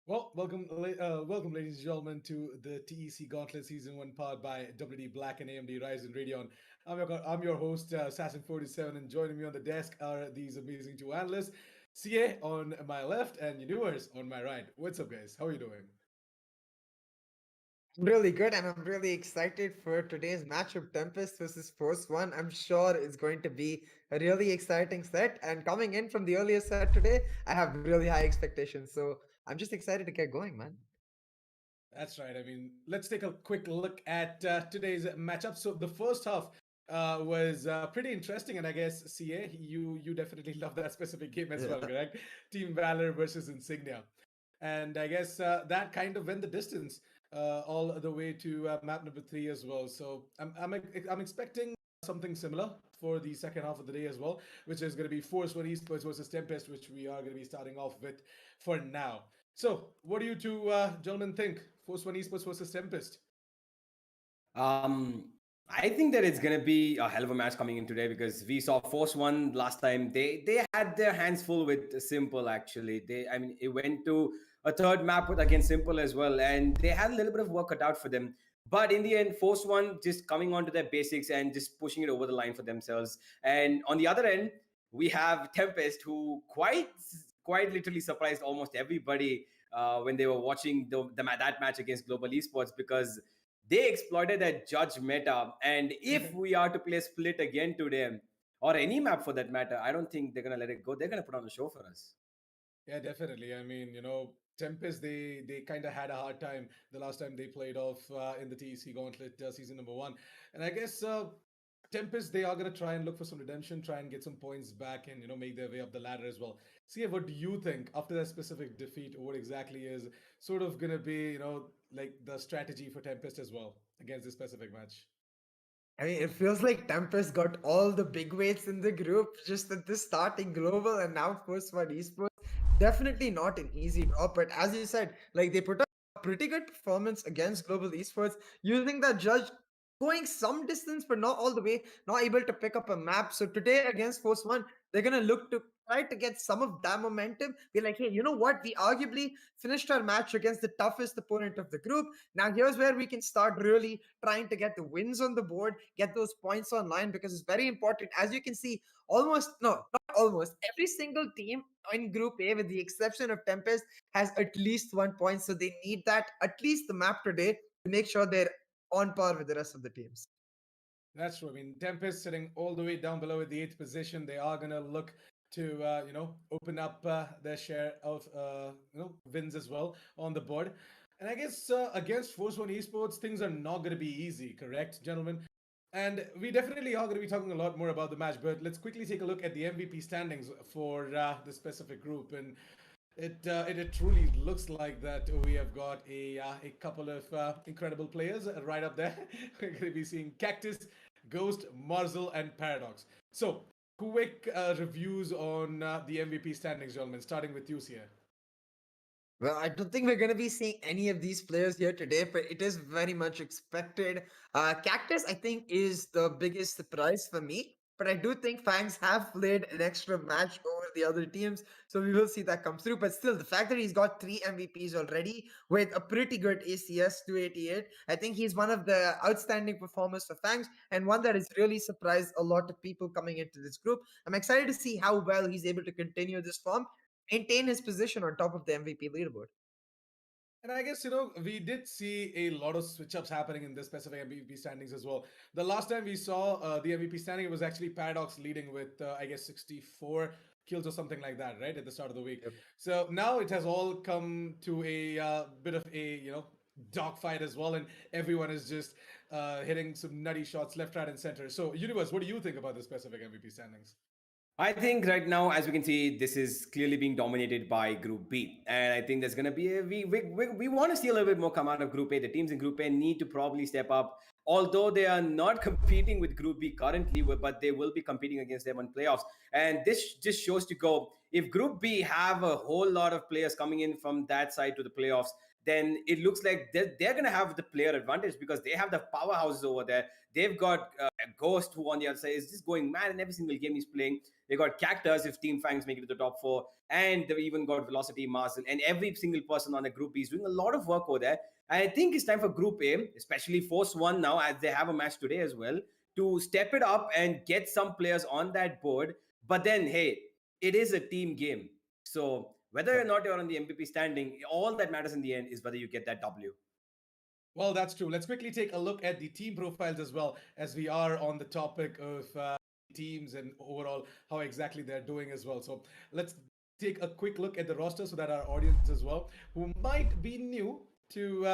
Well, welcome, ladies and gentlemen, to the TEC Gauntlet Season 1 powered by WD Black and AMD Ryzen Radeon. I'm your host, Assassin47, and joining me on the desk are these amazing two analysts, CA on my left and Universe on my right. What's up, guys? How are you doing? Really good, and I'm really excited for today's matchup, Tempest versus Force One. I'm sure it's going to be a really exciting set. And coming in from the earlier set today, I have really high expectations. So I'm just excited to get going, man. That's right. I mean, let's take a quick look at today's matchup. So the first half was pretty interesting, and I guess CA, you definitely love that specific game as well, Yeah. correct? Team Valor versus Insignia, and I guess that kind of went the distance all the way to map number 3 as well. So I'm expecting something similar for the second half of the day as well, which is going to be Force One Esports versus Tempest, which we are going to be starting off with for now. So, what do you two gentlemen think? Force One Esports versus Tempest. Um, I think that it's gonna be a hell of a match coming in today because we saw Force One last time. They had their hands full with Simple actually. It went to a third map against Simple as well, and they had a little bit of work cut out for them. But in the end, Force One just coming on to their basics and just pushing it over the line for themselves. And on the other end, we have Tempest, who quite literally surprised almost everybody when they were watching that match against Global Esports because they exploited that judge meta. And if we are to play split again today, or any map for that matter, I don't think they're gonna let it go. They're gonna put on the show for us. Yeah, definitely. I mean, Tempest they kind of had a hard time the last time they played off in the TEC Gauntlet season number 1, and I guess Tempest they are gonna try and look for some redemption, try and get some points back, and make their way up the ladder as well. See, what do you think after that specific defeat? What exactly is sort of gonna be like the strategy for Tempest as well against this specific match? I mean, it feels like Tempest got all the big weights in the group just at the starting global and now Force One Esports. Definitely not an easy draw, but as you said, like they put up a pretty good performance against Global Esports using that judge going some distance, but not all the way, not able to pick up a map. So today against Force One, they're gonna look to try to get some of that momentum. Be like, hey, you know what? We arguably finished our match against the toughest opponent of the group. Now here's where we can start really trying to get the wins on the board, get those points online because it's very important. As you can see, almost no, not almost every single team in Group A, with the exception of Tempest, has at least 1 point. So they need that at least the map today to make sure they're on par with the rest of the teams. That's true. I mean, Tempest sitting all the way down below at the eighth position. They are gonna look to open up their share of wins as well on the board. And I guess against Force One Esports, things are not gonna be easy. Correct, gentlemen? And we definitely are going to be talking a lot more about the match, but let's quickly take a look at the MVP standings for the specific group. And it truly looks like that we have got a couple of incredible players right up there. We're going to be seeing Cactus, Ghost, Marzel, and Paradox. So, quick reviews on the MVP standings, gentlemen, starting with you here. Well, I don't think we're going to be seeing any of these players here today, but it is very much expected. Cactus, I think, is the biggest surprise for me, but I do think Fangs have played an extra match over the other teams. So we will see that come through. But still, the fact that he's got 3 MVPs already with a pretty good ACS 288, I think he's one of the outstanding performers for Fangs and one that has really surprised a lot of people coming into this group. I'm excited to see how well he's able to continue this form, maintain his position on top of the MVP leaderboard. And I guess, we did see a lot of switch ups happening in this specific MVP standings as well. The last time we saw the MVP standing, it was actually Paradox leading with, I guess, 64 kills or something like that, right? At the start of the week. Yep. So now it has all come to a bit of a, dogfight as well. And everyone is just hitting some nutty shots left, right, and center. So, Universe, what do you think about the specific MVP standings? I think right now, as we can see, this is clearly being dominated by Group B, and I think there's going to be we want to see a little bit more come out of Group A. The teams in Group A need to probably step up, although they are not competing with Group B currently, but they will be competing against them on playoffs. And this just shows to go, if Group B have a whole lot of players coming in from that side to the playoffs, then it looks like they're going to have the player advantage because they have the powerhouses over there. They've got Ghost, who on the other side is just going mad in every single game he's playing. They got Cactus if Team Fangs make it to the top 4, and they've even got Velocity, Marcel, and every single person on the Group B is doing a lot of work over there. And I think it's time for Group A, especially Force One now, as they have a match today as well, to step it up and get some players on that board. But then, hey, it is a team game. So whether or not you're on the MVP standing, all that matters in the end is whether you get that W. Well, that's true. Let's quickly take a look at the team profiles as well, as we are on the topic of teams and overall how exactly they're doing as well. So let's take a quick look at the roster so that our audience as well, who might be new to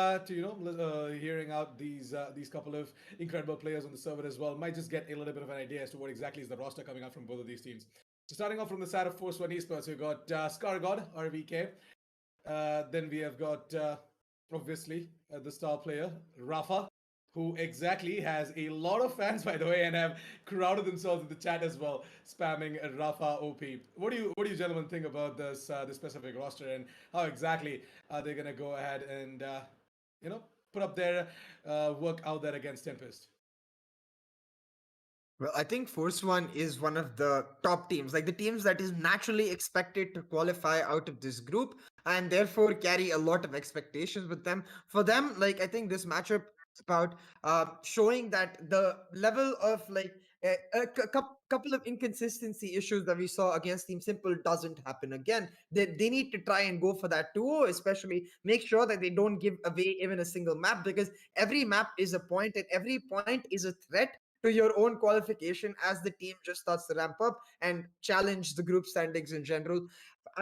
hearing out these couple of incredible players on the server as well, might just get a little bit of an idea as to what exactly is the roster coming out from both of these teams. So starting off from the side of Force One Esports, we've got Scar God, RVK. Then we have got obviously the star player Rafa, who exactly has a lot of fans, by the way, and have crowded themselves in the chat as well, spamming Rafa OP. What do you gentlemen think about this specific roster, and how exactly are they gonna go ahead and put up their work out there against Tempest? Well, I think Force One is one of the top teams, like the teams that is naturally expected to qualify out of this group and therefore carry a lot of expectations with them. For them, like I think this matchup is about showing that the level of like couple of inconsistency issues that we saw against Team Simple doesn't happen again. They need to try and go for that too, especially make sure that they don't give away even a single map because every map is a point and every point is a threat to your own qualification as the team just starts to ramp up and challenge the group standings in general.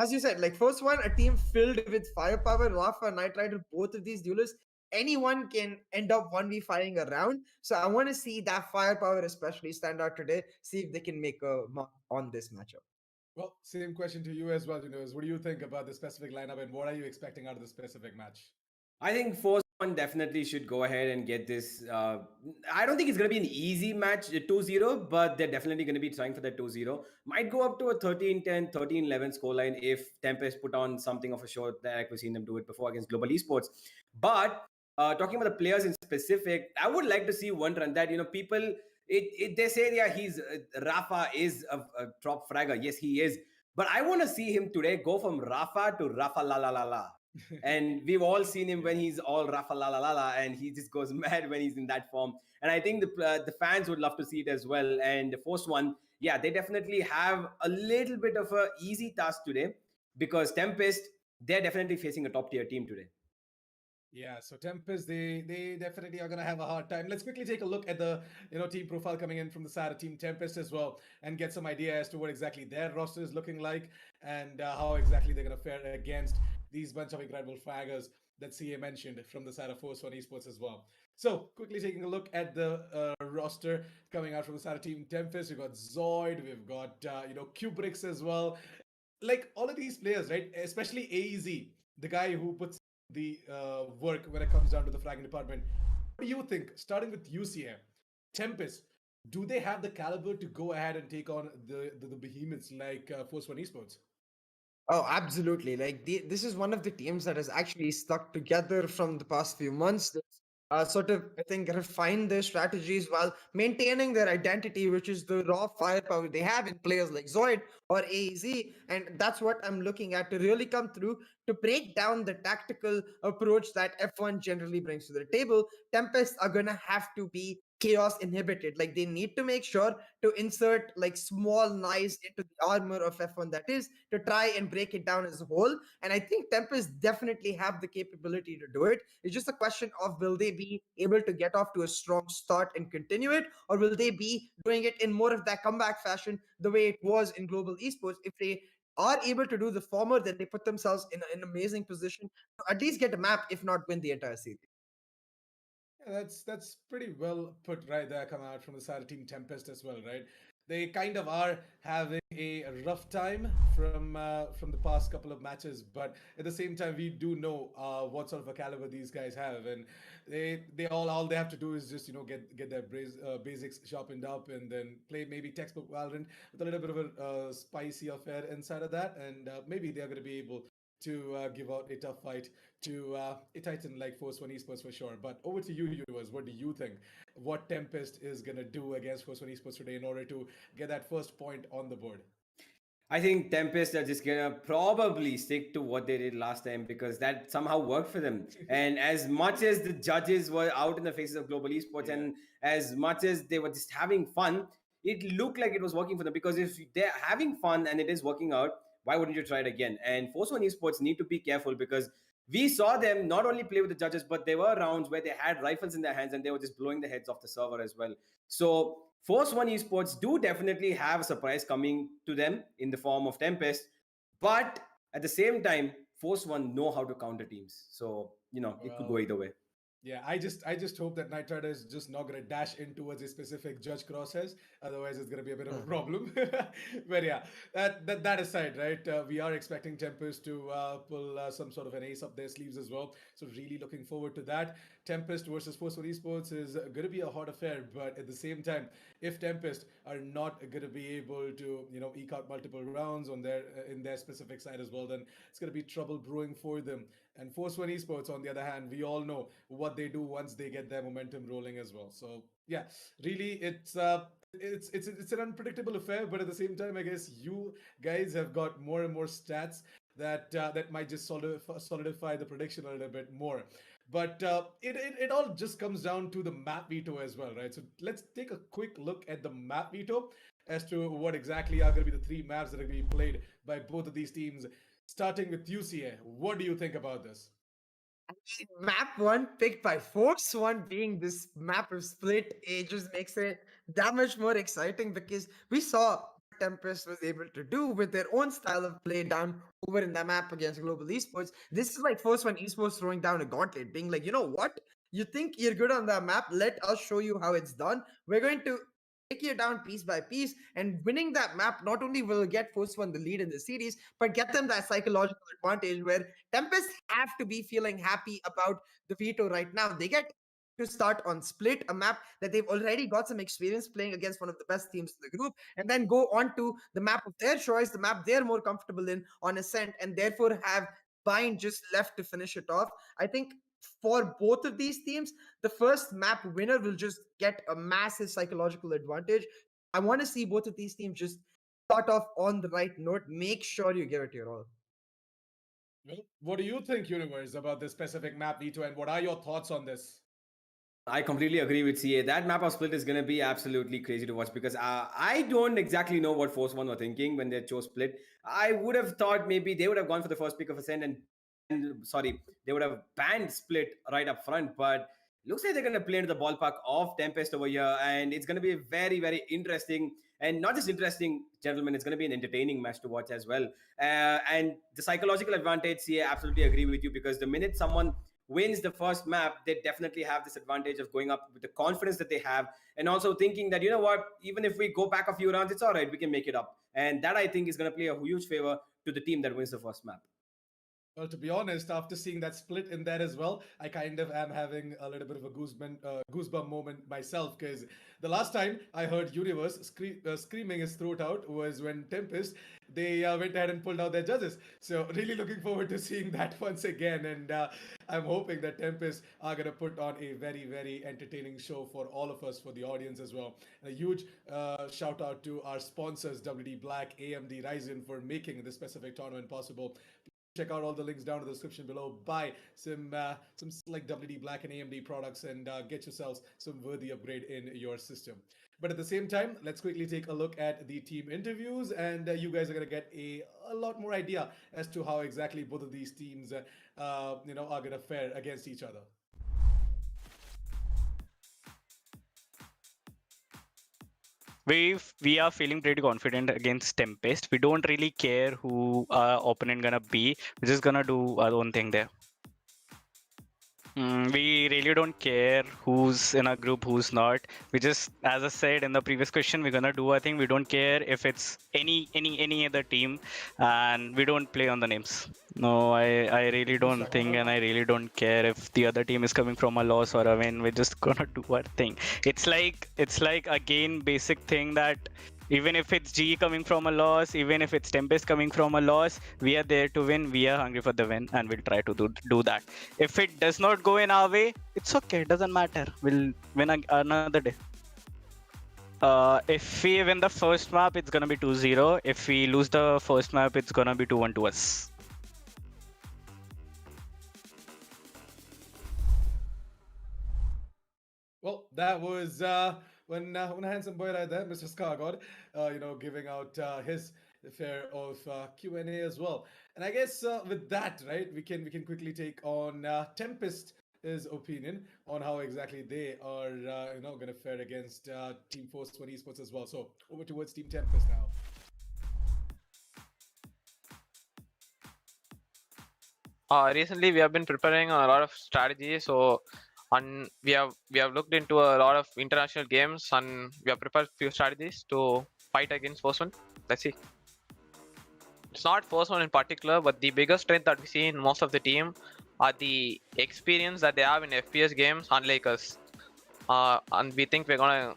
As you said, like First One, a team filled with firepower, Rafa and Knight Rider, both of these duelists, anyone can end up 1v5ing around. So I want to see that firepower especially stand out today, see if they can make a mark on this matchup. Well, same question to you as well, What do you think about the specific lineup, and what are you expecting out of the specific match? I think Force One definitely should go ahead and get this. I don't think it's going to be an easy match, 2-0, but they're definitely going to be trying for that 2-0. Might go up to a 13-10, 13-11 scoreline if Tempest put on something of a show that like we've seen them do it before against Global Esports. But talking about the players in specific, I would like to see one run that, people, they say, yeah, Rafa is a top fragger. Yes, he is. But I want to see him today go from Rafa to Rafa la la la la. And we've all seen him when he's all Rafa la la la la, and he just goes mad when he's in that form. And I think the fans would love to see it as well. And the first one, yeah, they definitely have a little bit of a easy task today because Tempest, they're definitely facing a top tier team today. Yeah, so Tempest, they definitely are gonna have a hard time. Let's quickly take a look at the team profile coming in from the side of Team Tempest as well, and get some idea as to what exactly their roster is looking like, and how exactly they're gonna fare against these bunch of incredible fraggers that CA mentioned from the side of Force One Esports as well. So quickly taking a look at the roster coming out from the side of Team Tempest, we've got Zoid, we've got Kubrix as well. Like all of these players, right? Especially AEZ, the guy who puts the work when it comes down to the fragging department. What do you think, starting with UCM, Tempest, do they have the caliber to go ahead and take on the behemoths like Force One Esports? Oh, absolutely. Like this is one of the teams that has actually stuck together from the past few months. sort of, I think, refine their strategies while maintaining their identity, which is the raw firepower they have in players like Zoid or AEZ. And that's what I'm looking at to really come through to break down the tactical approach that F1 generally brings to the table. Tempests are going to have to be chaos inhibited. Like they need to make sure to insert like small knives into the armor of F1, that is, to try and break it down as a whole. And I think Tempest definitely have the capability to do it. It's just a question of will they be able to get off to a strong start and continue it, or will they be doing it in more of that comeback fashion the way it was in global esports? If they are able to do the former, then they put themselves in an amazing position to at least get a map, if not win the entire series. Yeah, that's pretty well put right there, coming out from the side of Team Tempest as well, right? They kind of are having a rough time from the past couple of matches, but at the same time, we do know what sort of a caliber these guys have, and they all they have to do is just get their basics sharpened up, and then play maybe textbook Valorant with a little bit of a spicy affair inside of that, and maybe they are going to be able to give out a tough fight to a titan like Force One Esports for sure. But over to you, Universe. What do you think? What Tempest is gonna do against Force One Esports today in order to get that first point on the board? I think Tempest are just gonna probably stick to what they did last time because that somehow worked for them. And as much as the judges were out in the faces of global esports, Yeah. and as much as they were just having fun, it looked like it was working for them. Because if they're having fun and it is working out, why wouldn't you try it again? And Force One Esports need to be careful because we saw them not only play with the judges, but there were rounds where they had rifles in their hands and they were just blowing the heads off the server as well. So Force One Esports do definitely have a surprise coming to them in the form of Tempest, but at the same time, Force One know how to counter teams. So it could go Well, either way. yeah, I just hope that Knight Rider is just not gonna dash in towards a specific judge crosshairs. Otherwise, it's gonna be a bit of a problem. But yeah, that aside, right? We are expecting Tempest to pull some sort of an ace up their sleeves as well. So really looking forward to that. Tempest versus Force One Esports is gonna be a hot affair. But at the same time, if Tempest are not gonna be able to eke out multiple rounds on their in their specific side as well, then it's gonna be trouble brewing for them. And Force One Esports, on the other hand, we all know what they do once they get their momentum rolling as well. So yeah, really, it's an unpredictable affair, but at the same time, I guess you guys have got more and more stats that might just solidify the prediction a little bit more. But it all just comes down to the map veto as well, right? So let's take a quick look at the map veto as to what exactly are going to be the three maps that are going to be played by both of these teams. Starting with UCA, what do you think about this? Map one picked by Force One being this map of split, it just makes it that much more exciting because we saw what Tempest was able to do with their own style of play down over in the map against Global Esports. This is like Force One Esports throwing down a gauntlet, being like, you know what? You think you're good on that map? Let us show you how it's done. We're going to take you down piece by piece, and winning that map not only will get Force One the lead in the series, but get them that psychological advantage where Tempest have to be feeling happy about the veto right now. They get to start on Split, a map that they've already got some experience playing against one of the best teams in the group, and then go on to the map of their choice, the map they're more comfortable in on Ascent, and therefore have Bind just left to finish it off. I think for both of these teams, the first map winner will just get a massive psychological advantage. I want to see both of these teams just start off on the right note. Make sure you give it your all. Well, what do you think, Universe, about this specific map veto, and what are your thoughts on this? I completely agree with CA. That map of split is going to be absolutely crazy to watch because I don't exactly know what Force One were thinking when they chose split. I would have thought maybe they would have gone for the first pick of Ascent and sorry, they would have banned split right up front. But looks like they're going to play into the ballpark of Tempest over here, and it's going to be very, very interesting. And not just interesting, gentlemen, it's going to be an entertaining match to watch as well. And the psychological advantage, CA, absolutely agree with you because the minute someone wins the first map, they definitely have this advantage of going up with the confidence that they have and also thinking that, you know what, even if we go back a few rounds, it's all right, we can make it up. And that I think is going to play a huge favor to the team that wins the first map. Well, to be honest, after seeing that split in there as well, I kind of am having a little bit of a goosebump moment myself, because the last time I heard Universe screaming his throat out was when Tempest, they went ahead and pulled out their judges. So really looking forward to seeing that once again, and I'm hoping that Tempest are gonna put on a very very entertaining show for all of us, for the audience as well. And a huge shout out to our sponsors, WD Black, AMD, Ryzen, for making this specific tournament possible. Check out all the links down in the description below. Buy some like WD Black and AMD products, and get yourselves some worthy upgrade in your system. But at the same time, let's quickly take a look at the team interviews, and you guys are gonna get a lot more idea as to how exactly both of these teams, are gonna fare against each other. We are feeling pretty confident against Tempest. We don't really care who our opponent gonna be. We're just gonna do our own thing there. We really don't care who's in our group, who's not. We just, as I said in the previous question, we're gonna do our thing. We don't care if it's any other team, and we don't play on the names. No, I really don't think, and I really don't care if the other team is coming from a loss or a win. We're just gonna do our thing. It's like again basic thing that even if it's G coming from a loss, even if it's Tempest coming from a loss, we are there to win. We are hungry for the win, and we'll try to do that. If it does not go in our way, it's okay. It doesn't matter. We'll win another day. If we win the first map, it's gonna be 2-0. If we lose the first map, it's gonna be 2-1 to us. Well, that was one handsome boy right there, Mr. Scargod, giving out his fair of Q&A as well. And I guess with that, right, we can quickly take on Tempest his opinion on how exactly they are going to fare against Team Force 20 Esports as well. So over towards Team Tempest now. Recently, we have been preparing a lot of strategies. So, we have looked into a lot of international games, and we have prepared few strategies to fight against Force One. Let's see. It's not Force One in particular, but the biggest strength that we see in most of the team are the experience that they have in FPS games, unlike us. And we think we're gonna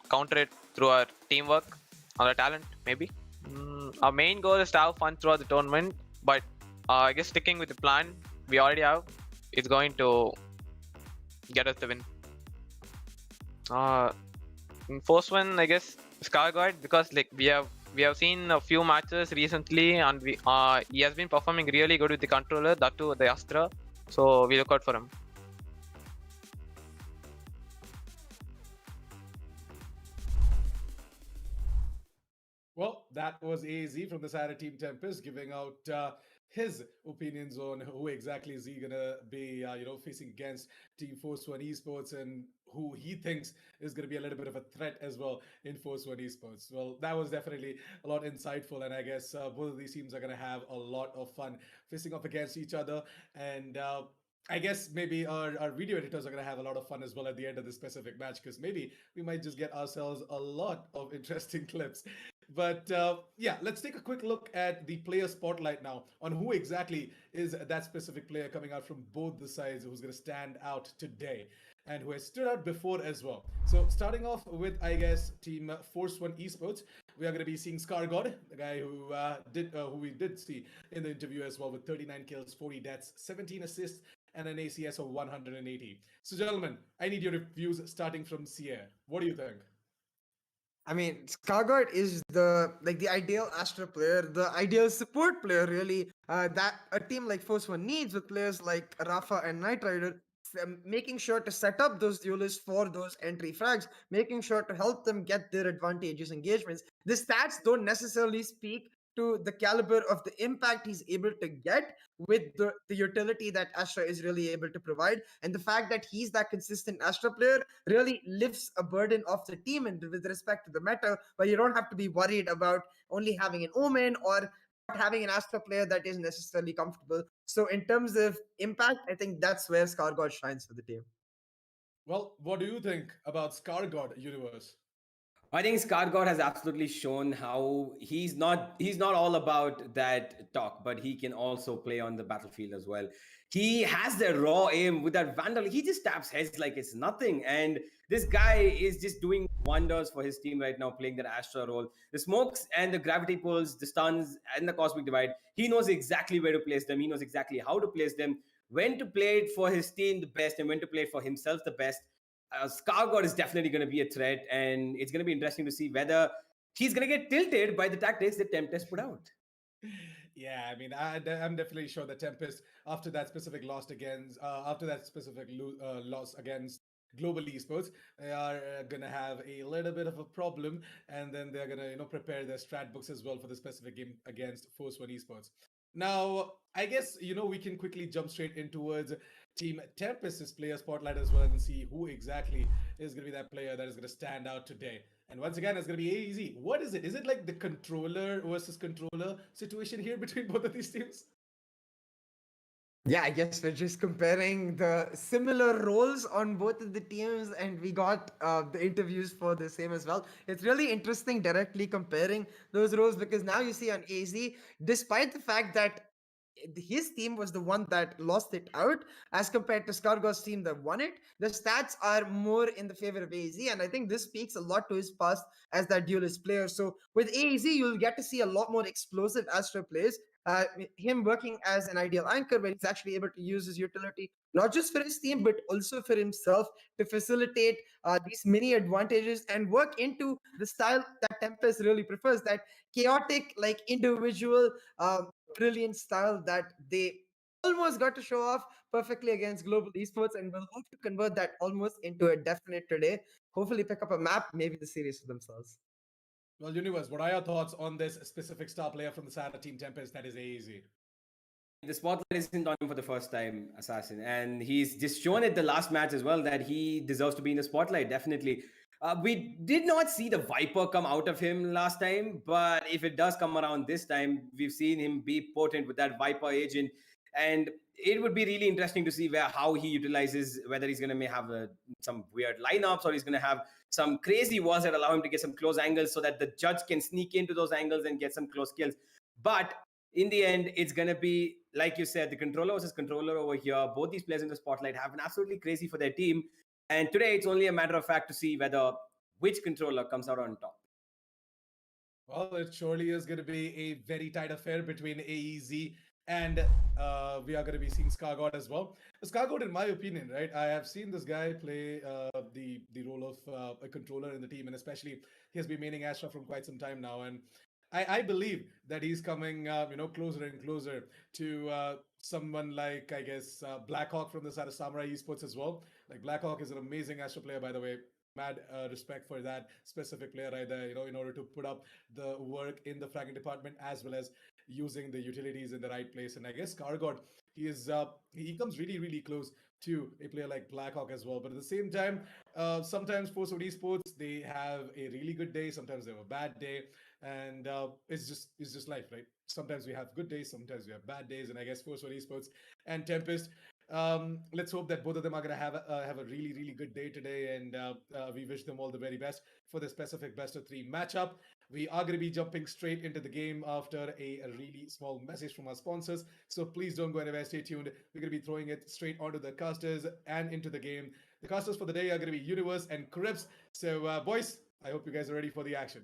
counter it through our teamwork, our talent, maybe. Our main goal is to have fun throughout the tournament, but I guess sticking with the plan we already have is going to get us the win. In first one, I guess Scarguard, because like we have seen a few matches recently, and he has been performing really good with the controller, that too the Astra. So we look out for him. Well, that was AZ from the side of Team Tempest giving out his opinions on who exactly is he gonna be, facing against Team Force One Esports, and who he thinks is gonna be a little bit of a threat as well in Force One Esports. Well, that was definitely a lot insightful, and I guess both of these teams are gonna have a lot of fun facing off against each other, and I guess maybe our video editors are going to have a lot of fun as well at the end of this specific match, because maybe we might just get ourselves a lot of interesting clips. But yeah, let's take a quick look at the player spotlight now on who exactly is that specific player coming out from both the sides who's going to stand out today and who has stood out before as well. So starting off with, I guess, Team Force One Esports, we are going to be seeing Scargod, the guy who we did see in the interview as well, with 39 kills, 40 deaths, 17 assists, and an ACS of 180. So, gentlemen, I need your reviews starting from Sierra. What do you think? I mean, Scarguard is the ideal Astra player, the ideal support player, really. That a team like Force One needs, with players like Rafa and Knight Rider, making sure to set up those duelists for those entry frags, making sure to help them get their advantageous engagements. The stats don't necessarily speak to the caliber of the impact he's able to get with the utility that Astra is really able to provide. And the fact that he's that consistent Astra player really lifts a burden off the team, and with respect to the meta, where you don't have to be worried about only having an Omen or not having an Astra player that is necessarily comfortable. So in terms of impact, I think that's where Scargod shines for the team. Well, what do you think about Scargod Universe? I think Skargod has absolutely shown how he's not all about that talk, but he can also play on the battlefield as well. He has the raw aim with that Vandal. He just taps heads like it's nothing. And this guy is just doing wonders for his team right now, playing that Astra role. The smokes and the gravity pulls, the stuns, and the cosmic divide. He knows exactly where to place them. He knows exactly how to place them, when to play it for his team the best, and when to play it for himself the best. Skargod is definitely going to be a threat, and it's going to be interesting to see whether he's going to get tilted by the tactics that TEMPEST put out. Yeah, I mean, I'm definitely sure that Tempest, after that specific loss against, loss against global esports, they are gonna have a little bit of a problem, and then they're gonna prepare their strat books as well for the specific game against Force One Esports. Now, I guess we can quickly jump straight in towards Team Tempest's player spotlight as well and see who exactly is gonna be that player that is gonna stand out today. And once again, it's going to be easy. What is it? Is it like the controller versus controller situation here between both of these teams? Yeah, I guess we're just comparing the similar roles on both of the teams, and we got the interviews for the same as well. It's really interesting directly comparing those roles, because now you see on AZ, despite the fact that his team was the one that lost it out as compared to Skargos' team that won it, the stats are more in the favor of AZ, and I think this speaks a lot to his past as that duelist player. So with AZ, you'll get to see a lot more explosive Astra plays, him working as an ideal anchor where he's actually able to use his utility not just for his team but also for himself to facilitate these many advantages and work into the style that Tempest really prefers, that chaotic, like individual, brilliant style that they almost got to show off perfectly against global esports, and will hope to convert that almost into a definite today. Hopefully pick up a map, maybe the series for themselves. Well, Universe, what are your thoughts on this specific star player from the side of Team Tempest that is AZ? The spotlight isn't on him for the first time, Assassin, and he's just shown it the last match as well that he deserves to be in the spotlight, definitely. We did not see the Viper come out of him last time, but if it does come around this time, we've seen him be potent with that Viper agent, and it would be really interesting to see how he utilizes, whether he's going to have some weird lineups, or he's going to have some crazy walls that allow him to get some close angles so that the judge can sneak into those angles and get some close kills. But in the end, it's going to be, like you said, the controller versus controller over here. Both these players in the spotlight have been absolutely crazy for their team. And today, it's only a matter of fact to see which controller comes out on top. Well, it surely is going to be a very tight affair between AEZ and we are going to be seeing Skargod as well. Skargod, in my opinion, right, I have seen this guy play the role of a controller in the team, and especially he has been maining Astra from quite some time now, and I believe that he's coming closer and closer to someone like, I guess, Blackhawk from the side of Samurai Esports as well. Like, Blackhawk is an amazing Astra player, by the way. Mad respect for that specific player right there, in order to put up the work in the fragging department as well as using the utilities in the right place. And I guess Skargod, he comes really, really close to a player like Blackhawk as well. But at the same time, sometimes Force of Esports, they have a really good day, sometimes they have a bad day, and it's just life, right? Sometimes we have good days, sometimes we have bad days, and I guess Force of Esports and Tempest, let's hope that both of them are going to have a really, really good day today, and we wish them all the very best for the specific best of 3 matchup. We are going to be jumping straight into the game after a really small message from our sponsors, so please don't go anywhere. Stay tuned. We're going to be throwing it straight onto the casters and into the game. The casters for the day are going to be Universe and Crips. So boys, I hope you guys are ready for the action.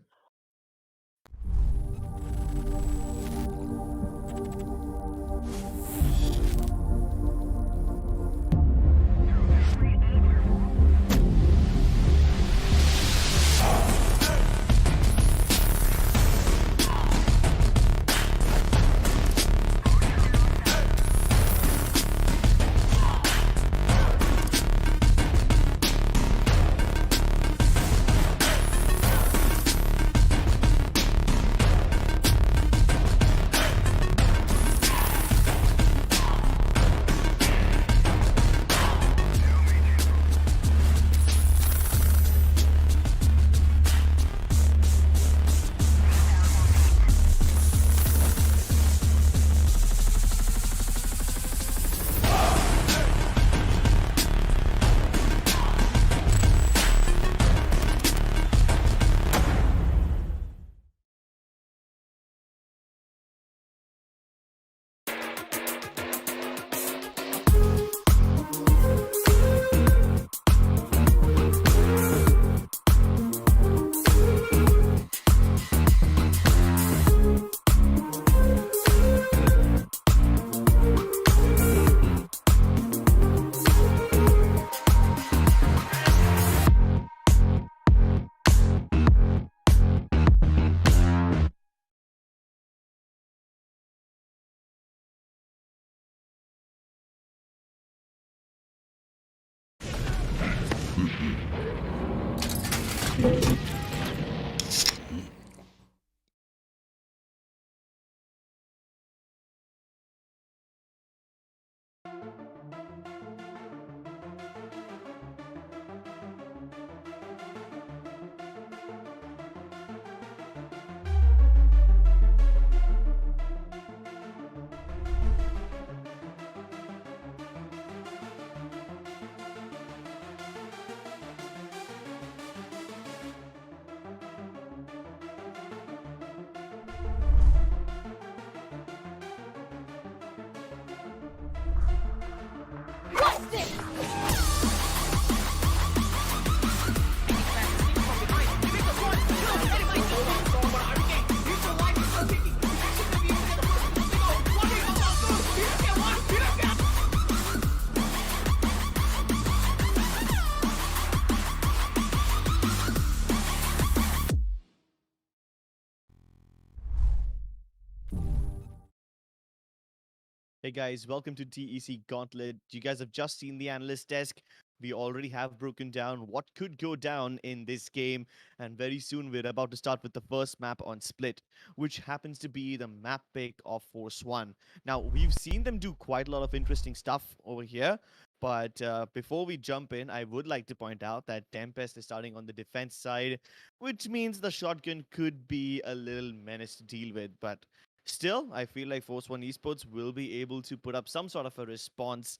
Hey guys, welcome to TEC Gauntlet. You guys have just seen the analyst desk. We already have broken down what could go down in this game, and very soon we're about to start with the first map on Split, which happens to be the map pick of Force 1. Now, we've seen them do quite a lot of interesting stuff over here, but before we jump in, I would like to point out that Tempest is starting on the defense side, which means the shotgun could be a little menace to deal with, but still, I feel like Force 1 Esports will be able to put up some sort of a response.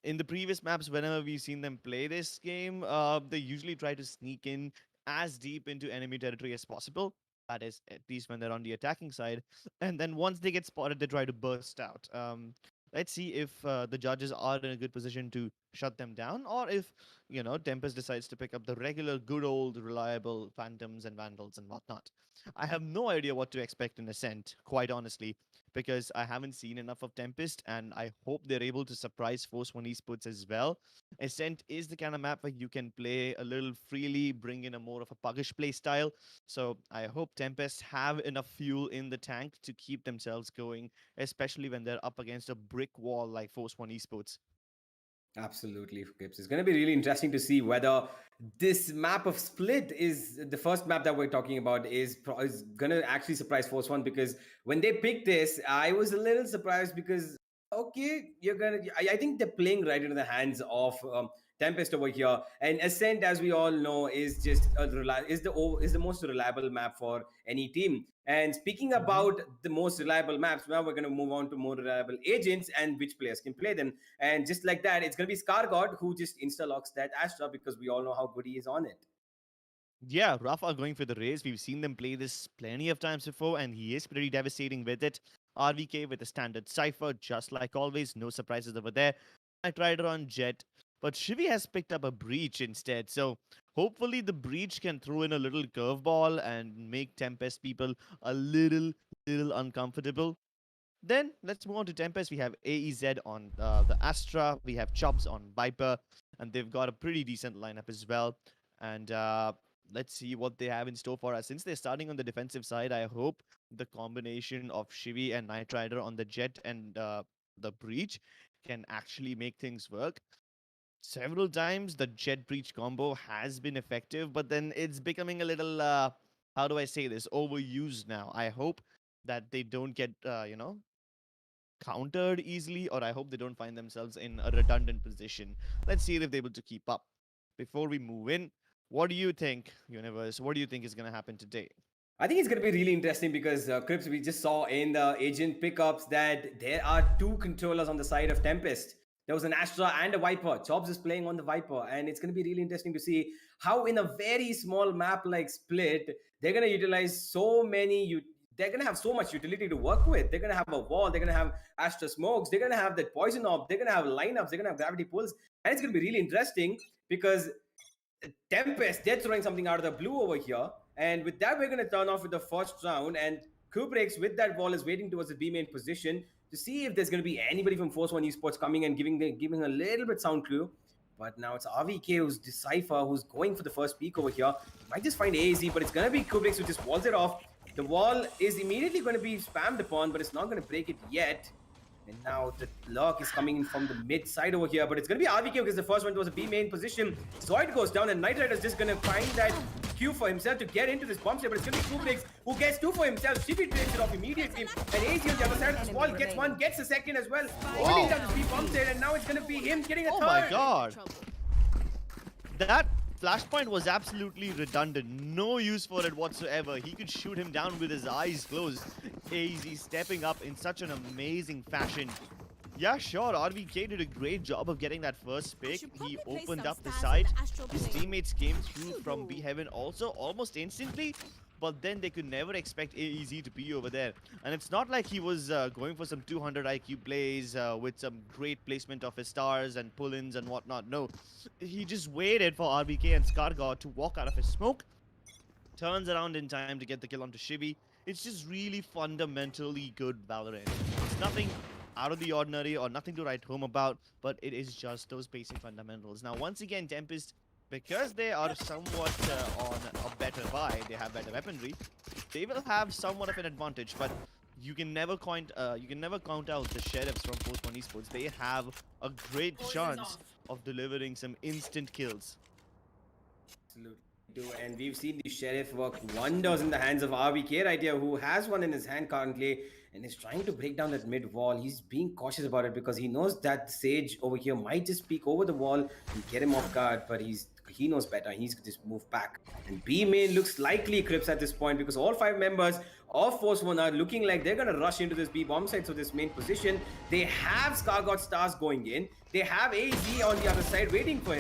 In the previous maps, whenever we've seen them play this game, they usually try to sneak in as deep into enemy territory as possible. That is, at least when they're on the attacking side. And then once they get spotted, they try to burst out. Let's see if the judges are in a good position to shut them down, or if, Tempest decides to pick up the regular, good old, reliable Phantoms and Vandals and whatnot. I have no idea what to expect in Ascent, quite honestly, because I haven't seen enough of Tempest, and I hope they're able to surprise Force 1 Esports as well. Ascent is the kind of map where you can play a little freely, bring in a more of a puggish play style. So I hope Tempest have enough fuel in the tank to keep themselves going, especially when they're up against a brick wall like Force 1 Esports. Absolutely, Gibbs. It's going to be really interesting to see whether this map of Split is the first map that we're talking about is going to actually surprise Force One, because when they picked this, I was a little surprised because okay, I think they're playing right into the hands of Tempest over here, and Ascent, as we all know, is just is the most reliable map for any team. And speaking about the most reliable maps, now we're going to move on to more reliable agents and which players can play them. And just like that, it's going to be Scargod who just insta-locks that Astra, because we all know how good he is on it. Yeah, Rafa going for the raise. We've seen them play this plenty of times before, and he is pretty devastating with it. RVK with a standard Cypher, just like always. No surprises over there. I tried it on Jet, but Shivi has picked up a Breach instead. So hopefully the Breach can throw in a little curveball and make Tempest people a little uncomfortable. Then let's move on to Tempest. We have AEZ on the Astra. We have Chubbs on Viper, and they've got a pretty decent lineup as well. And let's see what they have in store for us. Since they're starting on the defensive side, I hope the combination of Shivi and Knight Rider on the Jet and the Breach can actually make things work. Several times the Jet Breach combo has been effective, but then it's becoming a little, how do I say this, overused now. I hope that they don't get, countered easily, or I hope they don't find themselves in a redundant position. Let's see if they're able to keep up. Before we move in, what do you think, Universe? What do you think is going to happen today? I think it's going to be really interesting because, Crips, we just saw in the agent pickups that there are two controllers on the side of Tempest. There was an Astra and a Viper. Chobbs is playing on the Viper, and it's going to be really interesting to see how in a very small map like Split, they're going to utilize so many... They're going to have so much utility to work with. They're going to have a wall. They're going to have Astra smokes. They're going to have that poison orb. They're going to have lineups. They're going to have gravity pulls. And it's going to be really interesting because Tempest, they're throwing something out of the blue over here. And with that, we're going to turn off with the first round. And Kubrick's with that wall is waiting towards the B main position to see if there's going to be anybody from Force 1 Esports coming and giving a little bit sound clue. But now it's RVK who's Decipher, who's going for the first peek over here. He might just find AZ, but it's going to be Kubrick's who just walls it off. The wall is immediately going to be spammed upon, but it's not going to break it yet. And now the lurk is coming in from the mid side over here, but it's going to be RVK because the first one was a B main position. Zoid goes down and Knight Rider is just going to find that Q for himself to get into this bomb site, but it's going to be 2 picks who gets 2 for himself. Shibi takes it off immediately, and AZ on the other side of the wall gets 1, gets a second as well. Holding down this B bomb site, and now it's going to be him getting a third. Oh my god. That flashpoint was absolutely redundant. No use for it whatsoever. He could shoot him down with his eyes closed. AZ stepping up in such an amazing fashion. Yeah, sure, RVK did a great job of getting that first pick. He opened up the site. His teammates came through from B Heaven also almost instantly, but then they could never expect AEZ to be over there. And it's not like he was going for some 200 IQ plays with some great placement of his stars and pull-ins and whatnot. No, he just waited for RVK and Skargod to walk out of his smoke, turns around in time to get the kill onto Shibi. It's just really fundamentally good Valorant. It's nothing out of the ordinary or nothing to write home about, but it is just those basic fundamentals. Now, once again, Tempest, because they are somewhat on a better buy, they have better weaponry, they will have somewhat of an advantage, but you can never count out the Sheriffs from Force 1 Esports. They have a great chance of delivering some instant kills. Absolutely. And we've seen the Sheriff work wonders in the hands of RVK right here, who has one in his hand currently and is trying to break down that mid wall. He's being cautious about it because he knows that the Sage over here might just peek over the wall and get him off guard, but he knows better. He's just move back. And B main looks likely Crips at this point because all 5 members of Force 1 are looking like they're going to rush into this B bomb site, so this main position. They have Skargod stars going in. They have AZ on the other side waiting for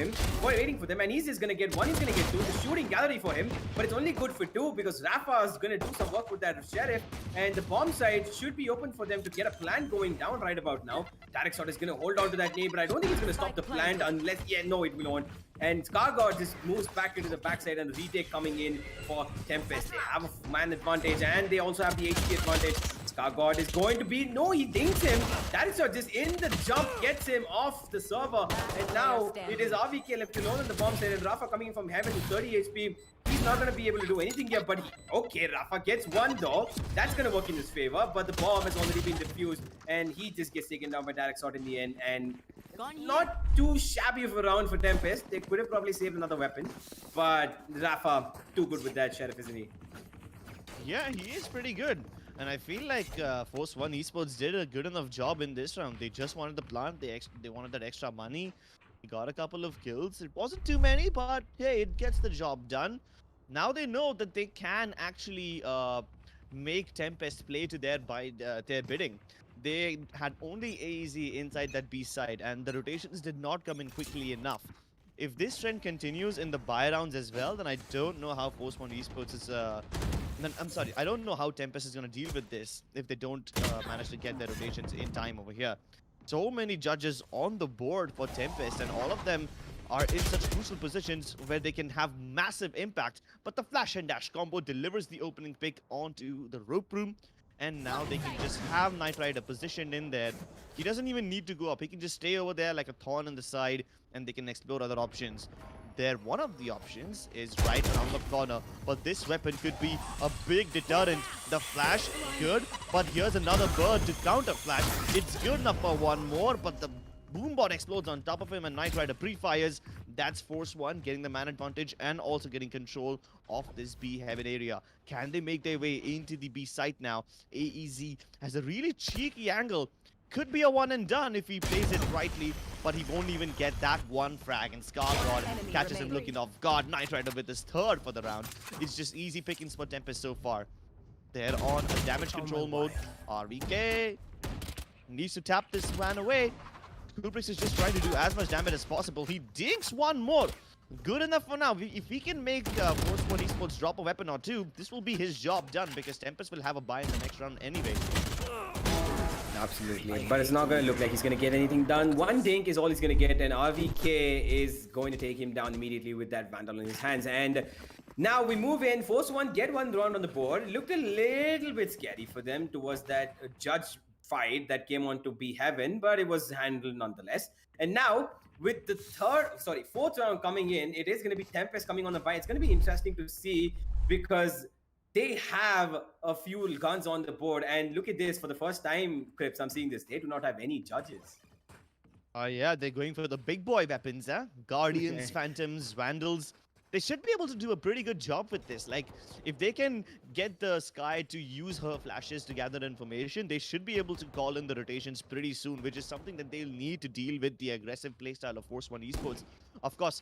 them, and he's just going to get 1, he's going to get 2. The shooting gallery for him, but it's only good for 2 because Rafa is going to do some work with that Sheriff, and the bomb site should be open for them to get a plant going down right about now. Direct shot is going to hold on to that nade, but I don't think it's going to stop the plant unless, no, it will not. And Skargod just moves back into the backside and the retake coming in for Tempest. They have a man advantage and they also have the HP advantage. Skargod is going to be, no, he dinks him. Direct shot just in the jump gets him off the server. And now it is RVK left alone on the bomb side and Rafa coming in from heaven with 30 HP. He's not going to be able to do anything here, but okay, Rafa gets 1 though. That's going to work in his favor, but the bomb has already been defused and he just gets taken down by direct shot in the end. And not too shabby of a round for Tempest. They could have probably saved another weapon, but Rafa, too good with that Sheriff, isn't he? Yeah, he is pretty good. And I feel like Force 1 Esports did a good enough job in this round. They just wanted the plant. They wanted that extra money. He got a couple of kills. It wasn't too many, but hey, it gets the job done. Now they know that they can actually make Tempest play to their bidding. They had only AZ inside that B side, and the rotations did not come in quickly enough. If this trend continues in the buy rounds as well, then I don't know how Force 1 Esports is... I'm sorry, I don't know how Tempest is going to deal with this if they don't manage to get their rotations in time over here. So many judges on the board for Tempest, and all of them are in such crucial positions where they can have massive impact. But the flash and dash combo delivers the opening pick onto the rope room. And now they can just have Knight Rider positioned in there. He doesn't even need to go up. He can just stay over there like a thorn in the side, and they can explore other options. One of the options is right around the corner, but this weapon could be a big deterrent. The flash, good, but here's another bird to counter flash. It's good enough for 1 more, but the Boombot explodes on top of him and Knight Rider pre-fires. That's Force 1 getting the man advantage and also getting control of this B heaven area. Can they make their way into the B site now? AEZ has a really cheeky angle. Could be a one and done if he plays it rightly, but he won't even get that 1 frag, and Skargod catches him looking off guard. Knight Rider with his 3rd for the round. It's just easy pickings for Tempest so far. They're on a damage control mode. RVK needs to tap this man away. Kubrix is just trying to do as much damage as possible. He dinks 1 more. Good enough for now. If he can make Force 1 Esports drop a weapon or 2, this will be his job done because Tempest will have a buy in the next round anyway. Absolutely, but it's not going to look like he's going to get anything done. 1 dink is all he's going to get, and RVK is going to take him down immediately with that Vandal in his hands. And now we move in. Force 1 get 1 round on the board. It looked a little bit scary for them towards that judge fight that came on to be heaven, but it was handled nonetheless. And now with the 4th round coming in, it is going to be Tempest coming on the buy. It's going to be interesting to see because they have a few guns on the board. And look at this, for the first time, Crips, I'm seeing this. They do not have any judges. Oh yeah, they're going for the big boy weapons, huh? Guardians, Phantoms, Vandals. They should be able to do a pretty good job with this. Like, if they can get the Sky to use her flashes to gather information, they should be able to call in the rotations pretty soon, which is something that they'll need to deal with the aggressive playstyle of Force One Esports. Of course,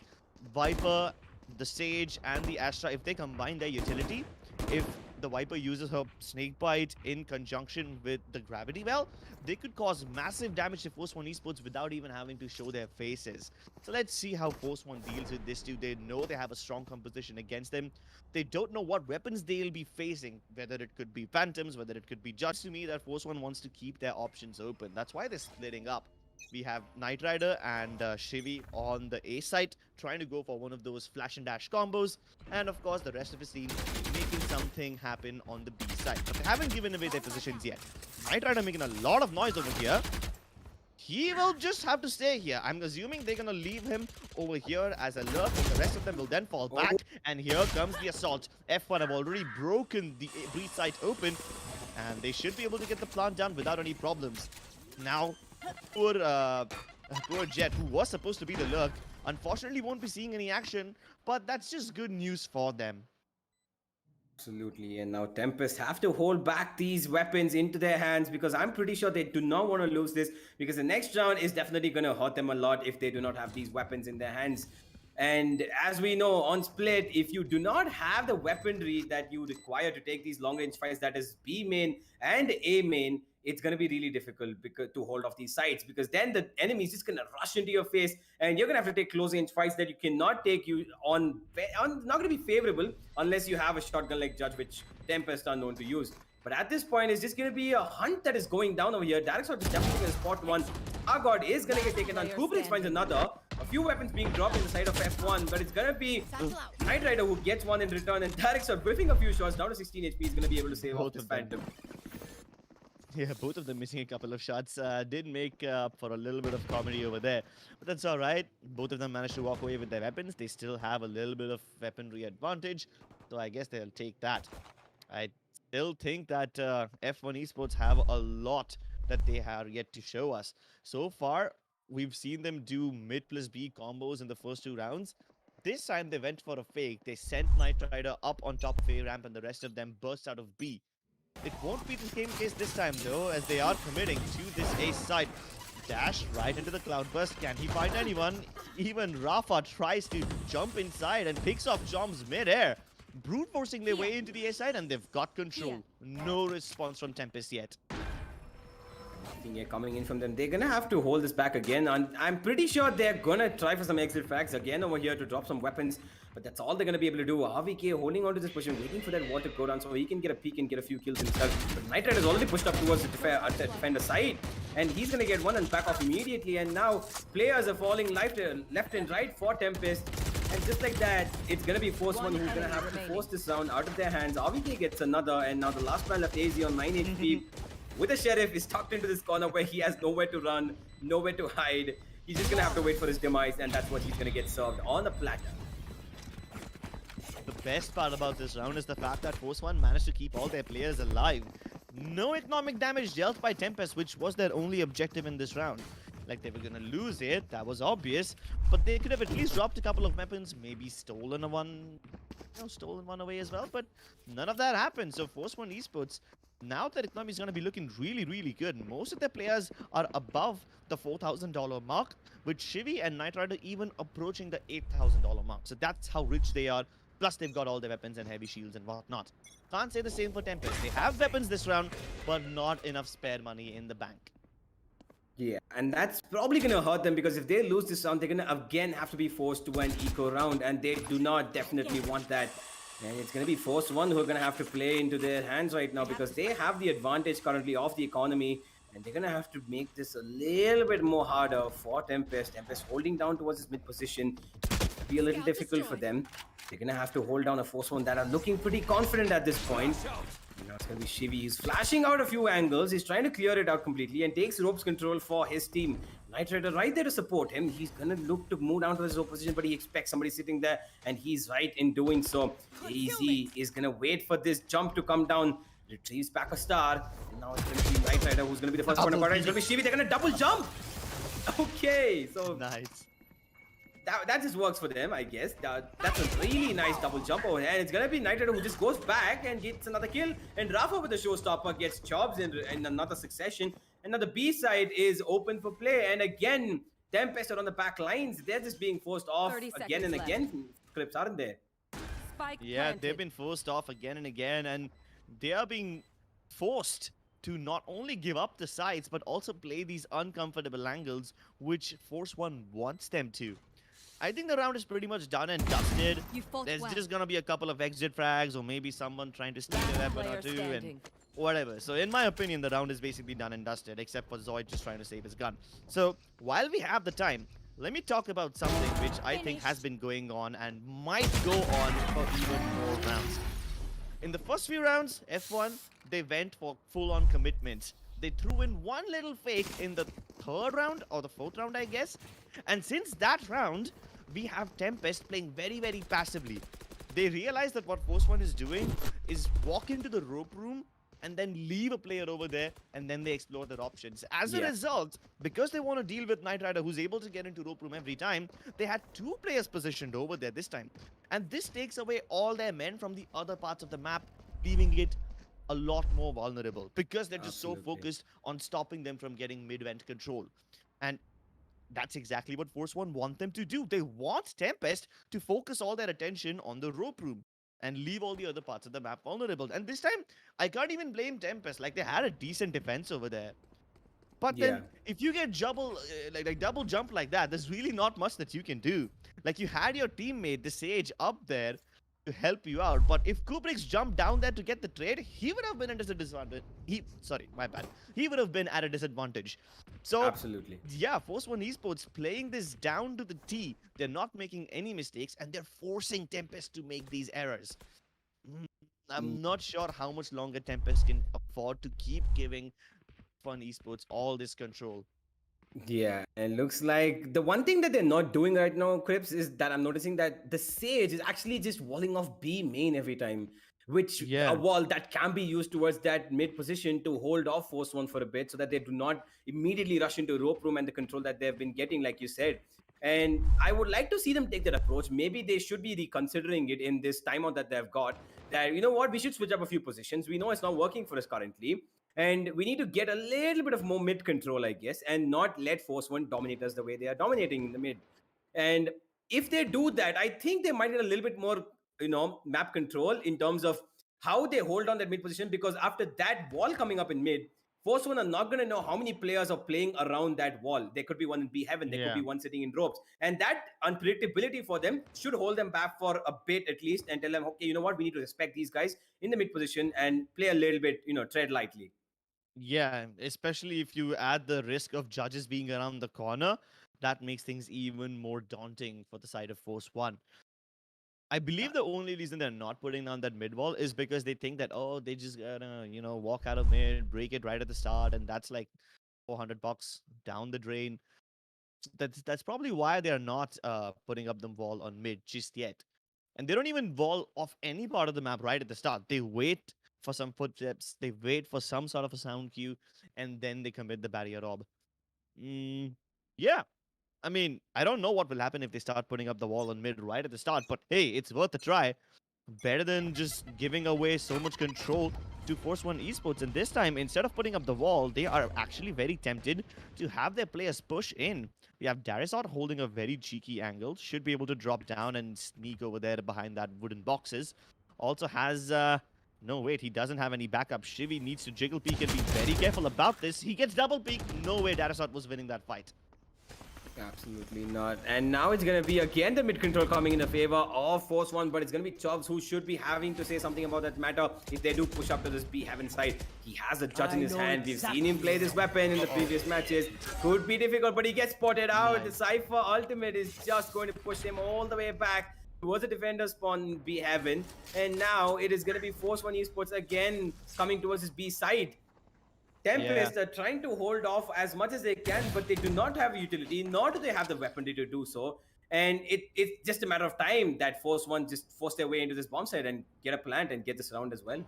Viper, the Sage, and the Astra, if they combine their utility, if the Viper uses her Snake Bite in conjunction with the Gravity Well, they could cause massive damage to Force One Esports without even having to show their faces. So let's see how Force One deals with this too. They know they have a strong composition against them. They don't know what weapons they'll be facing, whether it could be Phantoms, whether it could be Judge. To me, that Force One wants to keep their options open. That's why they're splitting up. We have Knight Rider and Shivi on the A site, trying to go for one of those flash and dash combos. And of course, the rest of his team making something happen on the B side. But they haven't given away their positions yet. Knight Rider making a lot of noise over here. He will just have to stay here. I'm assuming they're going to leave him over here as a lurk, and the rest of them will then fall back. And here comes the assault. F1 have already broken the breach site open, and they should be able to get the plant down without any problems. Now, poor Jet, who was supposed to be the lurk, unfortunately won't be seeing any action, but that's just good news for them. Absolutely, and now Tempest have to hold back these weapons into their hands, because I'm pretty sure they do not want to lose this, because the next round is definitely going to hurt them a lot if they do not have these weapons in their hands. And as we know, on Split, if you do not have the weaponry that you require to take these long-range fights, that is B main and A main, it's going to be really difficult to hold off these sites, because then the enemy is just going to rush into your face, and you're going to have to take close-range fights that you cannot take you on not going to be favorable unless you have a shotgun like Judge, which Tempest are known to use. But at this point, it's just going to be a hunt that is going down over here. Direct shot is definitely going to spot one. Our God is going to get taken on. Kublix finds another. A few weapons being dropped in the side of F1, but it's going to be Knight Rider who gets one in return, and Direct shot whiffing a few shots down to 16 HP is going to be able to save off this Phantom. Yeah, both of them missing a couple of shots did make up for a little bit of comedy over there. But that's all right. Both of them managed to walk away with their weapons. They still have a little bit of weaponry advantage, so I guess they'll take that. I still think that F1 Esports have a lot that they have yet to show us. So far, we've seen them do mid plus B combos in the first two rounds. This time they went for a fake. They sent Knight Rider up on top of A ramp, and the rest of them burst out of B. It won't be the same case this time though, as they are committing to this A side. Dash right into the cloudburst. Can he find anyone? Even Rafa tries to jump inside and picks off Joms mid-air. Brute forcing their way into the A side, and they've got control. No response from Tempest yet. Nothing here coming in from them. They're gonna have to hold this back again, and I'm pretty sure they're gonna try for some exit frags again over here to drop some weapons, but that's all they're gonna be able to do. RVK holding on to this position, waiting for that wall to go down so he can get a peek and get a few kills himself. But Knight Rider is already pushed up towards the defender side, and he's gonna get one and back off immediately. And now players are falling left and right for Tempest. And just like that, it's gonna be Force One who's gonna have to force this round out of their hands. RVK gets another, and now the last man left AZ on 9 HP. With the Sheriff is tucked into this corner where he has nowhere to run, nowhere to hide. He's just gonna have to wait for his demise, and that's what he's gonna get served on a platter. The best part about this round is the fact that Force One managed to keep all their players alive. No economic damage dealt by Tempest, which was their only objective in this round. Like, they were gonna lose it, that was obvious, but they could have at least dropped a couple of weapons, maybe stolen one away as well, but none of that happened. So Force One Esports, now their economy is going to be looking really, really good. Most of their players are above the $4,000 mark, with Shivi and Knight Rider even approaching the $8,000 mark. So that's how rich they are. Plus, they've got all their weapons and heavy shields and whatnot. Can't say the same for Tempest. They have weapons this round, but not enough spare money in the bank. Yeah, and that's probably going to hurt them, because if they lose this round, they're going to again have to be forced to an eco round, and they do not definitely want that. And it's going to be Force One who are going to have to play into their hands right now, because they have the advantage currently of the economy, and they're going to have to make this a little bit more harder for Tempest. Tempest holding down towards his mid position will be a little difficult for them. They're going to have to hold down a Force One that are looking pretty confident at this point. Now it's going to be Shivi. He's flashing out a few angles. He's trying to clear it out completely and takes ropes control for his team. Knight Rider right there to support him. He's gonna look to move down to his opposition, but he expects somebody sitting there, and he's right in doing so. Easy is gonna wait for this jump to come down, retrieves back a star, and now it's gonna be Knight Rider who's gonna be the first point of contact. It's gonna be Shivi. They're gonna double jump. Okay, so Nice. that just works for them, I guess. That's a really nice double jump over here. And it's gonna be Knight Rider who just goes back and gets another kill. And Rafa with the showstopper gets chops in another succession. And now the B side is open for play. And again, Tempest are on the back lines. They're just being forced off 30 again and seconds again. Clips, aren't they? Spike Yeah, planted. they've been forced off again and again, and they are being forced to not only give up the sides, but also play these uncomfortable angles, which Force One wants them to. I think the round is pretty much done and dusted. You fought There's well. just gonna be a couple of exit frags, or maybe someone trying to steal a Last weapon player or two, standing. and whatever. So in my opinion, the round is basically done and dusted, except for Zoid just trying to save his gun. So while we have the time, let me talk about something which I think has been going on and might go on for even more rounds. In the first few rounds, F1, they went for full-on commitment. They threw in one little fake in the third round, or the fourth round, I guess. And since that round, we have Tempest playing very, very passively. They realize that what Force One is doing is walk into the rope room and then leave a player over there, and then they explore their options. As a Yeah. result, because they want to deal with Knight Rider, who's able to get into rope room every time, they had two players positioned over there this time. And this takes away all their men from the other parts of the map, leaving it a lot more vulnerable, because they're just so Absolutely. focused on stopping them from getting mid-vent control. And that's exactly what Force One want them to do. They want Tempest to focus all their attention on the rope room and leave all the other parts of the map vulnerable. And this time, I can't even blame Tempest. Like, they had a decent defense over there. But then, if you get double jump like that, there's really not much that you can do. Like, you had your teammate, the Sage, up there to help you out. But if Kubrick's jumped down there to get the trade, he would have been at a disadvantage. Sorry, my bad. He would have been at a disadvantage. So, Absolutely. yeah, Force One Esports playing this down to the T. They're not making any mistakes, and they're forcing Tempest to make these errors. I'm not sure how much longer Tempest can afford to keep giving Fun Esports all this control. Yeah, and looks like the one thing that they're not doing right now, Crips, is that I'm noticing that the Sage is actually just walling off B main every time, which Yeah. a wall that can be used towards that mid position to hold off Force One for a bit so that they do not immediately rush into rope room and the control that they've been getting, like you said. And I would like to see them take that approach. Maybe they should be reconsidering it in this timeout that they've got. That, you know what, we should switch up a few positions. We know it's not working for us currently. And we need to get a little bit of more mid control, I guess, and not let Force One dominate us the way they are dominating in the mid. And if they do that, I think they might get a little bit more, map control in terms of how they hold on that mid position. Because after that wall coming up in mid, Force One are not going to know how many players are playing around that wall. There could be one in B heaven, there could be one sitting in ropes, and that unpredictability for them should hold them back for a bit at least, and tell them, okay, you know what, we need to respect these guys in the mid position and play a little bit, tread lightly. Yeah, especially if you add the risk of judges being around the corner, that makes things even more daunting for the side of Force One. I believe the only reason they're not putting down that mid wall is because they think that, oh, they just gotta, walk out of mid, break it right at the start, and that's like $400 down the drain. That's probably why they're not putting up the wall on mid just yet. And they don't even wall off any part of the map right at the start. They wait for some footsteps, they wait for some sort of a sound cue, and then they commit the barrier rob. Yeah. I mean, I don't know what will happen if they start putting up the wall on mid right at the start, but hey, it's worth a try. Better than just giving away so much control to Force One Esports. And this time, instead of putting up the wall, they are actually very tempted to have their players push in. We have Darisot holding a very cheeky angle, should be able to drop down and sneak over there behind that wooden boxes. Also has, no, wait, he doesn't have any backup. Shivi needs to jiggle peek and be very careful about this. He gets double peek. No way Darisot was winning that fight. Absolutely not. And now it's going to be again the mid control coming in the favor of Force One, but it's going to be Chubbs who should be having to say something about that matter if they do push up to this B heaven side. He has a judge in his hand. We've seen him play this weapon in the previous matches. Could be difficult, but he gets spotted out. The Cypher ultimate is just going to push him all the way back towards the defender spawn in B heaven. And now it is going to be Force One Esports again coming towards his B side. Tempest are trying to hold off as much as they can, but they do not have utility, nor do they have the weaponry to do so. And it's just a matter of time that Force One just force their way into this bomb site and get a plant and get this round as well.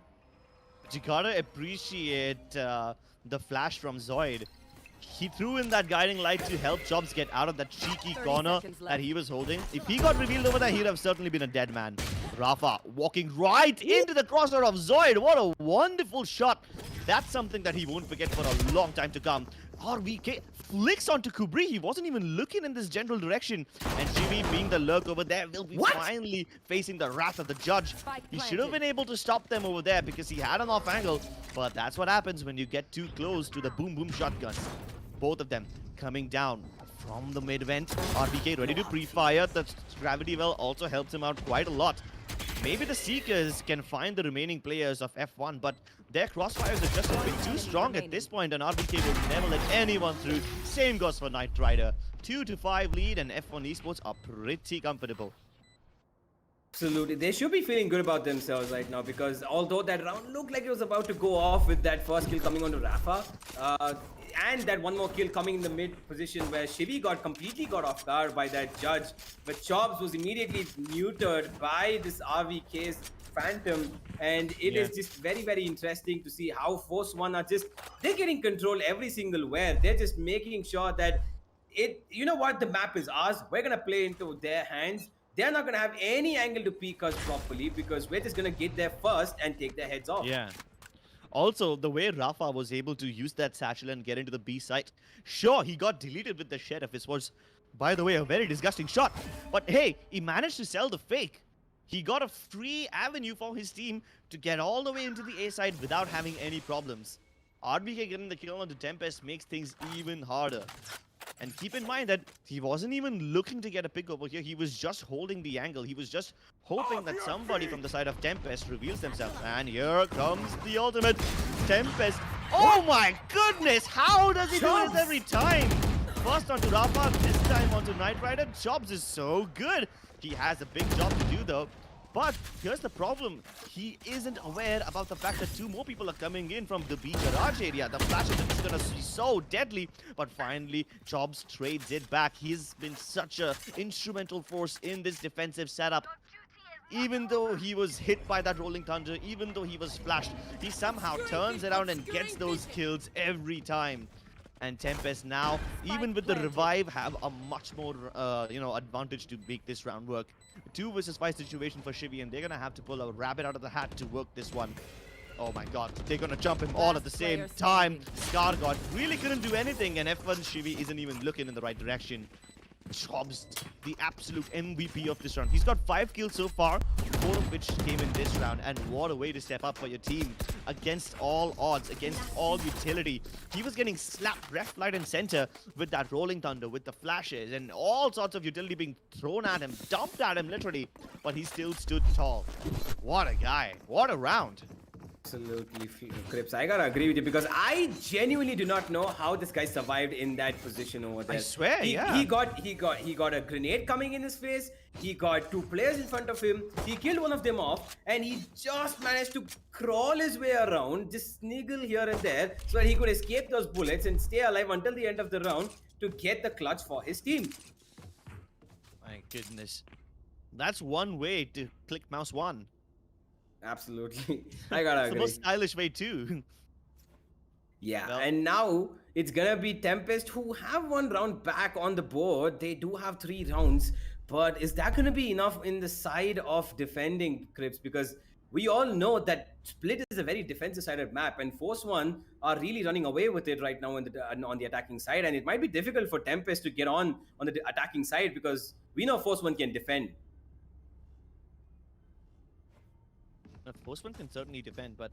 But you gotta appreciate the flash from Zoid. He threw in that guiding light to help Jobs get out of that cheeky corner that he was holding. If he got revealed over there, he'd have certainly been a dead man. Rafa walking right into the crosshair of Zoid. What a wonderful shot. That's something that he won't forget for a long time to come. RVK flicks onto Kubri. He wasn't even looking in this general direction. And Jimmy, being the lurk over there, will be finally facing the wrath of the judge. He should have been able to stop them over there because he had an off angle. But that's what happens when you get too close to the boom boom shotguns. Both of them coming down from the mid vent. RBK ready to pre-fire. The gravity well also helps him out quite a lot. Maybe the Seekers can find the remaining players of F1, but their crossfires are just a bit too strong at this point, and RBK will never let anyone through. Same goes for Knight Rider. 2-5 lead, and F1 Esports are pretty comfortable. Absolutely. They should be feeling good about themselves right now, because although that round looked like it was about to go off with that first kill coming onto Rafa, and that one more kill coming in the mid position where Shivi completely got off guard by that judge, but Chobs was immediately neutered by this RVK's Phantom, and it is just very, very interesting to see how Force One are they're getting control every single where. They're just making sure that you know what, the map is ours. We're going to play into their hands. They're not going to have any angle to peek us properly because we're just going to get there first and take their heads off. Yeah. Also, the way Rafa was able to use that satchel and get into the B site, sure, he got deleted with the Sheriff. It was, by the way, a very disgusting shot. But hey, he managed to sell the fake. He got a free avenue for his team to get all the way into the A side without having any problems. RBK getting the kill on the Tempest makes things even harder. And keep in mind that he wasn't even looking to get a pick over here. He was just holding the angle. He was just hoping that somebody from the side of Tempest reveals themselves. And here comes the ultimate Tempest. Oh my goodness! How does he do this every time? First onto Rafa, this time onto Knight Rider. Jobs is so good. He has a big job to do though. But here's the problem. He isn't aware about the fact that two more people are coming in from the B garage area. The flash is just going to be so deadly. But finally, Jobs trades it back. He's been such an instrumental force in this defensive setup. Even though he was hit by that rolling thunder, even though he was flashed, he somehow turns around and gets those kills every time. And Tempest now, even with the revive, have a much more, advantage to make this round work. 2 versus 5 situation for Shivi, and they're gonna have to pull a rabbit out of the hat to work this one. Oh my god, they're gonna jump him all at the same time. Scargod really couldn't do anything, and F1 Shivi isn't even looking in the right direction. Jobs, the absolute MVP of this round. He's got 5 kills so far, 4 of which came in this round. And what a way to step up for your team. Against all odds, against all utility. He was getting slapped left, right, and center with that rolling thunder, with the flashes, and all sorts of utility being thrown at him, dumped at him literally. But he still stood tall. What a guy. What a round. Absolutely, Crips. I gotta agree with you because I genuinely do not know how this guy survived in that position over there. I swear, he got a grenade coming in his face. He got 2 players in front of him. He killed one of them off, and he just managed to crawl his way around, just sniggle here and there, so that he could escape those bullets and stay alive until the end of the round to get the clutch for his team. My goodness, that's one way to click mouse 1. Absolutely. I gotta agree. It's the most stylish way too. Yeah, Well, and now it's gonna be Tempest who have 1 round back on the board. They do have 3 rounds, but is that gonna be enough in the side of defending, Crips? Because we all know that Split is a very defensive-sided map, and Force One are really running away with it right now on the attacking side, and it might be difficult for Tempest to get on the attacking side because we know Force One can defend. Force One can certainly defend, but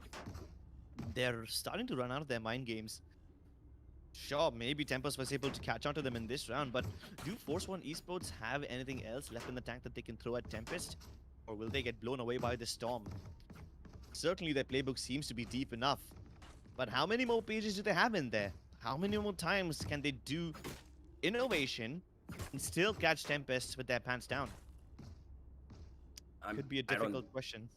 they're starting to run out of their mind games. Sure, maybe Tempest was able to catch on to them in this round, but do Force One Esports have anything else left in the tank that they can throw at Tempest? Or will they get blown away by the storm? Certainly their playbook seems to be deep enough. But how many more pages do they have in there? How many more times can they do innovation and still catch Tempest with their pants down? Could be a difficult question.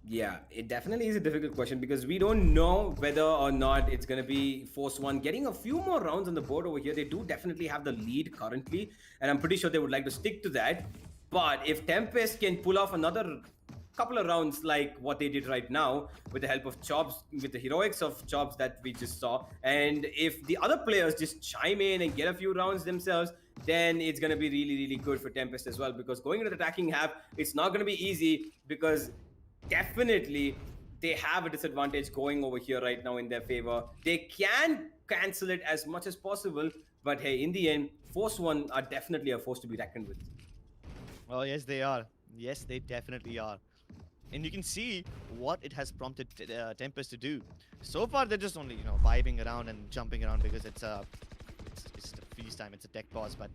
Yeah, it definitely is a difficult question because we don't know whether or not it's going to be Force One getting a few more rounds on the board over here. They do definitely have the lead currently, and I'm pretty sure they would like to stick to that. But if Tempest can pull off another couple of rounds like what they did right now with the help of Chobs, with the heroics of Chobs that we just saw, and if the other players just chime in and get a few rounds themselves, then it's going to be really, really good for Tempest as well. Because going into the attacking half, it's not going to be easy because definitely they have a disadvantage going over here right now in their favor. They can cancel it as much as possible, but hey, in the end, Force One are definitely a force to be reckoned with. Oh, yes, they are. Yes, they definitely are. And you can see what it has prompted Tempest to do. So far, they're just only, vibing around and jumping around because it's a freeze time, it's a tech pause. But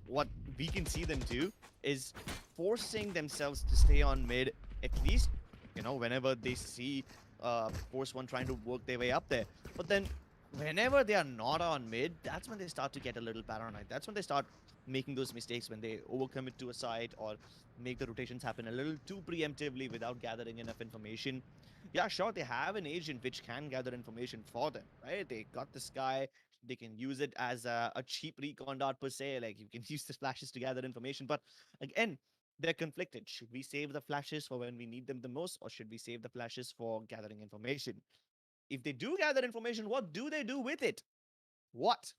what we can see them do is forcing themselves to stay on mid, at least, whenever they see Force One trying to work their way up there. But then, whenever they are not on mid, that's when they start to get a little paranoid. That's when they start making those mistakes, when they overcommit to a site or make the rotations happen a little too preemptively without gathering enough information. Yeah, sure, they have an agent which can gather information for them, right? They got this guy, they can use it as a cheap recon dart per se, like you can use the flashes to gather information, but again, they're conflicted. Should we save the flashes for when we need them the most, or should we save the flashes for gathering information? If they do gather information, what do they do with it? What?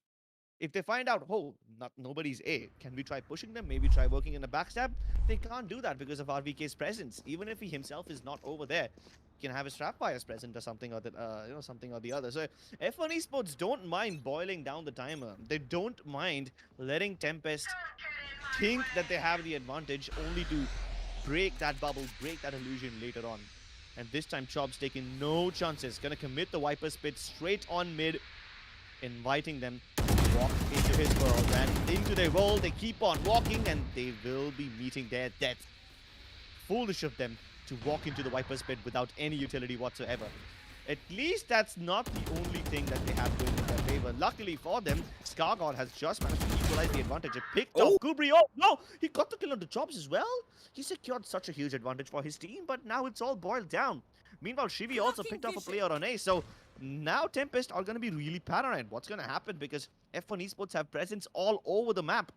If they find out, oh, nobody's A, can we try pushing them? Maybe try working in a backstab? They can't do that because of RVK's presence. Even if he himself is not over there, he can have his trap fires present or something or something or the other. So F1 Esports don't mind boiling down the timer. They don't mind letting Tempest think that they have the advantage, only to break that bubble, break that illusion later on. And this time, Chob's taking no chances. Gonna commit the Viper Spit straight on mid, inviting them to walk into his world. And into their world, they keep on walking, and they will be meeting their death. Foolish of them to walk into the Viper's Pit without any utility whatsoever. At least that's not the only thing that they have going in their favor. Luckily for them, Skargod has just managed to equalize the advantage. It picked off Kubri. Oh, no! He got the kill on the Chops as well. He secured such a huge advantage for his team, but now it's all boiled down. Meanwhile, Shivi also picked off a player on A, so now Tempest are going to be really paranoid. What's going to happen? Because F1 Esports have presence all over the map.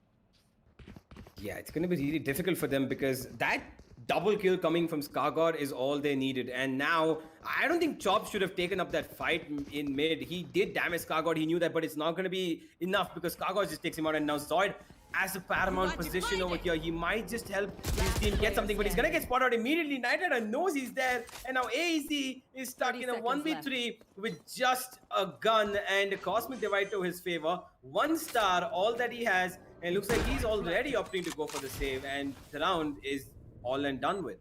Yeah, it's going to be really difficult for them because that double kill coming from Skargod is all they needed. And now, I don't think Chop should have taken up that fight in mid. He did damage Skargod, he knew that, but it's not going to be enough because Skargod just takes him out. And now Zoid has a paramount position over here. He might just help his team get something, but he's going to get spotted out immediately. Night Rider knows he's there. And now AEC is stuck in a 1v3 with just a gun and a Cosmic Divide to his favor. 1 star, all that he has. And looks like he's already opting to go for the save. And the round is all and done with.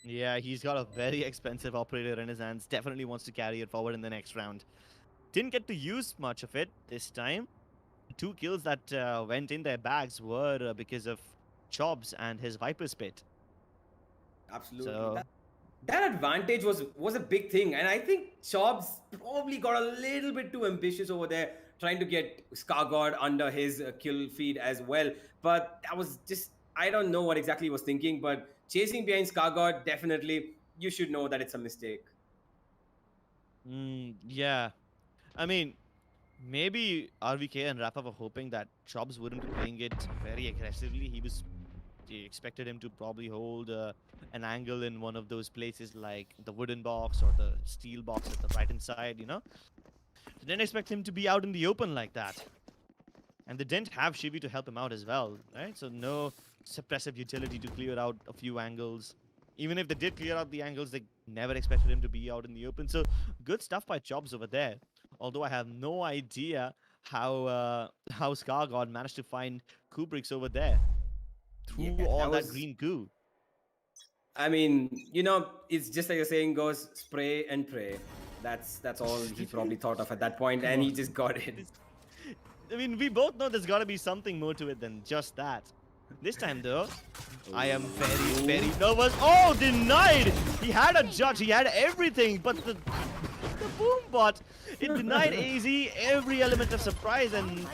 Yeah, he's got a very expensive operator in his hands. Definitely wants to carry it forward in the next round. Didn't get to use much of it this time. 2 kills that went in their bags were because of Chobs and his Viper Spit. Absolutely. So, that advantage was a big thing. And I think Chobs probably got a little bit too ambitious over there, trying to get Skargod under his kill feed as well. But that was just, I don't know what exactly he was thinking, but chasing behind Skargod, definitely, you should know that it's a mistake. Yeah. I mean, maybe RVK and Rafa were hoping that Chobs wouldn't be playing it very aggressively. He expected him to probably hold an angle in one of those places like the wooden box or the steel box at the right-hand side, They didn't expect him to be out in the open like that. And they didn't have Shivi to help him out as well, right? So no suppressive utility to clear out a few angles. Even if they did clear out the angles, they never expected him to be out in the open. So good stuff by Chobs over there. Although I have no idea how Skargod managed to find Kubrick's over there through all that green goo. I mean, it's just like the saying goes, spray and pray. That's all he probably thought of at that point, and he just got it. I mean, we both know there's got to be something more to it than just that. This time, though, I am very, very nervous. Oh, denied! He had a judge, he had everything, but the boom bot, it denied AZ every element of surprise, and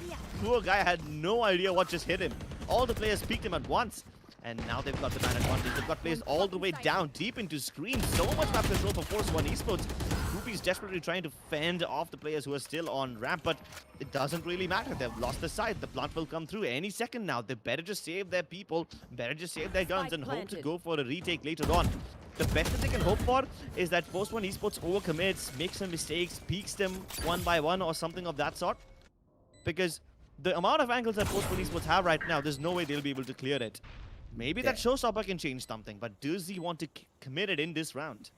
poor guy had no idea what just hit him. All the players peeked him at once. And now they've got the man advantage. They've got players all the way down, deep into screen. So much map control for Force One Esports. Groupie's desperately trying to fend off the players who are still on ramp, but it doesn't really matter. They've lost the side. The plant will come through any second now. They better just save their people, better just save their guns, and hope to go for a retake later on. The best that they can hope for is that Force One Esports overcommits, makes some mistakes, peeks them one by one or something of that sort. Because the amount of angles that Force One Esports have right now, there's no way they'll be able to clear it. Maybe that showstopper can change something, but does he want to commit it in this round?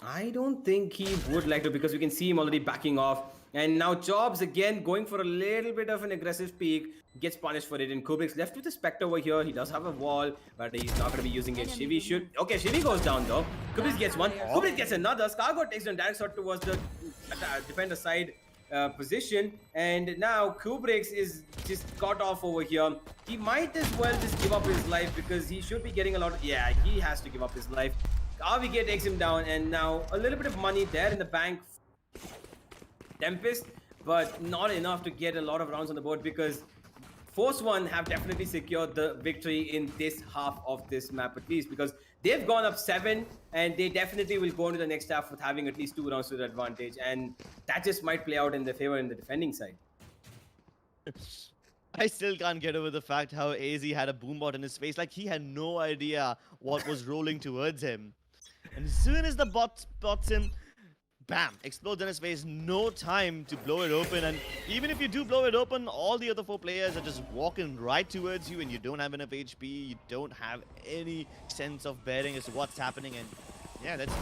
I don't think he would like to, because we can see him already backing off. And now Jobs again going for a little bit of an aggressive peek, gets punished for it. And Kubrick's left with the Spectre over here. He does have a wall, but he's not going to be using it. Shivi should... Okay, Shivi goes down though. Kubrick gets one. Kubrick gets another. Scargo takes a direct shot towards the defender side position. And now Kubrick's is just cut off over here. He might as well just give up his life, because he should be getting a lot of... Yeah, he has to give up his life. RVK takes him down, and now a little bit of money there in the bank. Tempest, but not enough to get a lot of rounds on the board, because Force One have definitely secured the victory in this half of this map at least, because they've gone up 7 and they definitely will go into the next half with having at least 2 rounds to their advantage, and that just might play out in their favor in the defending side. I still can't get over the fact how AZ had a boombot in his face, like he had no idea what was rolling towards him. And as soon as the bot spots him, bam, explodes in his face, no time to blow it open. And even if you do blow it open, all the other 4 players are just walking right towards you, and you don't have enough HP, you don't have any sense of bearing as to what's happening. And yeah, that's,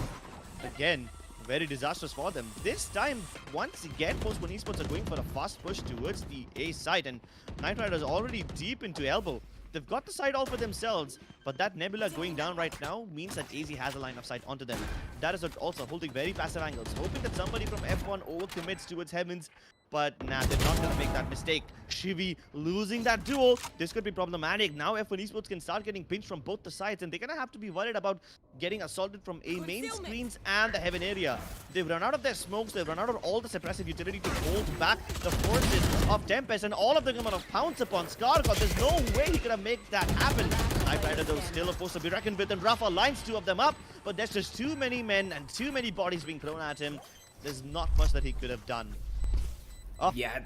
again, very disastrous for them. This time, once again, Force One Esports are going for a fast push towards the A site, and Knight Rider's already deep into elbow. They've got the side all for themselves, but that Nebula going down right now means that AZ has a line of sight onto them. That is also holding very passive angles, hoping that somebody from F1 overcommits towards Heavens, but nah, they're not going to make that mistake. Shivi losing that duel. This could be problematic. Now F1 Esports can start getting pinched from both the sides, and they're going to have to be worried about getting assaulted from A main screens and the Heaven area. They've run out of their smokes, they've run out of all the suppressive utility to hold back the forces of Tempest, and all of them are going to pounce upon Skarkot. There's no way he could have made that happen. Knight Rider, though, still opposed to be reckoned with, and Rafa lines 2 of them up, but there's just too many men and too many bodies being thrown at him. There's not much that he could have done. Oh, Yeah.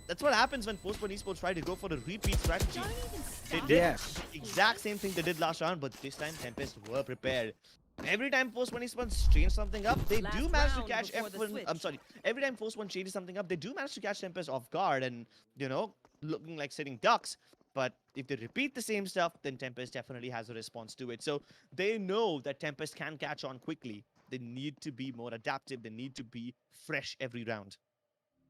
That's what happens when Force One Esports try to go for a repeat strategy. They did the exact same thing they did last round, but this time Tempest were prepared. Every time Force One Esports change something up, they do manage to catch F1. I'm sorry. Every time Force One changes something up, they do manage to catch Tempest off guard and, you know, looking like sitting ducks. But if they repeat the same stuff, then Tempest definitely has a response to it. So they know that Tempest can catch on quickly. They need to be more adaptive. They need to be fresh every round.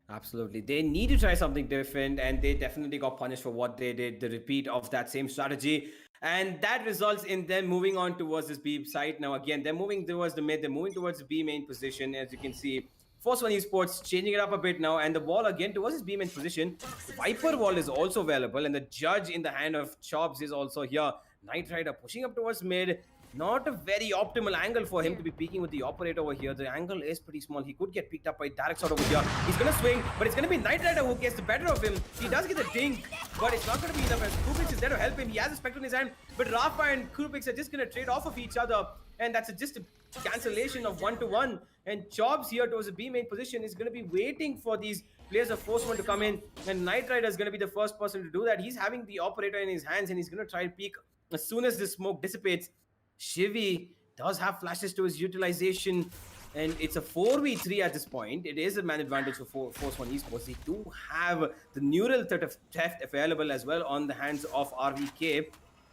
Absolutely. They need to try something different, and they definitely got punished for what they did, the repeat of that same strategy. And that results in them moving on towards this B site. Now, again, they're moving towards the mid, they're moving towards the B main position, as you can see. Force One Esports changing it up a bit now, and the wall again towards his B main position. Viper wall is also available, and the judge in the hand of Chops is also here. Knight Rider pushing up towards mid. Not a very optimal angle for him to be peeking with the operator over here. The angle is pretty small. He could get picked up by direct shot over here. He's going to swing, but it's going to be Knight Rider who gets the better of him. He does get the dink, but it's not going to be enough, as Kubix is there to help him. He has a Spectre in his hand, but Rafa and Kubix are just going to trade off of each other, and that's just a cancellation of 1-1. And Jobs here towards the B main position is going to be waiting for these players of Force One to come in, and Knight Rider is going to be the first person to do that. He's having the operator in his hands, and he's going to try and peek as soon as the smoke dissipates. Shivi does have flashes to his utilization, and it's a 4v3 at this point. It is a man advantage for Force One Esports. They do have the neural theft available as well on the hands of RVK.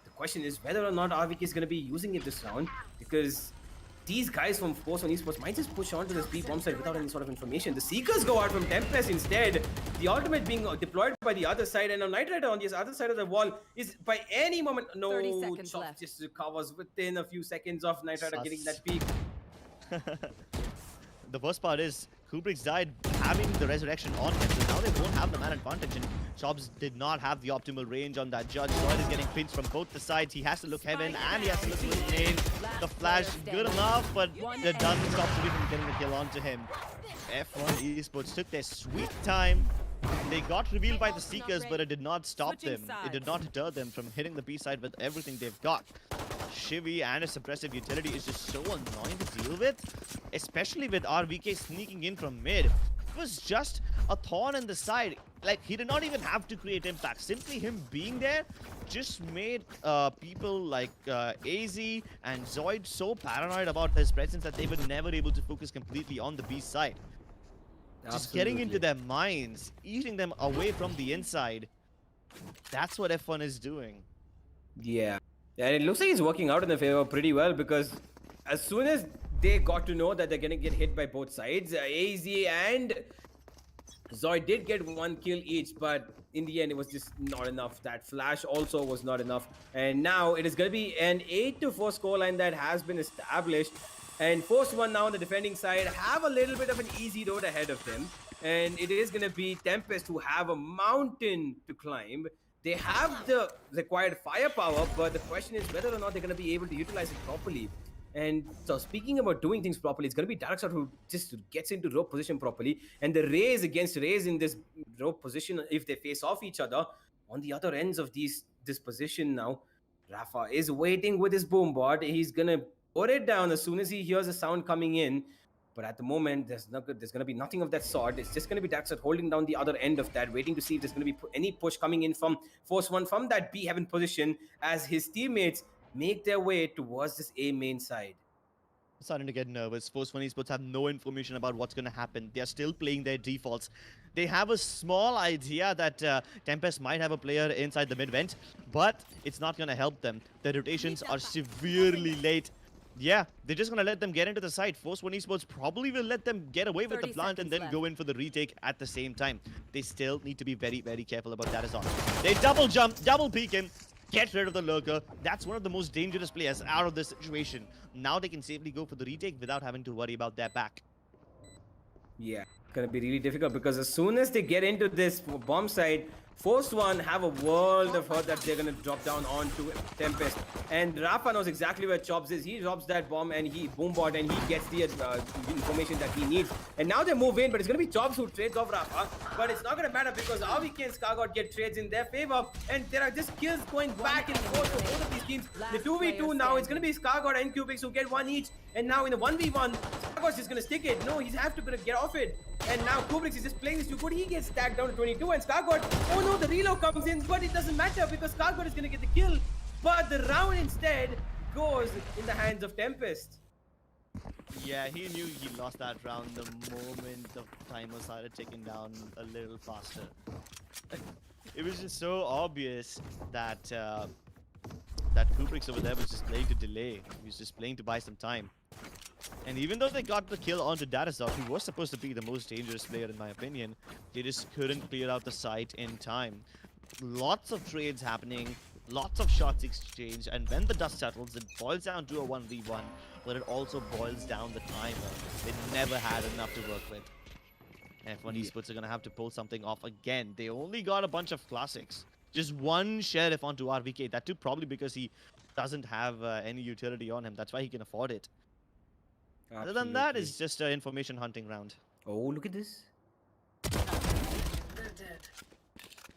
The question is whether or not RVK is going to be using it this round, because these guys from Force One Esports might just push onto this B bomb side without any sort of information. The Seekers go out from Tempest instead. The ultimate being deployed by the other side, and now Knight Rider on the other side of the wall is by any moment... No, Chop just recovers within a few seconds of Knight Rider getting that peak. The worst part is Kubrick's died having the resurrection on him, so now they won't have the man advantage, and Chops did not have the optimal range on that judge. Lloyd is getting pinched from both the sides. He has to look Heaven, and he has to look to his name. The flash, good enough, but it doesn't stop Kubrick from getting the kill onto him. F1 Esports took their sweet time, They got revealed by the Seekers, but it did not stop Switching them. It did not deter them from hitting the B side with everything they've got. Shivy and his suppressive utility is just so annoying to deal with, especially with RVK sneaking in from mid. It was just a thorn in the side. Like, he did not even have to create impact. Simply him being there just made people like AZ and Zoid so paranoid about his presence that they were never able to focus completely on the B side. Just getting into their minds, eating them away from the inside. That's what F1 is doing. Yeah. And it looks like he's working out in their favor pretty well, because as soon as they got to know that they're going to get hit by both sides, AZ and Zoid did get 1 kill each, but in the end it was just not enough. That flash also was not enough. And now it is going to be an 8-4 scoreline that has been established. And Force One now on the defending side have a little bit of an easy road ahead of them. And it is going to be Tempest who have a mountain to climb. They have the required firepower, but the question is whether or not they're going to be able to utilize it properly. And so speaking about doing things properly, it's going to be Darkshot who just gets into rope position properly. And the Raze against Raze in this rope position, if they face off each other, on the other ends of this position now, Rafa is waiting with his boom board. He's going to put it down as soon as he hears a sound coming in. But at the moment, there's going to be nothing of that sort. It's just going to be Darkshot holding down the other end of that, waiting to see if there's going to be any push coming in from Force One from that B Heaven position as his teammates make their way towards this A main side. Starting to get nervous. Force One Esports have no information about what's going to happen. They are still playing their defaults. They have a small idea that Tempest might have a player inside the mid-vent, but it's not going to help them. The rotations are severely late. Yeah, they're just going to let them get into the site. Force One Esports probably will let them get away with the plant and then go in for the retake at the same time. They still need to be very, very careful about that as well. They double jump, double peek him, get rid of the lurker. That's one of the most dangerous players out of this situation. Now they can safely go for the retake without having to worry about their back. Yeah, it's going to be really difficult because as soon as they get into this bomb side, Force One have a world of hurt that they're going to drop down onto Tempest. And Rafa knows exactly where Chops is. He drops that bomb and he boombot and he gets the information that he needs. And now they move in, but it's going to be Chops who trades off Rafa. But it's not going to matter because RVK and Skargod get trades in their favor. And there are just kills going back and forth for both of these teams. The 2v2 now, it's going to be Skargod and Cubics who get 1 each. And now in the 1v1, Skargod's just going to stick it. No, he's have to get off it. And now Kubrick is just playing this too good. He gets stacked down to 22 and Skargod, oh no, the reload comes in, but it doesn't matter because Skargod is going to get the kill. But the round instead goes in the hands of Tempest. Yeah, he knew he lost that round the moment the timer started ticking down a little faster. It was just so obvious that that Kubrick's over there was just playing to delay. He was just playing to buy some time. And even though they got the kill onto Datazog, who was supposed to be the most dangerous player in my opinion, they just couldn't clear out the site in time. Lots of trades happening, lots of shots exchanged, and when the dust settles, it boils down to a 1v1, but it also boils down the timer. They never had enough to work with. F1 Esports are going to have to pull something off again. They only got a bunch of classics. Just one sheriff onto RVK, that too probably because he doesn't have any utility on him. That's why he can afford it. Absolutely. Other than that, it's just an information hunting round. Oh, look at this.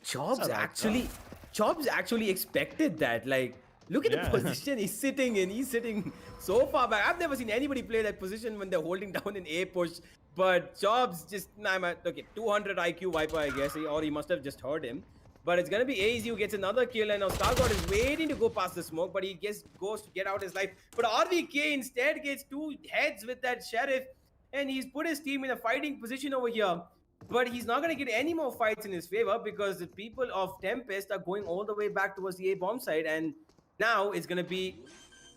Chops actually expected that. Like, look at the position he's sitting in. He's sitting so far back. I've never seen anybody play that position when they're holding down an A push. But Chops just, okay, 200 IQ Viper, I guess, or he must have just heard him. But it's going to be AZ who gets another kill, and now Skargod is waiting to go past the smoke, but he goes to get out his life. But RVK instead gets 2 heads with that Sheriff, and he's put his team in a fighting position over here. But he's not going to get any more fights in his favor because the people of Tempest are going all the way back towards the A bomb side, and now it's going to be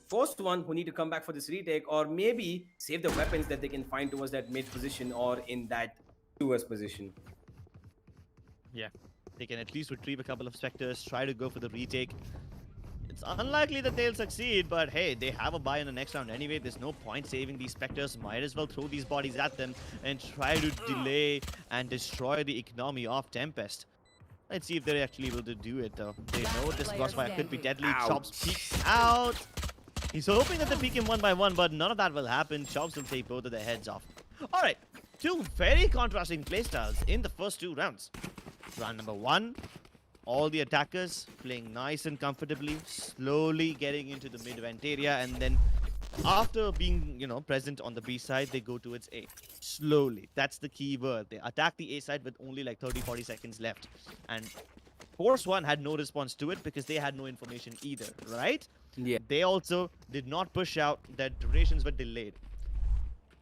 Force One who need to come back for this retake, or maybe save the weapons that they can find towards that mid position or in that 2S position. Yeah. They can at least retrieve a couple of Spectres, try to go for the retake. It's unlikely that they'll succeed, but hey, they have a buy in the next round anyway. There's no point saving these Spectres. Might as well throw these bodies at them and try to delay and destroy the economy of Tempest. Let's see if they're actually able to do it, though. They know this crossfire could be deadly. Chops peeks out. He's hoping that they peek him one by one, but none of that will happen. Chops will take both of their heads off. All right. two very contrasting playstyles in the first 2 rounds. Round number 1, all the attackers playing nice and comfortably, slowly getting into the mid-vent area, and then after being, present on the B side, they go towards A. Slowly. That's the key word. They attack the A side with only like 30-40 seconds left. And Force One had no response to it because they had no information either, right? Yeah. They also did not push out. Their durations were delayed.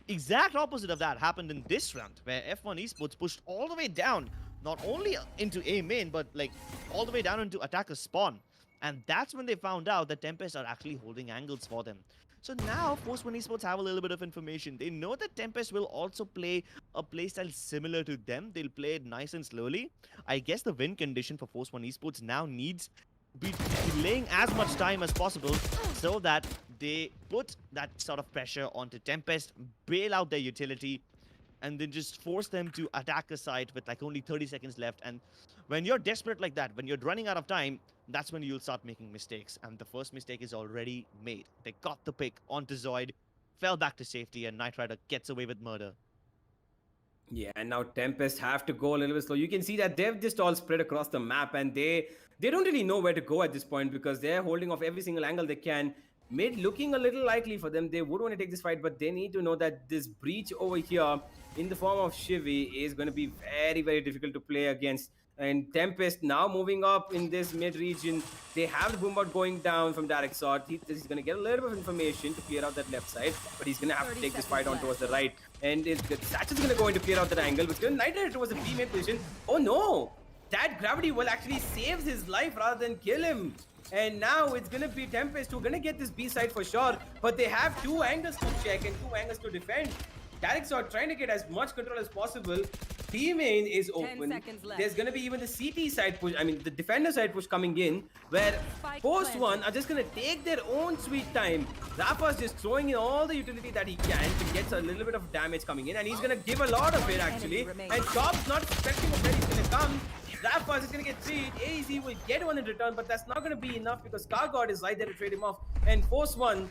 Exact opposite of that happened in this round, where F1 Esports pushed all the way down, not only into A main, but like all the way down into attacker spawn. And that's when they found out that Tempest are actually holding angles for them. So now, Force One Esports have a little bit of information. They know that Tempest will also play a playstyle similar to them. They'll play it nice and slowly. I guess the win condition for Force One Esports now needs be delaying as much time as possible so that they put that sort of pressure onto Tempest, bail out their utility, and then just force them to attack a site with like only 30 seconds left. And when you're desperate like that, when you're running out of time, that's when you'll start making mistakes. And the first mistake is already made. They got the pick onto Zoid, fell back to safety, and Knight Rider gets away with murder. Yeah, and now Tempest have to go a little bit slow. You can see that they've just all spread across the map, and they don't really know where to go at this point because they're holding off every single angle they can. Mid looking a little likely for them. They would want to take this fight, but they need to know that this breach over here in the form of Shivi is going to be very, very difficult to play against. And Tempest now moving up in this mid region. They have the boombot going down from direct shot. He's going to get a little bit of information to clear out that left side, but he's going to have to take this fight on towards the right. And Satch is going to go in to clear out that angle, but Knight Rider towards the B mid position. Oh no! That gravity well actually saves his life rather than kill him. And now it's going to be Tempest who are going to get this B side for sure, but they have 2 angles to check and 2 angles to defend. Direct shot trying to get as much control as possible. B main is open. There's going to be even the CT side push, the defender side push coming in, where Force One are just going to take their own sweet time. Rafa's just throwing in all the utility that he can to get a little bit of damage coming in, and he's going to give a lot of it actually. And Chop's not expecting where he's going to come. Rafa is going to get 3. AZ will get 1 in return, but that's not going to be enough because Scargod is right there to trade him off. And Force One,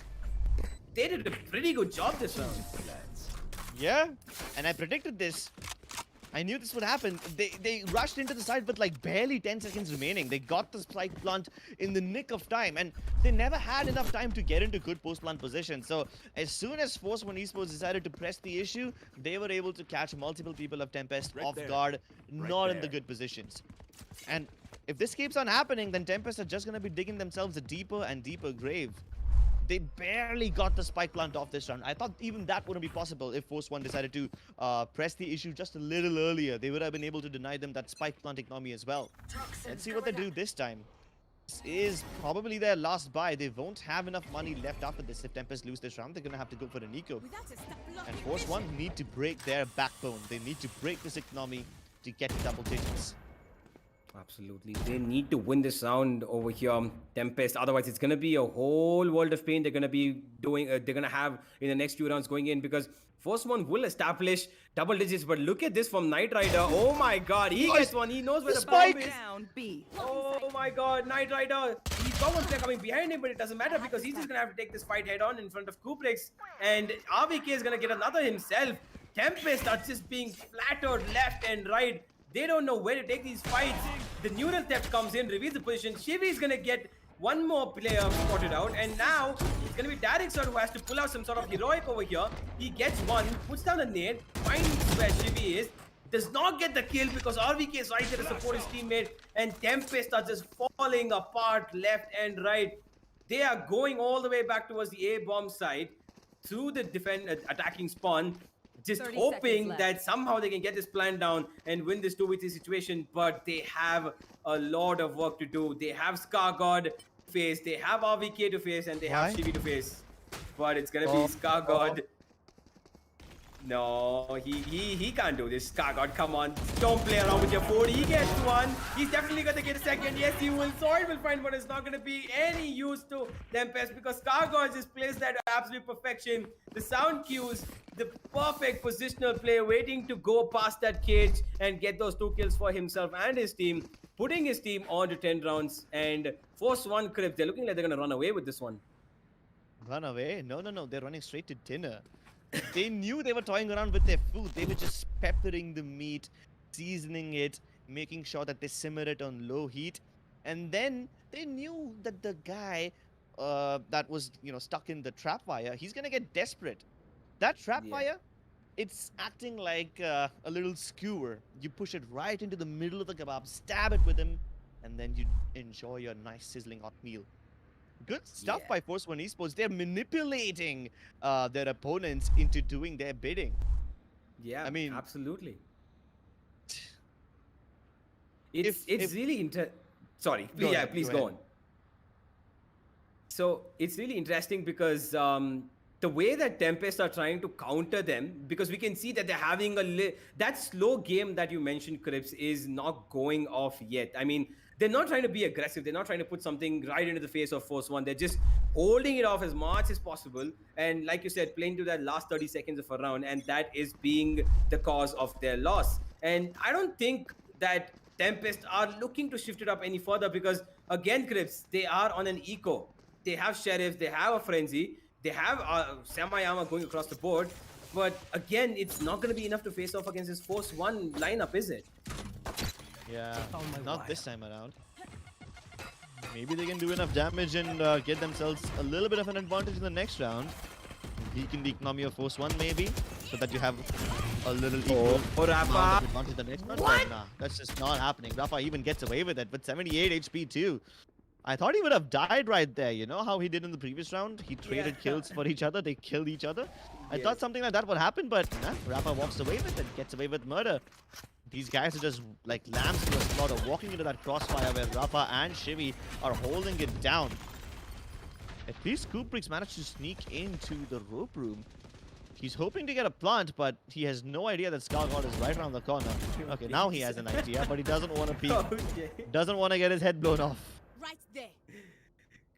they did a pretty good job this round. Yeah, and I predicted this. I knew this would happen. They rushed into the side with like barely 10 seconds remaining. They got the spike plant in the nick of time, and they never had enough time to get into good post-plant position. So as soon as Force One Esports decided to press the issue, they were able to catch multiple people of Tempest off guard, not in the good positions. And if this keeps on happening, then Tempest are just going to be digging themselves a deeper and deeper grave. They barely got the spike plant off this round. I thought even that wouldn't be possible if Force One decided to press the issue just a little earlier. They would have been able to deny them that spike plant economy as well. Let's see what they do this time. This is probably their last buy. They won't have enough money left after this. If Tempest lose this round, they're going to have to go for an eco. And Force One need to break their backbone. They need to break this economy to get to double digits. Absolutely. They need to win this round over here, Tempest. Otherwise, it's going to be a whole world of pain they're going to be doing. They're going to have in the next few rounds going in because Force One will establish double digits. But look at this from Knight Rider. Oh my god. He gets one. He knows where the bomb is. Oh my god. Knight Rider. He's got one player coming behind him, but it doesn't matter because he's just going to have to take this fight head on in front of Kubrix. And RVK is going to get another himself. Tempest are just being flattered left and right. They don't know where to take these fights. The neural theft comes in, reveals the position. Shivi is going to get one more player spotted out. And now it's going to be Darixor who has to pull out some sort of heroic over here. He gets one, puts down a nade, finds where Shivi is. Does not get the kill because RVK is right there to support his teammate. And Tempest are just falling apart left and right. They are going all the way back towards the A-bomb side through the attacking spawn. Just hoping that somehow they can get this plan down and win this 2v3 situation, but they have a lot of work to do. They have Scargod to face, they have RVK to face, and they have Shivi to face. But it's gonna be Scargod. No, he can't do this. Scargod, come on. Don't play around with your 40. He gets one. He's definitely gonna get a second. Yes, he will. Zoid will find, but it's not gonna be any use to Tempest because Scargod just plays that absolute perfection. The sound cues, the perfect positional play, waiting to go past that cage and get those 2 kills for himself and his team, putting his team on to 10 rounds. And Force One Crips, they're looking like they're gonna run away with this one. Run away? No. They're running straight to dinner. They knew they were toying around with their food. They were just peppering the meat, seasoning it, making sure that they simmer it on low heat. And then they knew that the guy that was, stuck in the trap wire, he's gonna get desperate. That trap Yeah. wire, it's acting like a little skewer. You push it right into the middle of the kebab, stab it with him, and then you enjoy your nice sizzling hot meal. Good stuff Yeah. by Force One Esports. They're manipulating their opponents into doing their bidding. Yeah, I mean, absolutely. if It's really Sorry, Go yeah, ahead, please go go ahead. on. So it's really interesting because the way that Tempest are trying to counter them, because we can see that they're having that slow game that you mentioned, Crips, is not going off yet. I mean, they're not trying to be aggressive. They're not trying to put something right into the face of Force One. They're just holding it off as much as possible. And like you said, playing to that last 30 seconds of a round, and that is being the cause of their loss. And I don't think that Tempest are looking to shift it up any further because, again, Crips, they are on an eco. They have Sheriff, they have a Frenzy, they have Samayama going across the board. But again, it's not going to be enough to face off against this Force One lineup, is it? Yeah, not this time around. Maybe they can do enough damage and get themselves a little bit of an advantage in the next round. Weaken the economy of Force 1 maybe, so that you have a little equal amount Rafa. of advantage the next round. But nah, that's just not happening. Rafa even gets away with it with 78 HP too. I thought he would have died right there. You know how he did in the previous round? He traded kills for each other. They killed each other. I thought something like that would happen, but nah, Rafa walks away with it, gets away with murder. These guys are just like lambs to a slaughter, walking into that crossfire where Rafa and Shivi are holding it down. At least Kubrick's managed to sneak into the rope room. He's hoping to get a plant, but he has no idea that Scar God is right around the corner. Okay, now he has an idea, but he doesn't want to doesn't want to get his head blown off. Right there.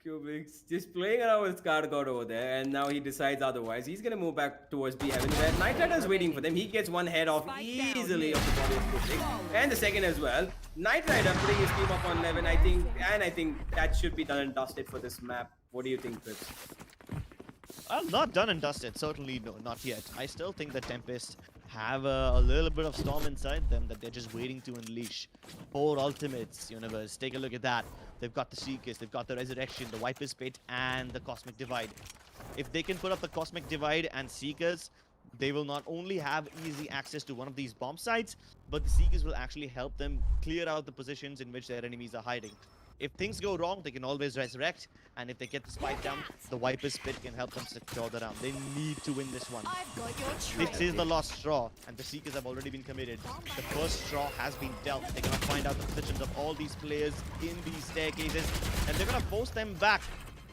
Kubrick's just playing around with Scar God over there, and now he decides otherwise. He's gonna move back towards B Heaven, where Knight Rider's waiting for them. He gets one head off easily off the body of Kubrick, and the second as well. Knight Rider putting his team up on 11, I think that should be done and dusted for this map. What do you think, Chris? Well, not done and dusted. Certainly, no, not yet. I still think the Tempest have a little bit of storm inside them that they're just waiting to unleash. 4 ultimates, universe. Take a look at that. They've got the Seekers, they've got the Resurrection, the Viper's Pit, and the Cosmic Divide. If they can put up the Cosmic Divide and Seekers, they will not only have easy access to one of these bomb sites, but the Seekers will actually help them clear out the positions in which their enemies are hiding. If things go wrong, they can always resurrect, and if they get the spike down, the Viper's Pit can help them secure the round. They need to win this one. I've got your This is the last straw, and the Seekers have already been committed. The first straw has been dealt. They're gonna find out the positions of all these players in these staircases, and they're gonna force them back.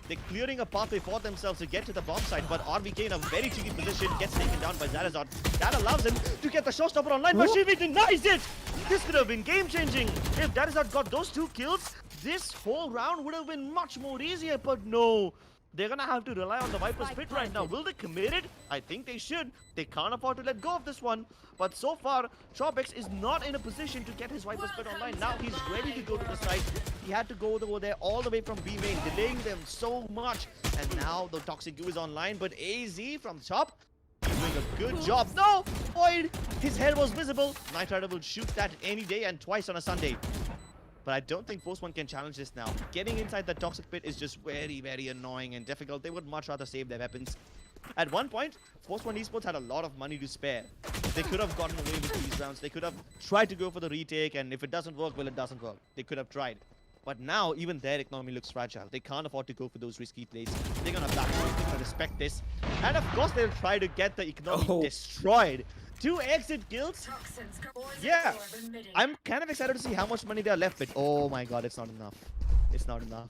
They're clearing a pathway for themselves to get to the bomb site, but RVK in a very tricky position gets taken down by Zarazot. That allows him to get the showstopper online, but Shivi denies it! This could have been game-changing. If Zarazot got those 2 kills, this whole round would have been much more easier, but no. They're gonna have to rely on the Viper's Pit right now. Will they commit it? I think they should. They can't afford to let go of this one. But so far, Trobex is not in a position to get his Viper's Pit online. Now he's ready to go to the site. He had to go over there all the way from B main, delaying them so much. And now the Toxic Goo is online, but AZ from top, he's doing a good job. No! Void! His head was visible. Knight Rider will shoot that any day and twice on a Sunday. But I don't think Force 1 can challenge this now. Getting inside the Toxic Pit is just very, very annoying and difficult. They would much rather save their weapons. At one point, Force 1 Esports had a lot of money to spare. They could have gotten away with these rounds. They could have tried to go for the retake, and if it doesn't work, well, it doesn't work. They could have tried. But now, even their economy looks fragile. They can't afford to go for those risky plays. They're gonna back away. They're gonna respect this. And of course, they'll try to get the economy destroyed. 2 exit kills? Yeah. I'm kind of excited to see how much money they're left with. Oh my god, it's not enough. It's not enough.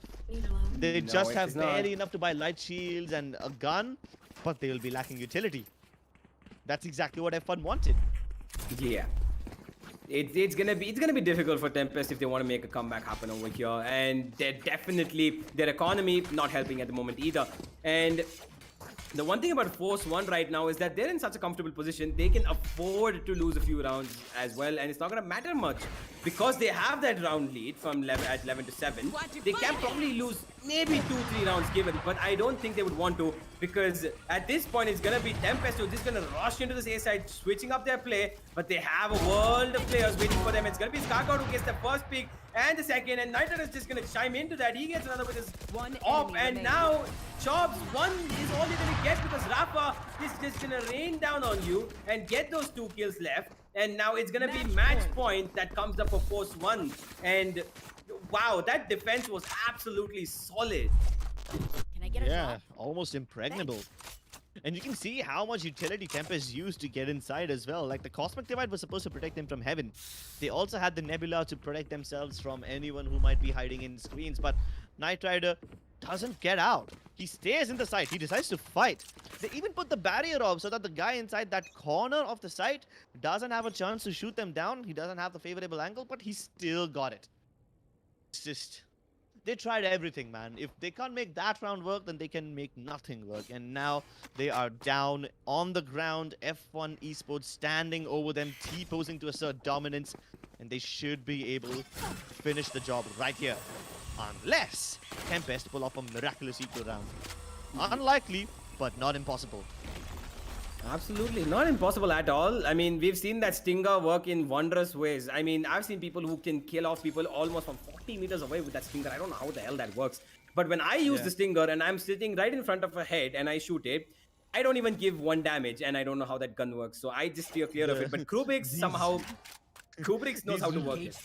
They just have barely enough to buy light shields and a gun, but they will be lacking utility. That's exactly what F1 wanted. Yeah. It's gonna be difficult for Tempest if they want to make a comeback happen over here, and they're definitely their economy not helping at the moment either. And The one thing about Force 1 right now is that they're in such a comfortable position, they can afford to lose a few rounds as well, and it's not going to matter much because they have that round lead from 11 to 7. They can probably lose maybe 2-3 rounds given, but I don't think they would want to, because at this point it's going to be Tempest who's just going to rush into this A side, switching up their play, but they have a world of players waiting for them. It's going to be Skargod who gets the first pick and the second, and Nitro is just going to chime into that. He gets another with his op, and now Chops, one is all you're going to get because Rafa is just going to rain down on you and get those 2 kills left. And now it's going to be match point that comes up for Force 1. And wow, that defense was absolutely solid. Can I get a Yeah, shot? almost impregnable. And you can see how much utility Tempest used to get inside as well. Like the Cosmic Divide was supposed to protect them from heaven. They also had the Nebula to protect themselves from anyone who might be hiding in screens. But Knight Rider doesn't get out. He stays in the site. He decides to fight. They even put the barrier up so that the guy inside that corner of the site doesn't have a chance to shoot them down. He doesn't have the favorable angle, but he still got it. It's just... they tried everything, man. If they can't make that round work, then they can make nothing work. And now they are down on the ground. F1 Esports standing over them, T-posing to assert dominance. And they should be able to finish the job right here. Unless Tempest pull off a miraculous equal round. Unlikely, but not impossible. Absolutely, not impossible at all. I mean, we've seen that Stinger work in wondrous ways. I mean, I've seen people who can kill off people almost from 40 meters away with that Stinger. I don't know how the hell that works. But when I use the Stinger and I'm sitting right in front of a head and I shoot it, I don't even give 1 damage, and I don't know how that gun works. So I just steer clear of it. But Kubrick somehow... Kubrick knows how to work it.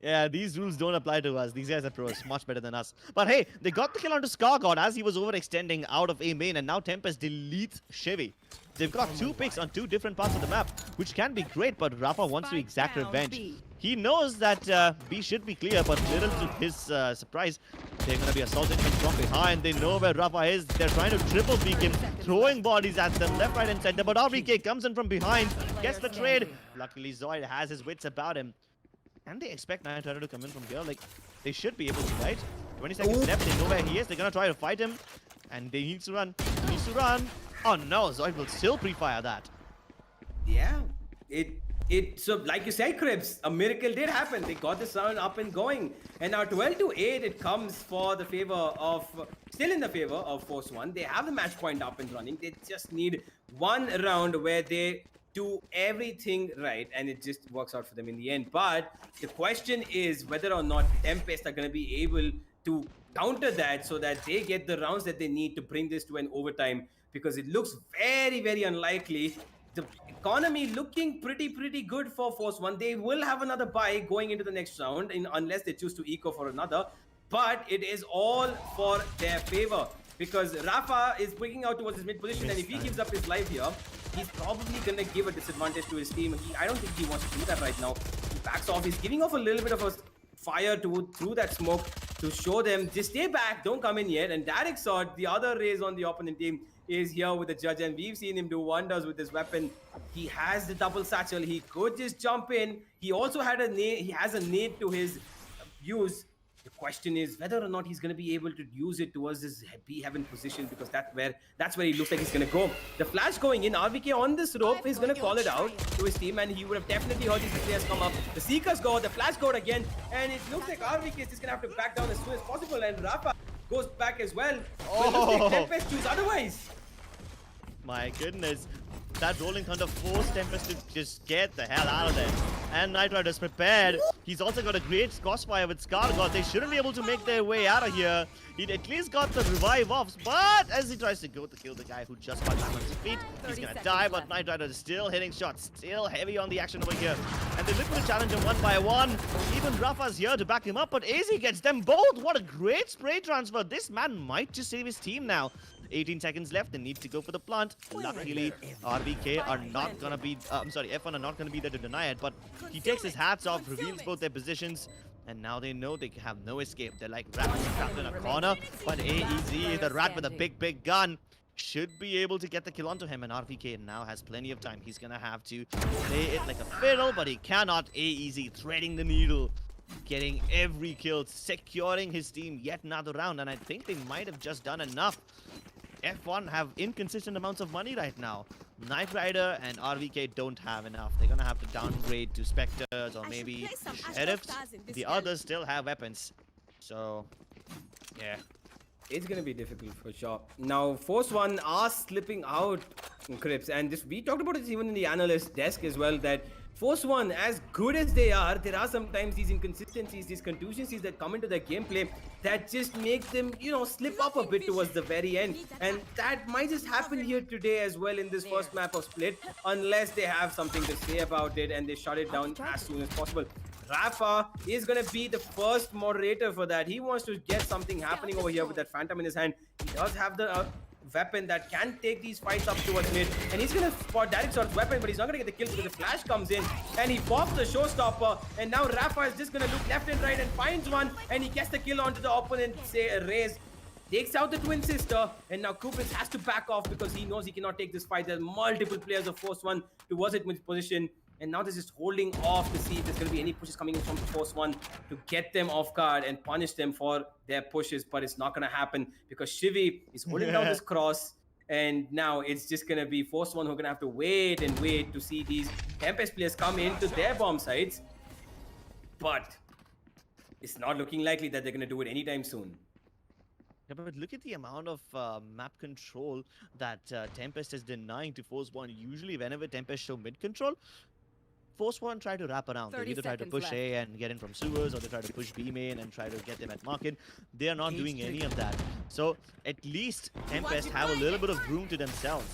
Yeah, these rules don't apply to us. These guys are pros, much better than us. But hey, they got the kill onto Skargod as he was overextending out of A main, and now Tempest deletes Chevy. They've got 2 picks on 2 different parts of the map, which can be great, but Rafa wants to exact revenge. He knows that B should be clear, but little to his surprise, they're going to be assaulted him from behind. They know where Rafa is. They're trying to triple peek him, throwing bodies at them left, right, and center. But RBK comes in from behind, gets the trade. Luckily, Zoid has his wits about him. And they expect Knight Rider to come in from here. Like, they should be able to, right? 20 seconds left. They know where he is. They're going to try to fight him. And they need to run. He needs to run. Oh no, Zoid will still pre-fire that. Yeah, so like you said, Cribs, a miracle did happen. They got this round up and going. And now 12 to 8, it comes for the favor of, still in the favor of Force 1. They have the match point up and running. They just need 1 round where they do everything right and it just works out for them in the end. But the question is whether or not Tempest are going to be able to counter that so that they get the rounds that they need to bring this to an overtime, because it looks very, very unlikely. The economy looking pretty good for Force 1. They will have another buy going into the next round unless they choose to eco for another, but it is all for their favor because Rafa is breaking out towards his mid position, and if he gives up his life here, he's probably gonna give a disadvantage to his team. I don't think he wants to do that right now. He backs off. He's giving off a little bit of a fire through that smoke to show them, just stay back, don't come in yet. And Derek saw it, the other raise on the opponent team is here with the judge, and we've seen him do wonders with this weapon. He has the double satchel. He could just jump in. He also had a nade. He has a nade to his use. The question is whether or not he's going to be able to use it towards his B-heaven position, because that's where he looks like he's going to go. The flash going in, RVK on this rope, he's going to call it out to his team, and he would have definitely heard these players come up. The Seekers go, the flash go again, and it looks like RVK is just going to have to back down as soon as possible, and Rafa goes back as well. But it looks like Tempest choose otherwise. My goodness. That Rolling Thunder forced Tempest to just get the hell out of there. And Knight Rider is prepared. He's also got a great crossfire with Skargod. They shouldn't be able to make their way out of here. He'd at least got the revive off, but as he tries to go to kill the guy who just got back on his feet, he's gonna die, but Knight Rider is still hitting shots, still heavy on the action over here. And they're looking to challenge him 1 by 1. Even Rafa's here to back him up, but AZ gets them both. What a great spray transfer. This man might just save his team now. 18 seconds left. They need to go for the plant. Luckily, RBK are not gonna be, F1 are not gonna be there to deny it, but he takes his hats off, reveals both their positions, and now they know they have no escape. They're like rabbits trapped in a corner, but AEZ, the rat with a big gun, should be able to get the kill onto him, and RVK now has plenty of time. He's gonna have to play it like a fiddle, but he cannot. AEZ threading the needle, getting every kill, securing his team yet another round, and I think they might have just done enough. F1 have inconsistent amounts of money right now. Knight Rider and RVK don't have enough. They're gonna have to downgrade to Spectres or maybe Sheriffs. The others still have weapons. So, yeah. It's gonna be difficult for sure. Now, Force One are slipping out, Crips, and this we talked about it even in the analyst desk as well. That Force One, as good as they are, there are sometimes these inconsistencies, these contusions that come into their gameplay that just make them, slip up a bit towards the very end, and that might just happen here today as well in this first map of Split, unless they have something to say about it and they shut it down as soon as possible. Rafa is going to be the first moderator for that. He wants to get something happening over here with that Phantom in his hand. He does have the weapon that can take these fights up towards mid, and he's going to spot Direct Sword's weapon, but he's not going to get the kill because the flash comes in and he pops the showstopper, and now Rafa is just going to look left and right and finds one, and he gets the kill onto the opponent, Raze. Takes out the twin sister, and now Kupitz has to back off because he knows he cannot take this fight. There's multiple players of Force One towards it with position, and now they're just holding off to see if there's going to be any pushes coming in from Force One to get them off guard and punish them for their pushes, but it's not going to happen because Shivi is holding down this cross, and now it's just going to be Force One who are going to have to wait and wait to see these Tempest players come into their bomb sites, but it's not looking likely that they're going to do it anytime soon. Yeah, but look at the amount of map control that Tempest is denying to Force One. Usually, whenever Tempest show mid control, Force One try to wrap around. They either try to push A and get in from sewers, or they try to push B main and try to get them at market. They are not doing any of that. So at least Tempest have a little bit of room to themselves.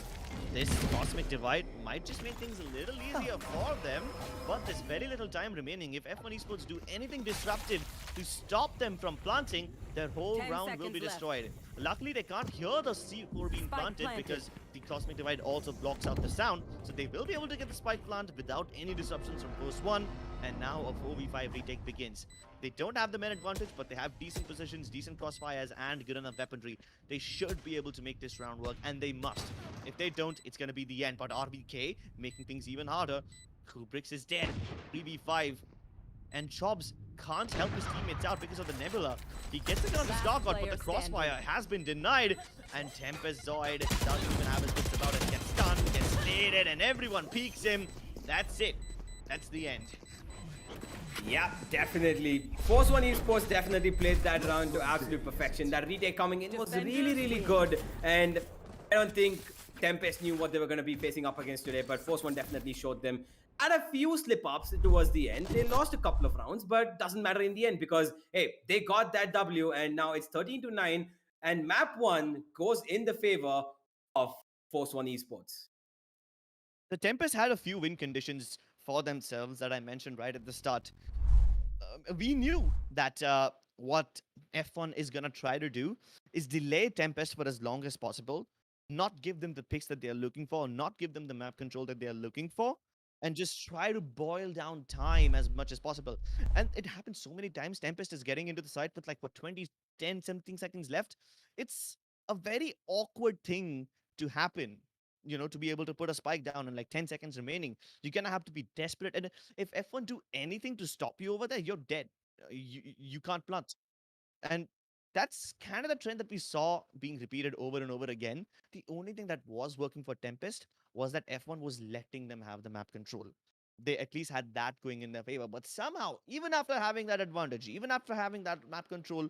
This Cosmic Divide might just make things a little easier for them, but there's very little time remaining. If F1 Esports do anything disruptive to stop them from planting, their whole round will be destroyed. Luckily, they can't hear the C4 being planted because the Cosmic Divide also blocks out the sound, so they will be able to get the spike plant without any disruptions from Force 1, and now a 4v5 retake begins. They don't have the main advantage, but they have decent positions, decent crossfires, and good enough weaponry. They should be able to make this round work, and they must. If they don't, it's going to be the end. But RBK making things even harder. Kubrix is dead. 3v5. And Chobs can't help his teammates out because of the Nebula. He gets the gun to Stargod, but the crossfire has been denied. And Tempest Zoid doesn't even have his wits about it. Gets stunned, gets slated, and everyone peeks him. That's it. That's the end. Yeah, definitely. Force One Esports definitely played that round to absolute perfection. That retake coming in was really, really good. And I don't think Tempest knew what they were going to be facing up against today, but Force One definitely showed them. Had a few slip-ups towards the end. They lost a couple of rounds, but doesn't matter in the end because, hey, they got that W, and now it's 13-9, and map 1 goes in the favor of Force One Esports. The Tempest had a few win conditions for themselves that I mentioned right at the start. We knew that what F1 is going to try to do is delay Tempest for as long as possible, not give them the picks that they're looking for, not give them the map control that they're looking for, and just try to boil down time as much as possible. And it happens so many times. Tempest is getting into the site with like, 10 something seconds left. It's a very awkward thing to happen. To be able to put a spike down in like 10 seconds remaining. You're going to have to be desperate. And if F1 do anything to stop you over there, you're dead. You can't plant. And that's kind of the trend that we saw being repeated over and over again. The only thing that was working for Tempest was that F1 was letting them have the map control. They at least had that going in their favor. But somehow, even after having that advantage, even after having that map control,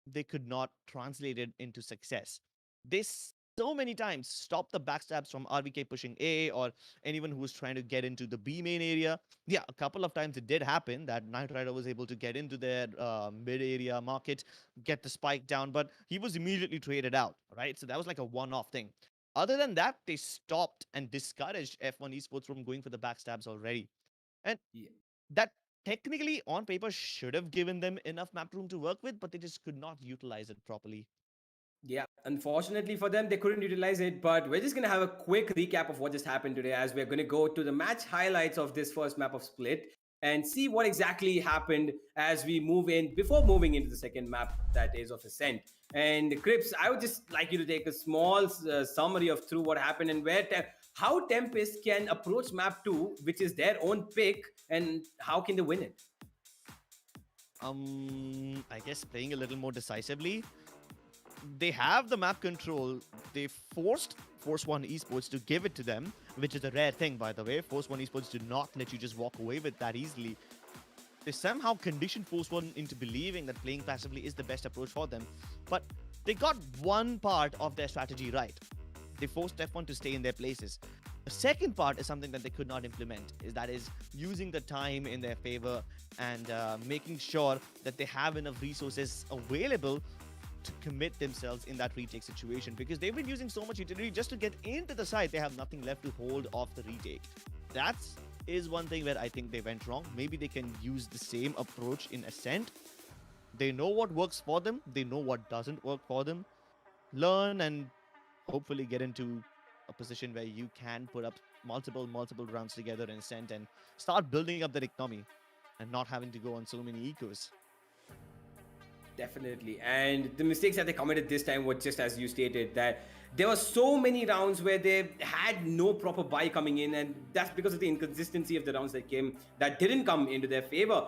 they could not translate it into success. This so many times stop the backstabs from RVK pushing A or anyone who was trying to get into the B main area. Yeah, a couple of times it did happen that Knight Rider was able to get into their mid area market, get the spike down, but he was immediately traded out, right? So that was like a one-off thing. Other than that, they stopped and discouraged F1 Esports from going for the backstabs already. And that technically on paper should have given them enough map room to work with, but they just could not utilize it properly. Yeah, unfortunately for them, they couldn't utilize it, but we're just going to have a quick recap of what just happened today as we're going to go to the match highlights of this first map of Split and see what exactly happened as we move in, before moving into the second map that is of Ascent. And Crips, I would just like you to take a small summary of through what happened and how Tempest can approach map 2, which is their own pick, and how can they win it? I guess playing a little more decisively. They have the map control. they forced Force One Esports to give it to them, which is a rare thing, by the way. Force One Esports do not let you just walk away with that easily. They somehow conditioned Force One into believing that playing passively is the best approach for them. But they got one part of their strategy right. They forced F1 to stay in their places. The second part is something that they could not implement, that is using the time in their favor and making sure that they have enough resources available to commit themselves in that retake situation, because they've been using so much utility just to get into the side. They have nothing left to hold off the retake. That is one thing where I think they went wrong. Maybe they can use the same approach in Ascent. They know what works for them. They know what doesn't work for them. Learn and hopefully get into a position where you can put up multiple rounds together in Ascent and start building up that economy and not having to go on so many ecos. Definitely. And the mistakes that they committed this time were just as you stated, that there were so many rounds where they had no proper buy coming in, and that's because of the inconsistency of the rounds that didn't come into their favor.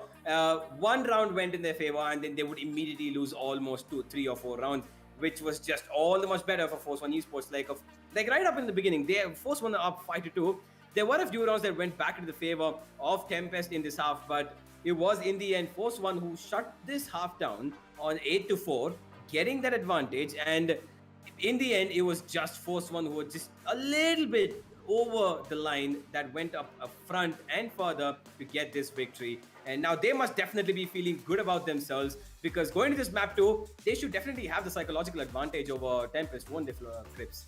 One round went in their favor, and then they would immediately lose almost 2, 3, or 4 rounds, which was just all the much better for Force One Esports. Like right up in the beginning, they Force One up 5-2. There were a few rounds that went back into the favor of Tempest in this half, but it was in the end Force One who shut this half down on 8-4, getting that advantage. And in the end, it was just Force One who was just a little bit over the line that went up front and further to get this victory. And now they must definitely be feeling good about themselves, because going to this map 2, they should definitely have the psychological advantage over Tempest, won't they, Crips?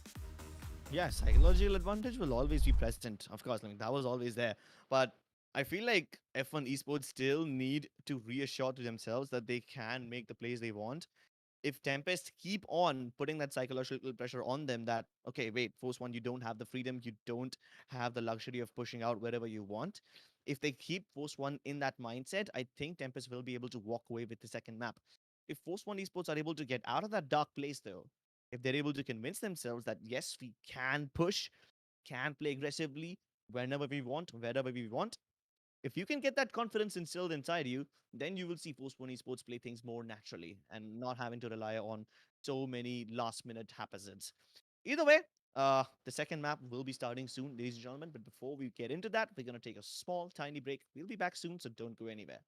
Yeah, psychological advantage will always be present. Of course, I mean, that was always there. But I feel like F1 Esports still need to reassure to themselves that they can make the plays they want. If Tempest keep on putting that psychological pressure on them that, okay, wait, Force One, you don't have the freedom, you don't have the luxury of pushing out wherever you want. If they keep Force One in that mindset, I think Tempest will be able to walk away with the second map. If Force One Esports are able to get out of that dark place, though, if they're able to convince themselves that, yes, we can push, can play aggressively whenever we want, wherever we want, if you can get that confidence instilled inside you, then you will see Force One Esports play things more naturally and not having to rely on so many last-minute haphazards. Either way, the second map will be starting soon, ladies and gentlemen. But before we get into that, we're going to take a small, tiny break. We'll be back soon, so don't go anywhere.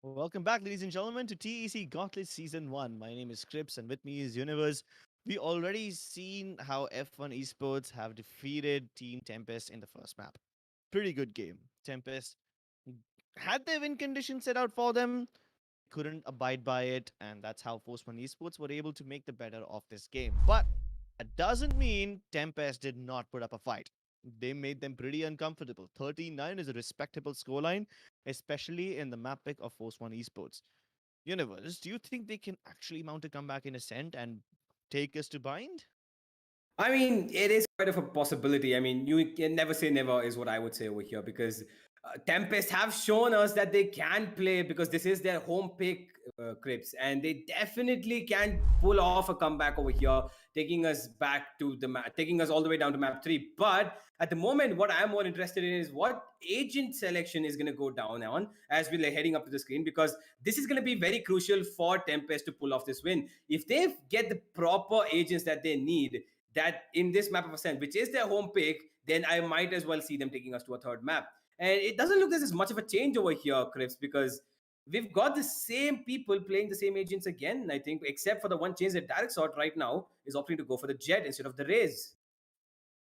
Welcome back, ladies and gentlemen, to TEC Gauntlet Season 1. My name is Crips, and with me is Universe. We already seen how F1 Esports have defeated Team Tempest in the first map. Pretty good game. Tempest had their win condition set out for them, couldn't abide by it, and that's how Force One Esports were able to make the better of this game. But that doesn't mean Tempest did not put up a fight. They made them pretty uncomfortable. 13-9 is a respectable scoreline, especially in the map pick of Force One Esports. Universe, do you think they can actually mount a comeback in Ascent and take us to bind? I mean, it is quite of a possibility. I mean, you can never say never, is what I would say over here, because Tempest have shown us that they can play because this is their home pick, Crips, and they definitely can pull off a comeback over here, taking us back to the map, taking us all the way down to map 3. But at the moment, what I'm more interested in is what agent selection is going to go down on as we're heading up to the screen, because this is going to be very crucial for Tempest to pull off this win. If they get the proper agents that they need, that in this map of Ascent, which is their home pick, then I might as well see them taking us to a third map. And it doesn't look as much of a change over here, Crips, because we've got the same people playing the same agents again, I think, except for the one change that Direct Sort right now is opting to go for the Jet instead of the Raze.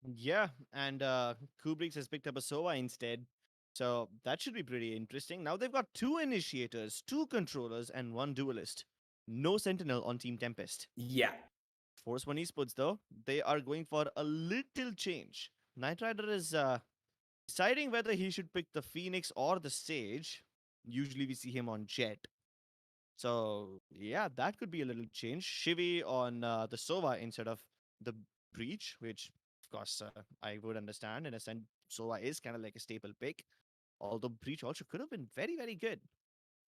Yeah, and Kubrick has picked up a Sova instead. So that should be pretty interesting. Now they've got 2 initiators, 2 controllers, and 1 duelist. No sentinel on Team Tempest. Yeah. Force One Esports, though, they are going for a little change. Knight Rider is deciding whether he should pick the Phoenix or the Sage. Usually we see him on Jet. So, yeah, that could be a little change. Shivi on the Sova instead of the Breach, which, of course, I would understand. In a sense, Sova is kind of like a staple pick. Although Breach also could have been very, very good.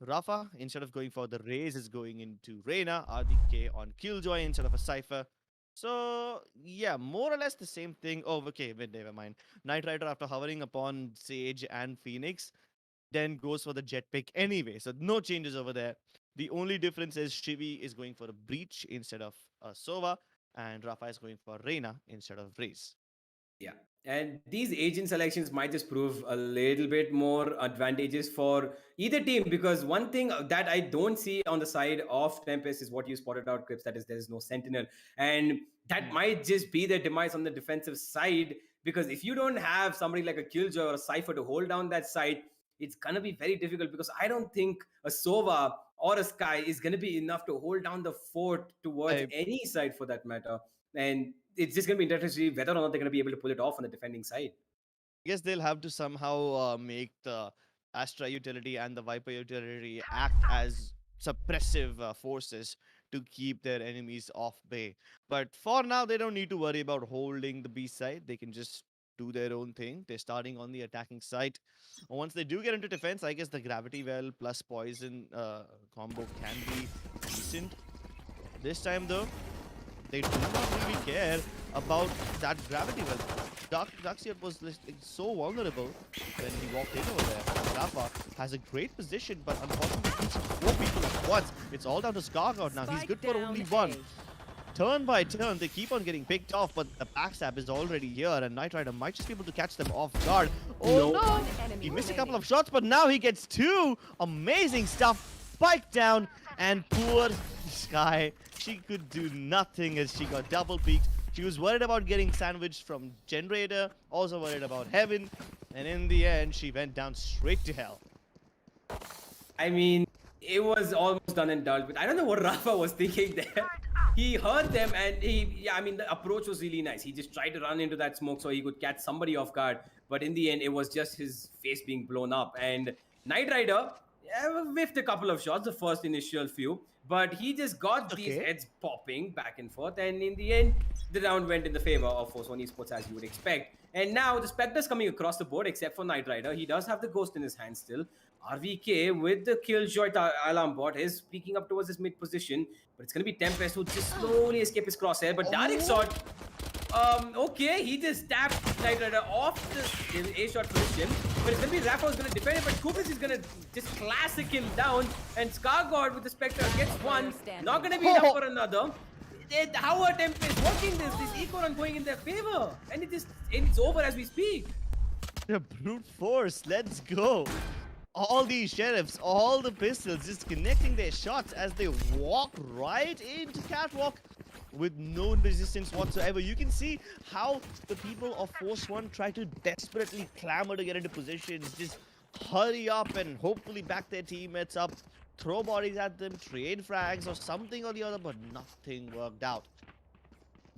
Rafa, instead of going for the Raze, is going into Reyna. RDK on Killjoy instead of a Cypher. So, yeah, more or less the same thing. Oh, okay, wait, never mind. Knight Rider, after hovering upon Sage and Phoenix, then goes for the Jet pick anyway. So, no changes over there. The only difference is Shivi is going for a Breach instead of a Sova, and Rafa is going for Reyna instead of Raze. Yeah. And these agent selections might just prove a little bit more advantageous for either team, because one thing that I don't see on the side of Tempest is what you spotted out, Crips, that is there's no Sentinel. And that might just be their demise on the defensive side, because if you don't have somebody like a Killjoy or a Cypher to hold down that side, it's going to be very difficult, because I don't think a Sova or a Sky is going to be enough to hold down the fort towards any side for that matter. And it's just going to be interesting to see whether or not they're going to be able to pull it off on the defending side. I guess they'll have to somehow make the Astra utility and the Viper utility act as suppressive forces to keep their enemies off bay. But for now, they don't need to worry about holding the B side. They can just do their own thing. They're starting on the attacking side. Once they do get into defense, I guess the Gravity Well plus Poison combo can be decent. This time, though, they do not really care about that Gravity Well. Darkseer was so vulnerable when he walked in over there. Rafa has a great position, but unfortunately he's 4 people at once. It's all down to Skargard now. He's good for only 1. Turn by turn, they keep on getting picked off, but the backstab is already here, and Knight Rider might just be able to catch them off guard. Oh no! He missed a couple of shots, but now he gets 2. Amazing stuff. Spike down, and poor Sky she could do nothing as she got double peaked. She was worried about getting sandwiched from Generator, also worried about Heaven, and in the end, she went down straight to hell. I mean, it was almost done and dealt with. I don't know what Rafa was thinking there. He heard them and I mean, the approach was really nice. He just tried to run into that smoke so he could catch somebody off guard. But in the end, it was just his face being blown up. And Knight Rider whiffed a couple of shots, the first initial few. But he just got these heads popping back and forth. And in the end, the round went in the favor of Force One Esports, as you would expect. And now the Spectre's coming across the board, except for Knight Rider. He does have the Ghost in his hand still. RVK with the Killjoy alarm bot is peeking up towards his mid position, but it's going to be Tempest who just slowly escape his crosshair. But direct shot, okay, he just tapped Knight Rider off the A shot position, but it's going to be Rafa who's going to defend it, but Kubis is going to just classic him down, and Scargod with the Spectre gets one, not going to be enough for another. How are Tempest working this? This eco run going in their favor, and it's over as we speak. The brute force, let's go. All these sheriffs, all the pistols just connecting their shots as they walk right into Catwalk with no resistance whatsoever. You can see how the people of Force One try to desperately clamor to get into positions, just hurry up and hopefully back their teammates up, throw bodies at them, trade frags or something or the other, but nothing worked out.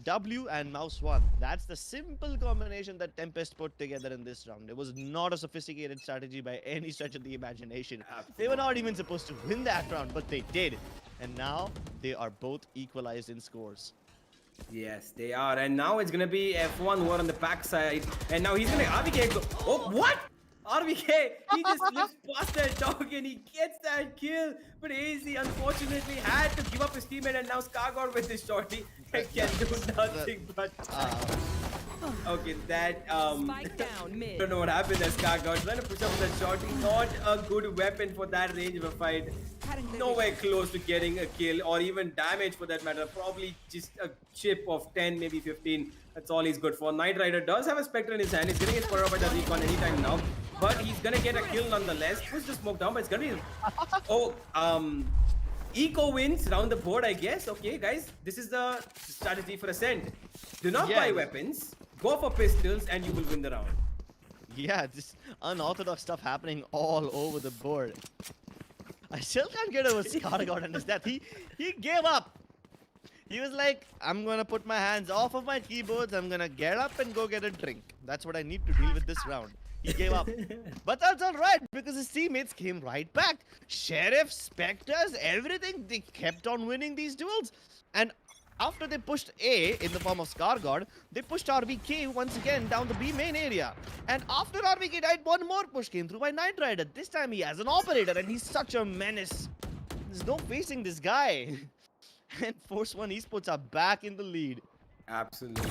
W and Mouse 1. That's the simple combination that Tempest put together in this round. It was not a sophisticated strategy by any stretch of the imagination. They were not even supposed to win that round, but they did. And now they are both equalized in scores. Yes, they are. And now it's going to be F1 who are on the backside. And now he's going to RVK go. Oh, what? RVK, he just looks past that dog and he gets that kill. But AZ unfortunately had to give up his teammate, and now Scargod with his shorty can do nothing but... Okay, that don't know what happened there. Scargod trying to push up with that shorty. Not a good weapon for that range of a fight. Nowhere close to getting a kill or even damage for that matter. Probably just a chip of 10, maybe 15. That's all he's good for. Knight Rider does have a Spectre in his hand. He's gonna get spurred up by the recon anytime now. But he's gonna get a kill nonetheless. Push the smoke down, but it's gonna be... Oh, Eco wins round the board, I guess. Okay, guys, this is the strategy for Ascent. Do not buy weapons. Go for pistols and you will win the round. Yeah, just unorthodox stuff happening all over the board. I still can't get over Scargod and his death. He gave up. He was like, I'm gonna put my hands off of my keyboards. I'm gonna get up and go get a drink. That's what I need to deal with this round. He gave up. But that's alright, because his teammates came right back. Sheriffs, Spectres, everything. They kept on winning these duels. And after they pushed A in the form of Scargod, they pushed RVK once again down the B main area. And after RVK died, one more push came through by Knight Rider. This time he has an operator and he's such a menace. There's no facing this guy. And Force One Esports are back in the lead. Absolutely.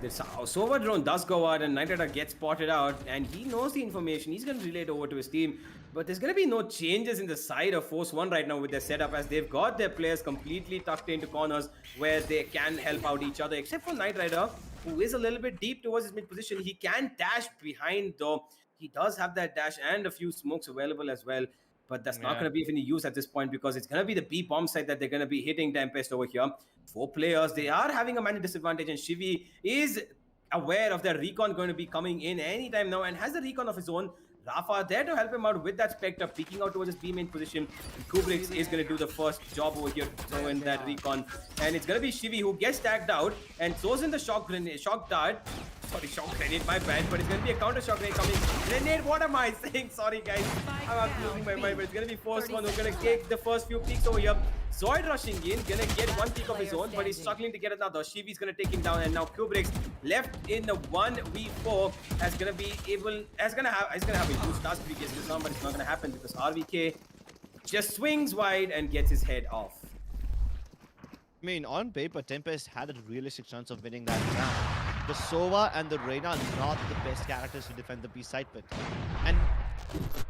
The Sova drone does go out and Knight Rider gets spotted out, and he knows the information. He's going to relay it over to his team. But there's going to be no changes in the side of Force One right now with their setup, as they've got their players completely tucked into corners where they can help out each other, except for Knight Rider, who is a little bit deep towards his mid position. He can dash behind though. He does have that dash and a few smokes available as well. But that's not going to be of any use at this point, because it's going to be the B bomb side that they're going to be hitting Tempest over here. 4 players, they are having a man disadvantage, and Shivi is aware of their recon going to be coming in anytime now and has a recon of his own. Rafa there to help him out with that Spectre, peeking out towards his B main position. And Kubrick is going to do the first job over here to throw in that recon. And it's going to be Shivi who gets tagged out and throws in the shock dart. Sorry, shock grenade, my bad, but it's going to be a counter shock grenade coming. Grenade, what am I saying? Sorry, guys. I'm losing my mind, but it's going to be Force One who's going to take the first few peeks over here. Zoid rushing in, going to get one peek of his own, but he's struggling to get another. Shivi's going to take him down, and now Kubrick's left in the 1v4 is going to be able, is going to have a huge task if he gets this round, but it's not going to happen because RVK just swings wide and gets his head off. I mean, on paper, Tempest had a realistic chance of winning that round. The Sova and the Reyna are not the best characters to defend the B side with. And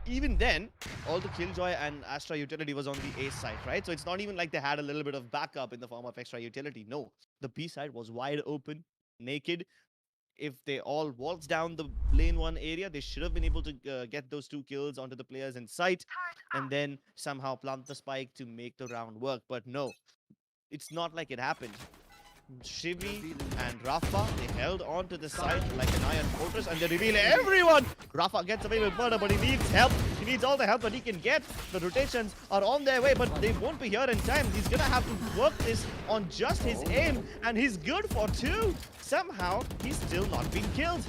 even then, all the Killjoy and Astra utility was on the A side, right? So it's not even like they had a little bit of backup in the form of extra utility. No, the B side was wide open, naked. If they all waltzed down the lane 1 area, they should have been able to get those 2 kills onto the players in sight and then somehow plant the spike to make the round work. But no, it's not like it happened. Shivi and Rafa, they held on to the side like an iron fortress and they reveal everyone! Rafa gets away with murder, but he needs help. He needs all the help that he can get. The rotations are on their way, but they won't be here in time. He's gonna have to work this on just his aim, and he's good for 2. Somehow, he's still not been killed.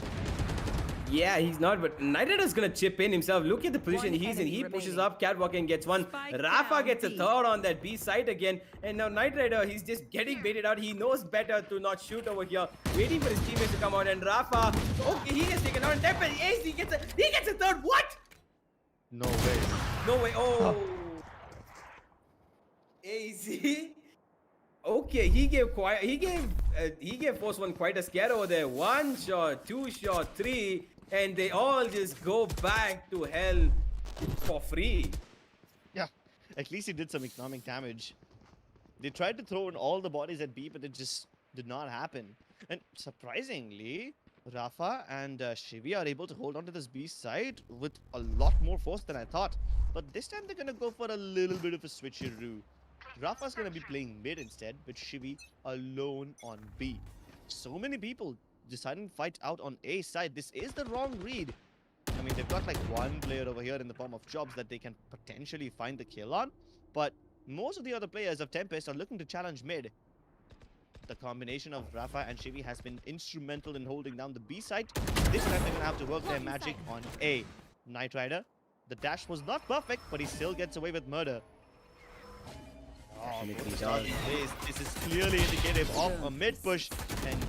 Yeah, he's not, but Knight Rider's gonna chip in himself. Look at the position One he's in. He enemy pushes remaining. up, Catwalk and gets one. Spike Rafa down gets a B. third on that B side again. And now Knight Rider, he's just getting baited out. He knows better to not shoot over here. Waiting for his teammates to come out. And Rafa, okay, he gets taken out. And TEMPEST, Ace, he gets a third. What? No way. No way. Oh. Ace. Okay, he gave Force One quite a scare over there. 1 shot, 2 shot, 3. And they all just go back to hell for free. Yeah, at least he did some economic damage. They tried to throw in all the bodies at B, but it just did not happen. And surprisingly, Rafa and Shivi are able to hold on to this B side with a lot more force than I thought. But this time they're going to go for a little bit of a switcheroo. Rafa's going to be playing mid instead, with Shivi alone on B. So many people deciding to fight out on A side. This is the wrong read. I mean, they've got like one player over here in the form of Jobs that they can potentially find the kill on, but most of the other players of TEMPEST are looking to challenge mid. The combination of Rafa and Shivi has been instrumental in holding down the B side. This time they're gonna have to work their magic on A. Knight Rider, the dash was not perfect, but he still gets away with murder. Oh, this is clearly indicative of a mid push, and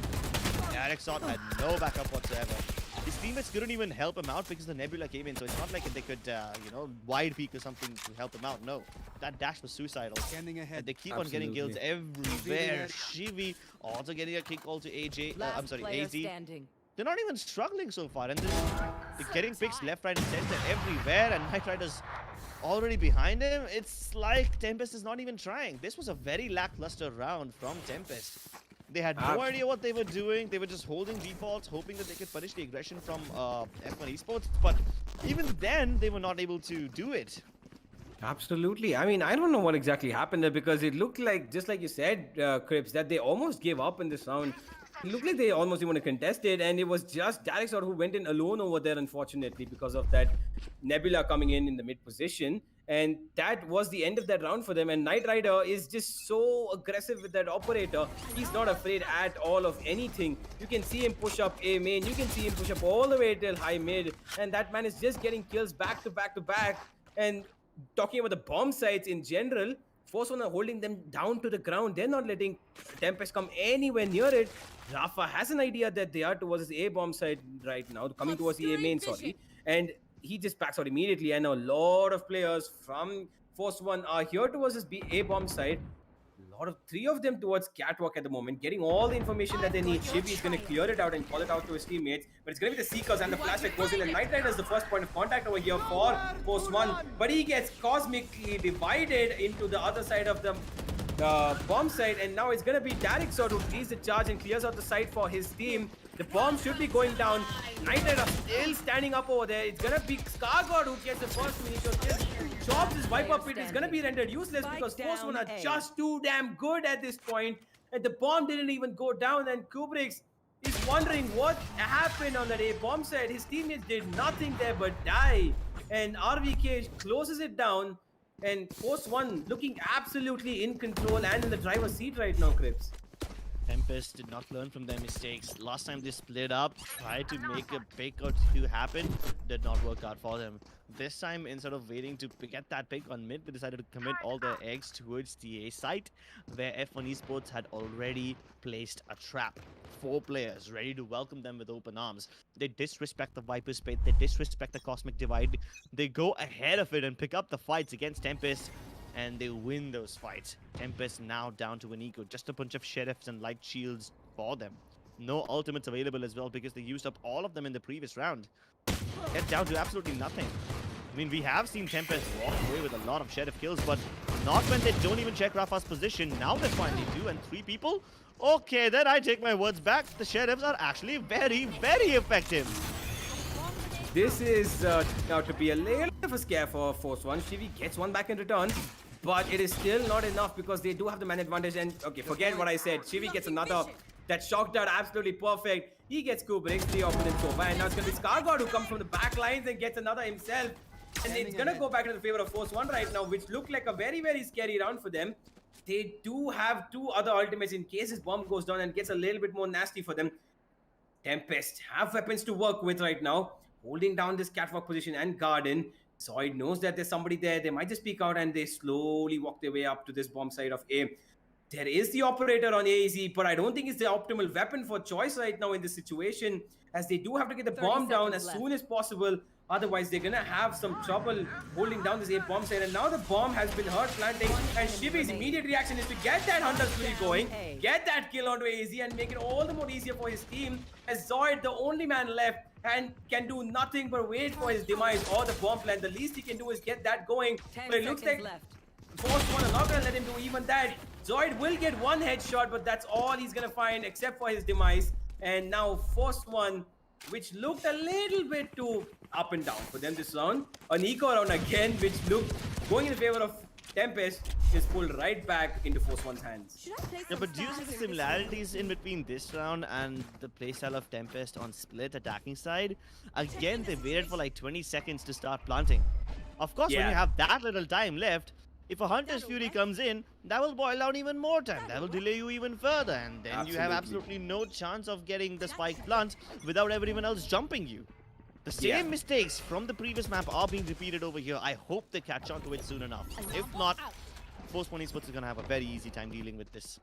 Alexot had no backup whatsoever. His teammates couldn't even help him out because the Nebula came in, so it's not like they could, wide peek or something to help him out. No, that dash was suicidal. And they keep on getting kills everywhere. Shivi also getting a kick call to AJ. I'm sorry, AZ. Standing. They're not even struggling so far, and they're getting picks left, right, and center everywhere, and Knight Rider's already behind him. It's like TEMPEST is not even trying. This was a very lackluster round from TEMPEST. They had no idea what they were doing. They were just holding defaults, hoping that they could punish the aggression from F1 Esports. But even then, they were not able to do it. Absolutely. I mean, I don't know what exactly happened there because it looked like, just like you said, Crips, that they almost gave up in this round. It looked like they almost didn't want to contest it, and it was just Darixor who went in alone over there, unfortunately, because of that Nebula coming in the mid position. And that was the end of that round for them. And Knight Rider is just so aggressive with that operator. He's not afraid at all of anything. You can see him push up A main. You can see him push up all the way till high mid. And that man is just getting kills back to back to back. And talking about the bomb sites in general, Force One are holding them down to the ground. They're not letting TEMPEST come anywhere near it. Rafa has an idea that they are towards his A bomb site right now, coming towards the A main, sorry. And he just backs out immediately. And a lot of players from Force One are here towards his A bomb site. Three of them towards Catwalk at the moment, getting all the information that they need. Shivi is going to clear it out and call it out to his teammates. But it's going to be the Seekers and the flashback goes in. And Knight Rider is the first point of contact over here for Force One. But he gets cosmically divided into the other side of the bomb site. And now it's going to be Darixor who leads the charge and clears out the site for his team. The bomb should be going down. Knight Rider still standing up over there. It's going to be Scargod who gets the first initial kill. Chops his wipe up, it is going to be rendered useless because Force One are just too damn good at this point. And the bomb didn't even go down. And Kubrick is wondering what happened on that A bomb side. His teammates did nothing there but die. And RVK closes it down. And Force One looking absolutely in control and in the driver's seat right now, Crips. TEMPEST did not learn from their mistakes. Last time they split up, tried to make a pick or two happen, did not work out for them. This time, instead of waiting to get that pick on mid, they decided to commit all their eggs towards the A site, where F1 Esports had already placed a trap. 4 players ready to welcome them with open arms. They disrespect the Viper's Pit, they disrespect the Cosmic Divide. They go ahead of it and pick up the fights against TEMPEST, and they win those fights. TEMPEST now down to an eco, just a bunch of sheriffs and light shields for them. No ultimates available as well because they used up all of them in the previous round. Get down to absolutely nothing. I mean, we have seen TEMPEST walk away with a lot of sheriff kills, but not when they don't even check Rafa's position. Now they finally do, and 3 people? Okay, then I take my words back. The sheriffs are actually very, very effective. This is now to be a little bit of a scare for Force One. Shivi gets one back in return, but it is still not enough because they do have the man advantage. And okay, forget what I said. Shivi gets another. That shock dart, absolutely perfect. He gets coup, breaks the opponent so far. And now it's going to be Skargod who comes from the back lines and gets another himself. And it's going to go back in the favor of Force 1 right now, which looked like a very, very scary round for them. They do have 2 other ultimates in case his bomb goes down and gets a little bit more nasty for them. Tempest have weapons to work with right now, holding down this catwalk position and garden. Zoid knows that there's somebody there. They might just peek out and they slowly walk their way up to this bomb side of A. There is the operator on AZ, but I don't think it's the optimal weapon for choice right now in this situation, as they do have to get the bomb down as soon as possible. Otherwise, they're gonna have some trouble holding down this A bomb side. And now the bomb has been hurt planting, and Shivi's immediate reaction is to get that Hunter's Fury going, get that kill onto AZ, and make it all the more easier for his team. As Zoid, the only man left, and can do nothing but wait for his demise or the bomb plant. The least he can do is get that going. But it looks like Force 1 are not gonna let him do even that. Zoid will get 1 headshot, but that's all he's gonna find except for his demise. And now Force 1, which looked a little bit too up and down for them this round. An eco round again, which looked going in favor of Tempest, is pulled right back into Force 1's hands. Yeah, but do you see the similarities in between this round and the playstyle of Tempest on split attacking side? Again, they waited for like 20 seconds to start planting. Of course, when you have that little time left, if a Hunter's Fury comes in, that will boil down even more time. That will delay you even further, and then you have absolutely no chance of getting the spike plant without everyone else jumping you. The same mistakes from the previous map are being repeated over here. I hope they catch on to it soon enough. If not, Force 1 Esports is going to have a very easy time dealing with this.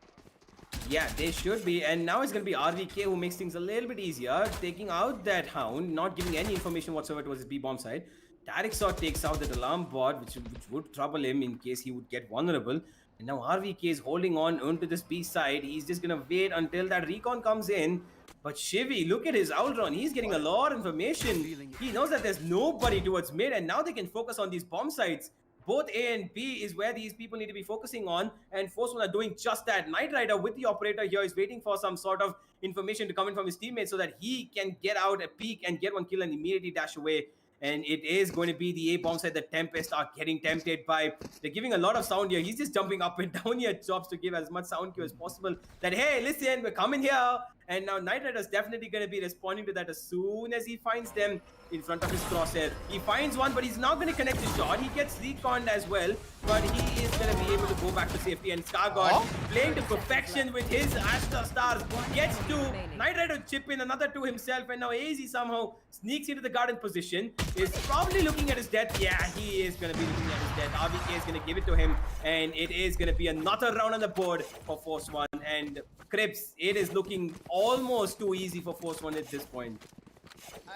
Yeah, they should be. And now it's going to be RVK who makes things a little bit easier, taking out that Hound, not giving any information whatsoever towards his B bomb side. Tarek takes out that alarm bot, which would trouble him in case he would get vulnerable. And now RVK is holding on onto this B side. He's just going to wait until that recon comes in. But Shivi, look at his outrun. He's getting a lot of information. He knows that there's nobody towards mid, and now they can focus on these bomb sites. Both A and B is where these people need to be focusing on, and Force 1 are doing just that. Knight Rider with the operator here is waiting for some sort of information to come in from his teammates so that he can get out a peek and get 1 kill and immediately dash away. And it is going to be the A bomb side that Tempest are getting tempted by. They're giving a lot of sound here. He's just jumping up and down here, jobs to give as much sound cue as possible. That, hey, listen, we're coming here. And now Knight Rider is definitely going to be responding to that as soon as he finds them in front of his crosshair. He finds one, but he's not going to connect the shot. He gets reconned as well, but he is going to be able to go back to safety. And Skargod, playing to perfection with his Astra Stars, gets 2. Knight Rider chip in another 2 himself, and now AZ somehow sneaks into the garden position. Is probably looking at his death. Yeah, he is going to be looking at his death. RVK is going to give it to him, and it is going to be another round on the board for Force 1. And Crips, it is looking almost too easy for Force 1 at this point.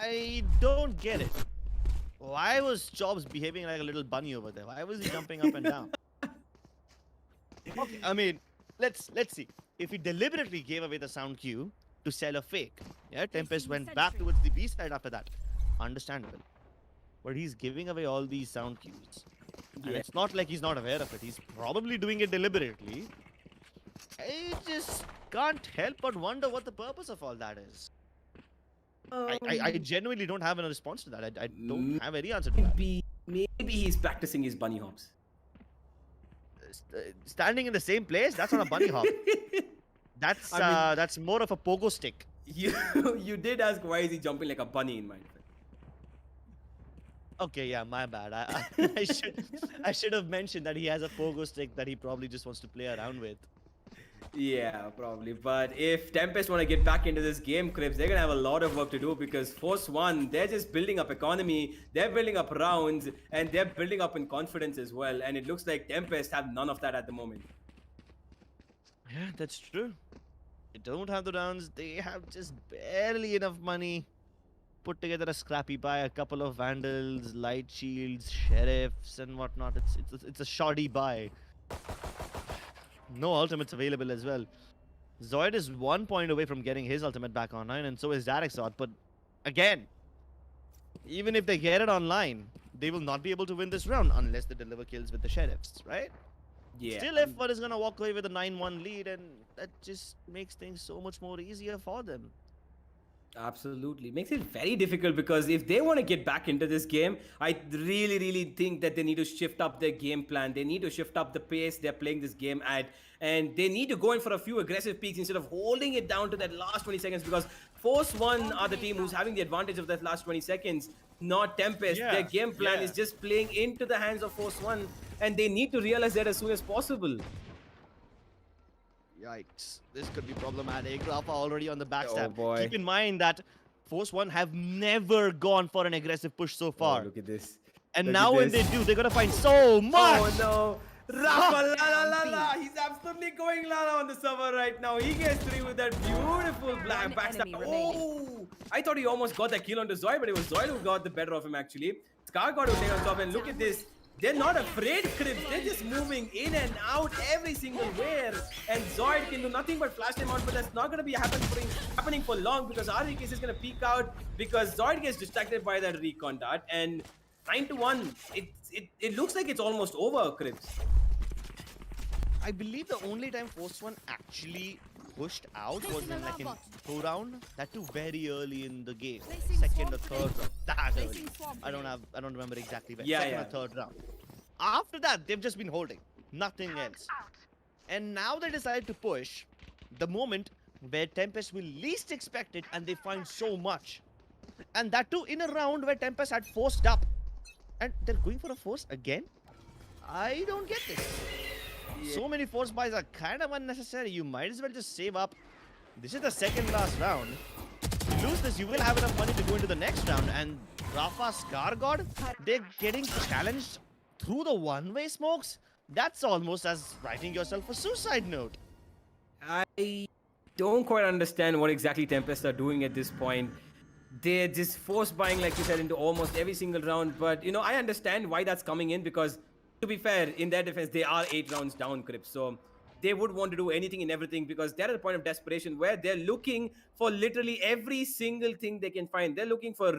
I don't get it. Why was Jobs behaving like a little bunny over there? Why was he jumping up and down? Okay, I mean, let's see. If he deliberately gave away the sound cue to sell a fake, yeah, Tempest went back towards the B side after that. Understandable. But he's giving away all these sound cues. And it's not like he's not aware of it. He's probably doing it deliberately. I just can't help but wonder what the purpose of all that is. I genuinely don't have a response to that. I don't have any answer to that. Maybe he's practicing his bunny hops. Standing in the same place? That's not a bunny hop. That's that's more of a pogo stick. You did ask why is he jumping like a bunny in my defense. Okay, yeah, my bad. I should have mentioned that he has a pogo stick that he probably just wants to play around with. Yeah, probably. But if Tempest want to get back into this game, Crips, they're going to have a lot of work to do because Force 1, they're just building up economy, they're building up rounds, and they're building up in confidence as well. And it looks like Tempest have none of that at the moment. Yeah, that's true. They don't have the rounds. They have just barely enough money. Put together a scrappy buy, a couple of Vandals, Light Shields, Sheriffs, and whatnot. It's a shoddy buy. No ultimates available as well. Zoid is 1 point away from getting his ultimate back online, and so is Darexot. But again, even if they get it online, they will not be able to win this round unless they deliver kills with the Sheriffs, right? Yeah. Still, F1 is going to walk away with a 9-1 lead, and that just makes things so much more easier for them. Absolutely. Makes it very difficult because if they want to get back into this game, I really think that they need to shift up their game plan. They need to shift up the pace they're playing this game at. And they need to go in for a few aggressive peaks instead of holding it down to that last 20 seconds because Force One are the team who's having the advantage of that last 20 seconds, not Tempest. Their game plan is just playing into the hands of Force One, and they need to realize that as soon as possible. Yikes. This could be problematic. Rafa already on the backstab. Oh boy. Keep in mind that Force One have never gone for an aggressive push so far. Oh, look at this. And Look now at when this. they do, they're gonna find so much! Oh no! Rafa la. He's absolutely going Lala on the server right now. He gets through with that beautiful black backstab. Oh! I thought he almost got that kill onto Zoid, but it was Zoid who got the better of him actually. Scar got to take on top, and look at this. They're not afraid, Crips. They're just moving in and out every single where. And Zoid can do nothing but flash them out, but that's not going to be happening for long because RVK is going to peek out because Zoid gets distracted by that recon dart. And 9-1, it looks like it's almost over, Crips. I believe the only time Force One actually pushed out was in like in go round. That too very early in the game, second or third round. That early. I don't remember exactly when. Second or third round. After that, they've just been holding, nothing else. And now they decide to push the moment where Tempest will least expect it, and they find so much. And that too in a round where Tempest had forced up, and they're going for a force again. I don't get this. So many force buys are kind of unnecessary. You might as well just save up. This is the second last round. You lose this, you will have enough money to go into the next round. And Rafa, Scar God, they're getting challenged through the one-way smokes. That's almost as writing yourself a suicide note. I don't quite understand what exactly Tempest are doing at this point. They're just force buying, like you said, into almost every single round. But, you know, I understand why that's coming in because, to be fair, in their defense, they are 8 rounds down, Crips. So they would want to do anything and everything because they're at a point of desperation where they're looking for literally every single thing they can find. They're looking for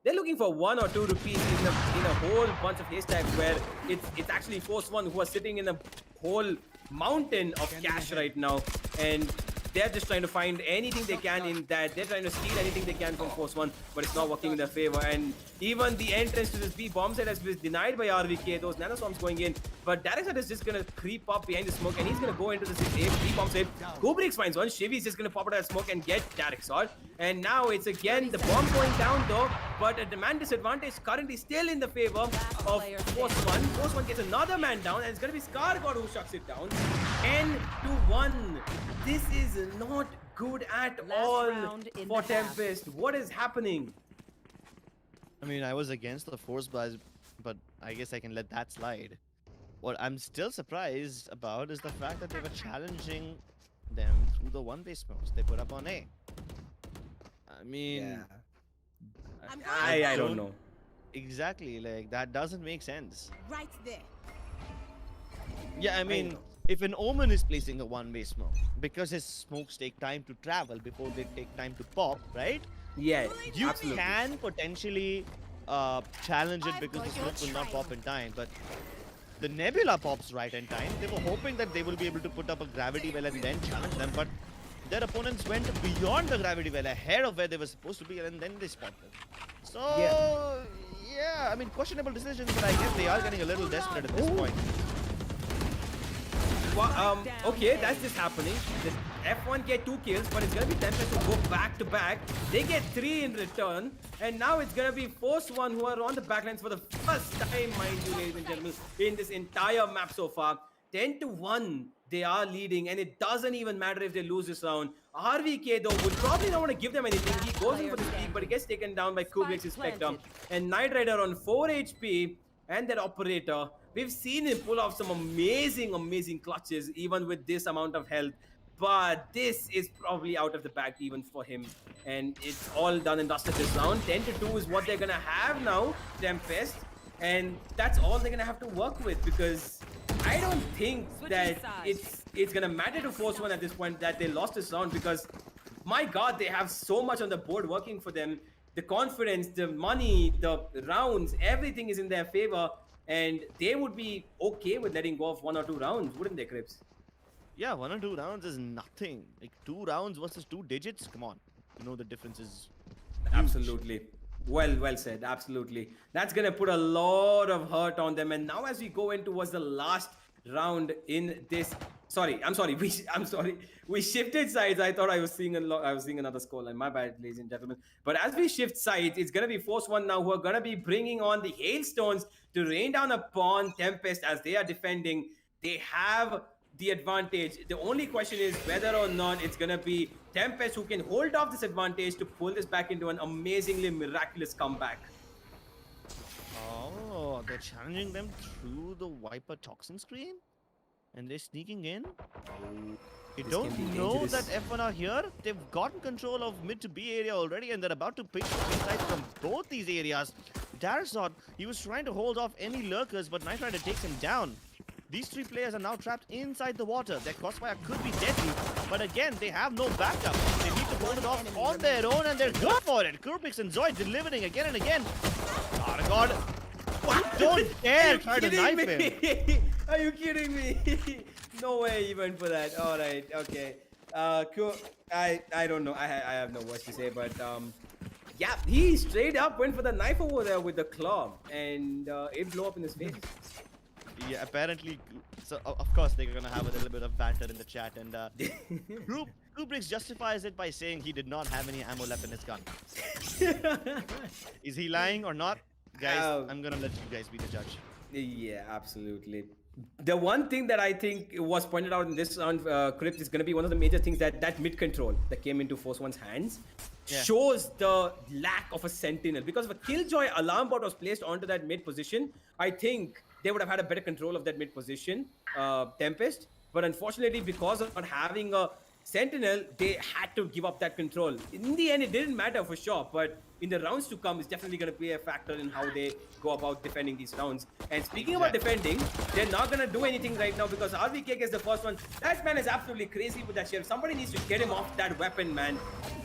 1 or 2 rupees in a whole bunch of haystacks where it's actually Force One who are sitting in a whole mountain of cash right now, and they're just trying to find anything they can in that. They're trying to steal anything they can from Force One, but it's not working in their favor. And even the entrance to this B bomb site has been denied by RVK. Those nanoswarms going in, but Darexat is just gonna creep up behind the smoke, and he's gonna go into this B bomb site. Kubrix finds one. Shivy's just gonna pop out of that smoke and get Darexat. And now it's again the bomb going down though, but a demand disadvantage currently still in the favor of Force One. Force One gets another man down, and it's gonna be Scar God who shuts it down. 10-1. This is not good at all for Tempest. What is happening? I mean, I was against the force buys, but I guess I can let that slide. What I'm still surprised about is the fact that they were challenging them through the one-way smokes they put up on A. I mean, I don't know. Exactly, like that doesn't make sense. Right there. Yeah, I mean, if an Omen is placing a one-way smoke, because his smokes take time to travel before they take time to pop, right? Yeah, You absolutely. can potentially challenge it because the smoke will not pop in time, but the Nebula pops right in time. They were hoping that they will be able to put up a gravity well and then challenge them, but their opponents went beyond the gravity well, ahead of where they were supposed to be, and then they spotted them. So, yeah, I mean, questionable decisions, but I guess they are getting a little desperate at this point. Well, okay, that's just happening. The F1 get 2 kills, but it's gonna be Tempest to go back to back. They get 3 in return, and now it's gonna be Force One who are on the backlines for the first time, mind you, ladies and gentlemen, in this entire map so far. 10-1, they are leading, and it doesn't even matter if they lose this round. RVK though would probably not want to give them anything. He goes in for the peak, but he gets taken down by Kubrick's Spectre. And Knight Rider on 4 HP, and that operator. We've seen him pull off some amazing clutches, even with this amount of health. But this is probably out of the bag even for him. And it's all done and dusted this round. 10-2 is what they're gonna have now, Tempest. And that's all they're gonna have to work with, because I don't think that it's gonna matter to Force One at this point that they lost this round, because my god, they have so much on the board working for them. The confidence, the money, the rounds, everything is in their favor, and they would be okay with letting go of 1 or 2 rounds, wouldn't they, Crips? Yeah, 1 or 2 rounds is nothing. Like 2 rounds versus 2 digits, come on. You know the difference is Absolutely. Well said. Absolutely. That's gonna put a lot of hurt on them. And now, as we go into what's the last round in this. I'm sorry. I'm sorry. We shifted sides. I thought I was seeing I was seeing another scoreline. My bad, ladies and gentlemen. But as we shift sides, it's gonna be Force One now, who are gonna be bringing on the hailstones to rain down upon Tempest as they are defending. They have the advantage. The only question is whether or not it's gonna be Tempest who can hold off this advantage to pull this back into an amazingly miraculous comeback. Oh, they're challenging them through the Viper toxin screen? And they're sneaking in? You This don't can be know dangerous. that F1 are here? They've gotten control of mid to B area already, and they're about to pick up insights from both these areas. Darazot, he was trying to hold off any lurkers, but Knight Rider takes him down. These three players are now trapped inside the water. Their crossfire could be deadly, but again, they have no backup. They need to hold it off on their own, and they're good for it. Kurpix and Zoid delivering again and again. Oh God. Don't dare try to knife him. Are you kidding me? No way he went for that. All right, okay. Cool. I don't know. I have no words to say, but yeah, he straight up went for the knife over there with the claw, and it blew up in his face. Yeah, apparently. So of course they're gonna have a little bit of banter in the chat, and Kubrick justifies it by saying he did not have any ammo left in his gun. Is he lying or not? Guys, I'm gonna let you guys be the judge. Yeah, absolutely. The one thing that I think was pointed out in this round, Crypt, is going to be one of the major things that mid control that came into Force One's hands shows the lack of a sentinel. Because if a Killjoy alarm bot was placed onto that mid position, I think they would have had a better control of that mid position, Tempest. But unfortunately, because of not having a sentinel, they had to give up that control. In the end, it didn't matter for sure, but in the rounds to come, it's definitely going to play a factor in how they go about defending these rounds. And speaking about defending, they're not going to do anything right now because RVK gets the first one. That man is absolutely crazy with that sheriff. Somebody needs to get him off that weapon, man.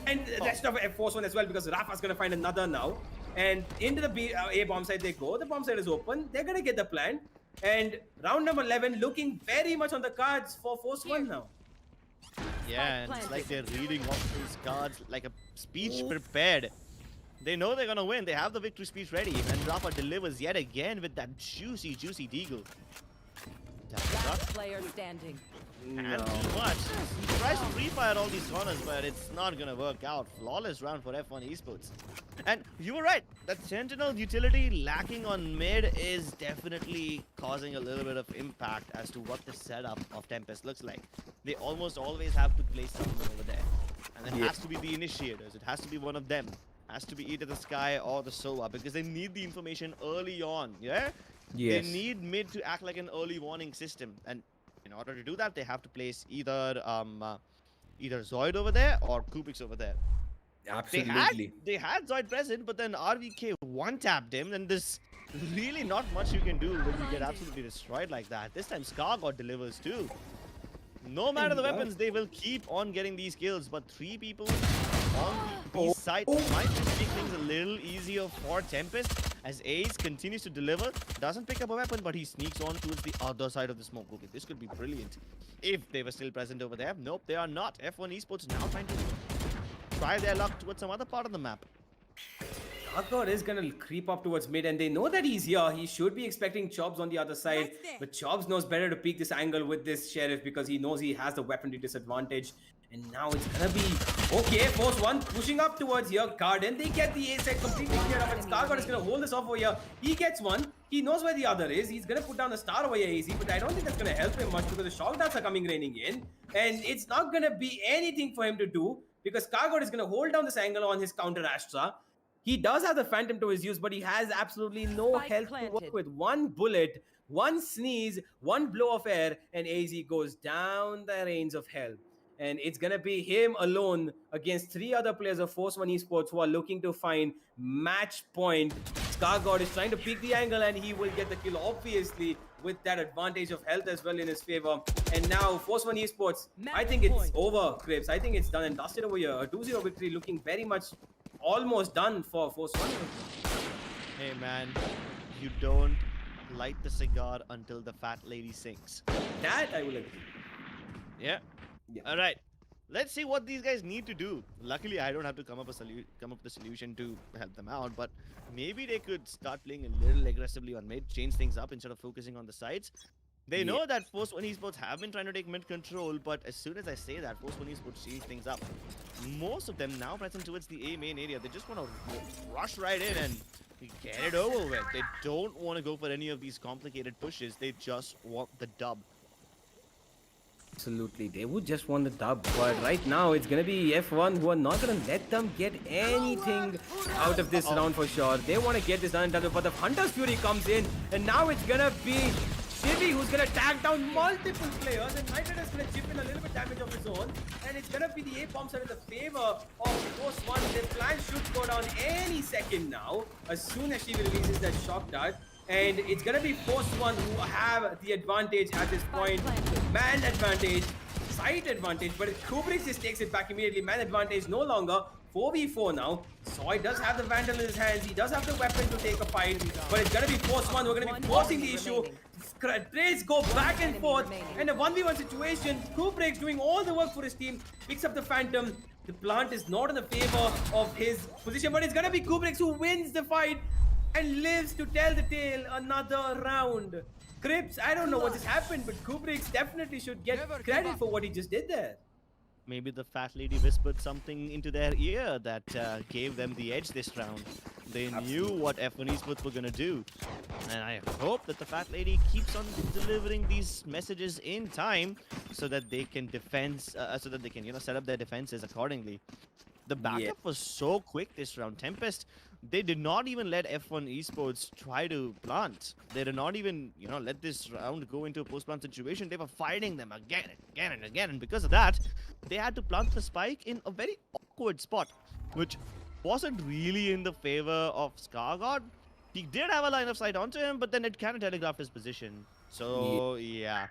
And the rest of Force One as well, because Rafa's going to find another now. And into the A bomb site they go. The bomb site is open. They're going to get the plan. And round number 11 looking very much on the cards for Force One now. Yeah, and it's like they're reading off these cards like a speech prepared. They know they're gonna win. They have the victory speech ready. And Rafa delivers yet again with that juicy deagle. Last player standing. And too much. He tries to pre-fire all these corners, but it's not gonna work out. Flawless round for F1 Esports. And you were right. That Sentinel utility lacking on mid is definitely causing a little bit of impact as to what the setup of Tempest looks like. They almost always have to place someone over there. And it has to be the initiators. It has to be one of them. Has to be either the Sky or the Sova because they need the information early on, yeah? Yes. They need mid to act like an early warning system. And in order to do that, they have to place either Zoid over there or Kubix over there. Absolutely. They had Zoid present, but then RVK one-tapped him, and there's really not much you can do when you get absolutely destroyed like that. This time Scar God delivers too. No matter the weapons, they will keep on getting these kills, but 3 people on the side might just make things a little easier for Tempest as Ace continues to deliver. Doesn't pick up a weapon, but he sneaks on towards the other side of the smoke. Okay, this could be brilliant if they were still present over there. Nope, they are not. F1 Esports now trying to try their luck towards some other part of the map. Darkgod is gonna creep up towards mid, and they know that he's here. He should be expecting Chobs on the other side, but Chobs knows better to peek this angle with this Sheriff because he knows he has the weaponry disadvantage. And now it's gonna be okay. Force One pushing up towards here. Garden, they get the A set completely cleared up, and Scargod is gonna hold this off over here. He gets one. He knows where the other is. He's gonna put down a star over here easy, but I don't think that's gonna help him much because the shock darts are coming raining in, and it's not gonna be anything for him to do because Scargod is gonna hold down this angle on his counter Astra. He does have the Phantom to his use, but he has absolutely no health to work with. One bullet, one sneeze, one blow of air, and AZ goes down the reins of hell. And it's going to be him alone against 3 other players of Force One Esports who are looking to find match point. Scargod is trying to peek the angle, and he will get the kill, obviously, with that advantage of health as well in his favor. And now, Force One Esports, I think it's over, Cribs. I think it's done and dusted over here. A 2-0 victory looking very much almost done for Force One. Hey man, you don't light the cigar until the fat lady sings. That I will agree. Yeah. Yeah. All right. let's see what these guys need to do. Luckily, I don't have to come up with a solution to help them out, but maybe they could start playing a little aggressively on mid, change things up instead of focusing on the sides. They know that Force One Esports have been trying to take mid control, but as soon as I say that, Force One Esports change things up. Most of them now present towards the A main area. They just want to rush right in and get it over with. They don't want to go for any of these complicated pushes. They just want the dub. Absolutely, they would just want the dub, but right now it's gonna be F1 who are not gonna let them get anything out of this round for sure. They want to get this done, but the Hunter's Fury comes in, and now it's gonna be Shivy who's gonna tag down multiple players, and Nightrider is gonna chip in a little bit damage of his own, and it's gonna be the A bombs are in the favor of Force One. Their plan should go down any second now, as soon as Shivy releases that shock dart. And it's gonna be Force One who have the advantage at this point. Man advantage, side advantage, but Kubrick just takes it back immediately. Man advantage no longer. 4v4 now. Soy does have the Vandal in his hands. He does have the weapon to take a fight, but it's gonna be Force One. We're gonna be forcing the issue. Trades go back and forth, and a 1v1 situation. Kubrick's doing all the work for his team. Picks up the Phantom. The plant is not in the favor of his position, but it's gonna be Kubrick who wins the fight and lives to tell the tale another round. Crips, I don't know what just happened, but Kubrick definitely should get credit for what he just did there. Maybe the fat lady whispered something into their ear that gave them the edge this round. They knew what F1 Esports were gonna do, and I hope that the fat lady keeps on delivering these messages in time so that they can set up their defenses accordingly. The backup was so quick this round. TEMPEST, they did not even let F1 Esports try to plant. They did not even, let this round go into a post-plant situation. They were fighting them again and again and again. And because of that, they had to plant the spike in a very awkward spot, which wasn't really in the favor of Scargod. He did have a line of sight onto him, but then it kind of telegraphed his position. So, yeah.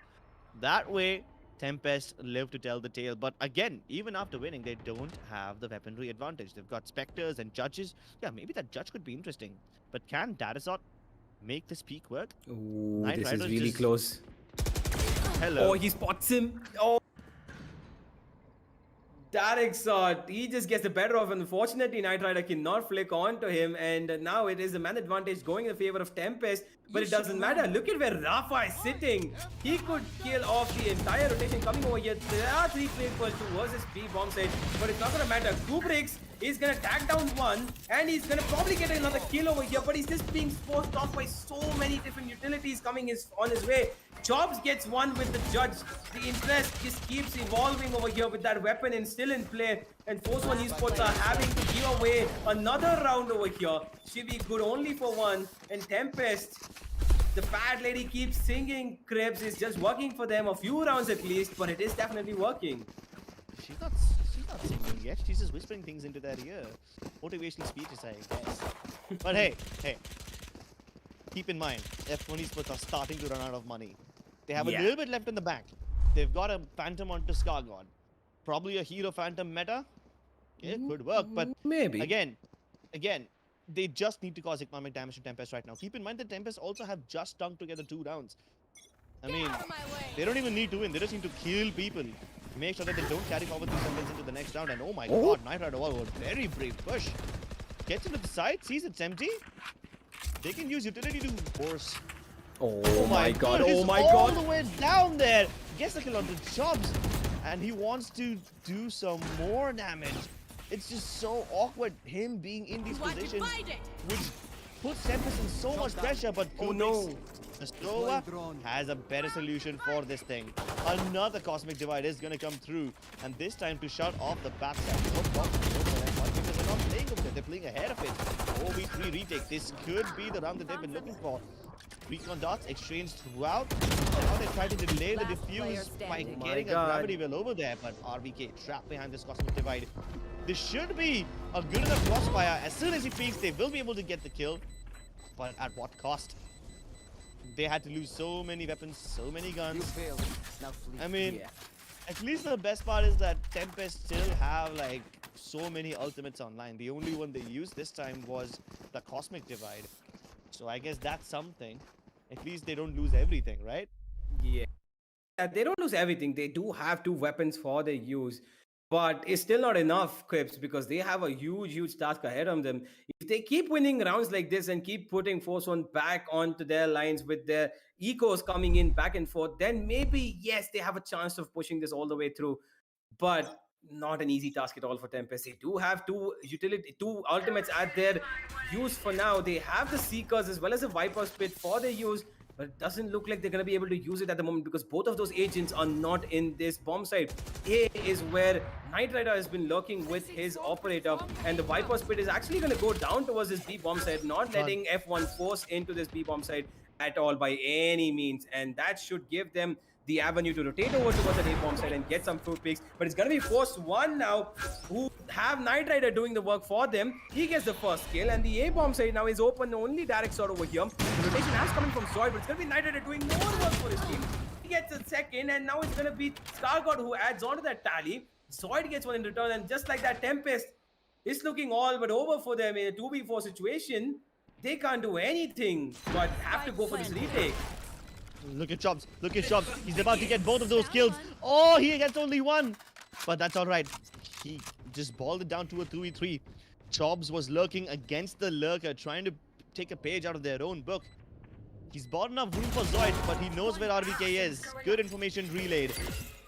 That way, TEMPEST live to tell the tale, but again, even after winning, they don't have the weaponry advantage. They've got Spectres and Judges. Yeah, maybe that Judge could be interesting. But can Darazot make this peak work? Ooh, this is really close. Hello. Oh, he spots him. Oh. Darazot, he just gets the better of him. Unfortunately, Nightrider cannot flick onto him, and now it is a man advantage going in favor of Tempest. But it doesn't matter. Look at where Rafa is sitting. He could kill off the entire rotation coming over here. There are 3 players towards this B bomb site, but it's not gonna matter. Kubrick is gonna tag down one, and he's gonna probably get another kill over here, but he's just being forced off by so many different utilities coming on his way. Jobs gets one with the Judge. The interest just keeps evolving over here with that weapon and still in play. And Force One Esports are having to give away another round over here. Shivy good only for one, and Tempest, the fat lady keeps singing. Krebs is just working for them a few rounds at least, but it is definitely working. She's not singing yet. She's just whispering things into their ear. Motivational speeches, I guess. But hey, keep in mind, F1 Esports are starting to run out of money. They have a little bit left in the bank. They've got a Phantom onto Scargod. Probably a Hero Phantom meta. It could work, but maybe. Again, they just need to cause economic damage to Tempest right now. Keep in mind that Tempest also have just stung together 2 rounds. I mean, they don't even need to win. They just need to kill people. Make sure that they don't carry forward these weapons into the next round. And oh my god, Nightrider, a very brave push. Gets into the side, sees it's empty. They can use utility to force. Oh my god, oh my god. All the way down there. Gets the kill onto Jobs. And he wants to do some more damage. It's just so awkward, him being in these positions, which puts Tempest in so much pressure, but Nastova has a better solution for this thing. Another Cosmic Divide is going to come through, and this time to shut off the backside. Because they're not playing over there, they're playing ahead of it. 4v3 retake. This could be the round that they've been looking for. Recon darts exchanged throughout. And now they're trying to delay the defuse by getting a gravity well over there, but RBK trapped behind this Cosmic Divide. This should be a good enough crossfire. As soon as he peeks, they will be able to get the kill. But at what cost? They had to lose so many weapons, so many guns. I mean, at least the best part is that Tempest still have like so many ultimates online. The only one they used this time was the Cosmic Divide. So I guess that's something. At least they don't lose everything, right? Yeah. They don't lose everything. They do have 2 weapons for their use. but it's still not enough, Crips, because they have a huge task ahead of them. If they keep winning rounds like this and keep putting Force One back onto their lines with their ecos coming in back and forth, then maybe, yes, they have a chance of pushing this all the way through. But not an easy task at all for Tempest. They do have two ultimates at their use for now. They have the Seekers as well as the Viper Spit for their use, but it doesn't look like they're going to be able to use it at the moment because both of those agents are not in this bomb site. A is where Knight Rider has been lurking with his operator, and the Viper Spit is actually going to go down towards this B bomb site, not letting F1 force into this B bomb site at all by any means, and that should give them the avenue to rotate over towards the A bomb side and get some fruit picks. But it's gonna be Force One now, who have Knight Rider doing the work for them. He gets the first kill, and the A bomb side now is open only direct shot over here. The rotation has coming from Zoid, but it's gonna be Knight Rider doing more work for his team. He gets a second, and now it's gonna be Stargod who adds on to that tally. Zoid gets one in return, and just like that, Tempest is looking all but over for them in a 2v4 situation. They can't do anything but have to go for this retake. Look at Chops. Look at Chops. He's about to get both of those kills. Oh, he gets only one. But that's all right. He just balled it down to a 2v3. Chops was lurking against the lurker, trying to take a page out of their own book. He's bought enough room for Zoid, but he knows where RVK is. Good information relayed.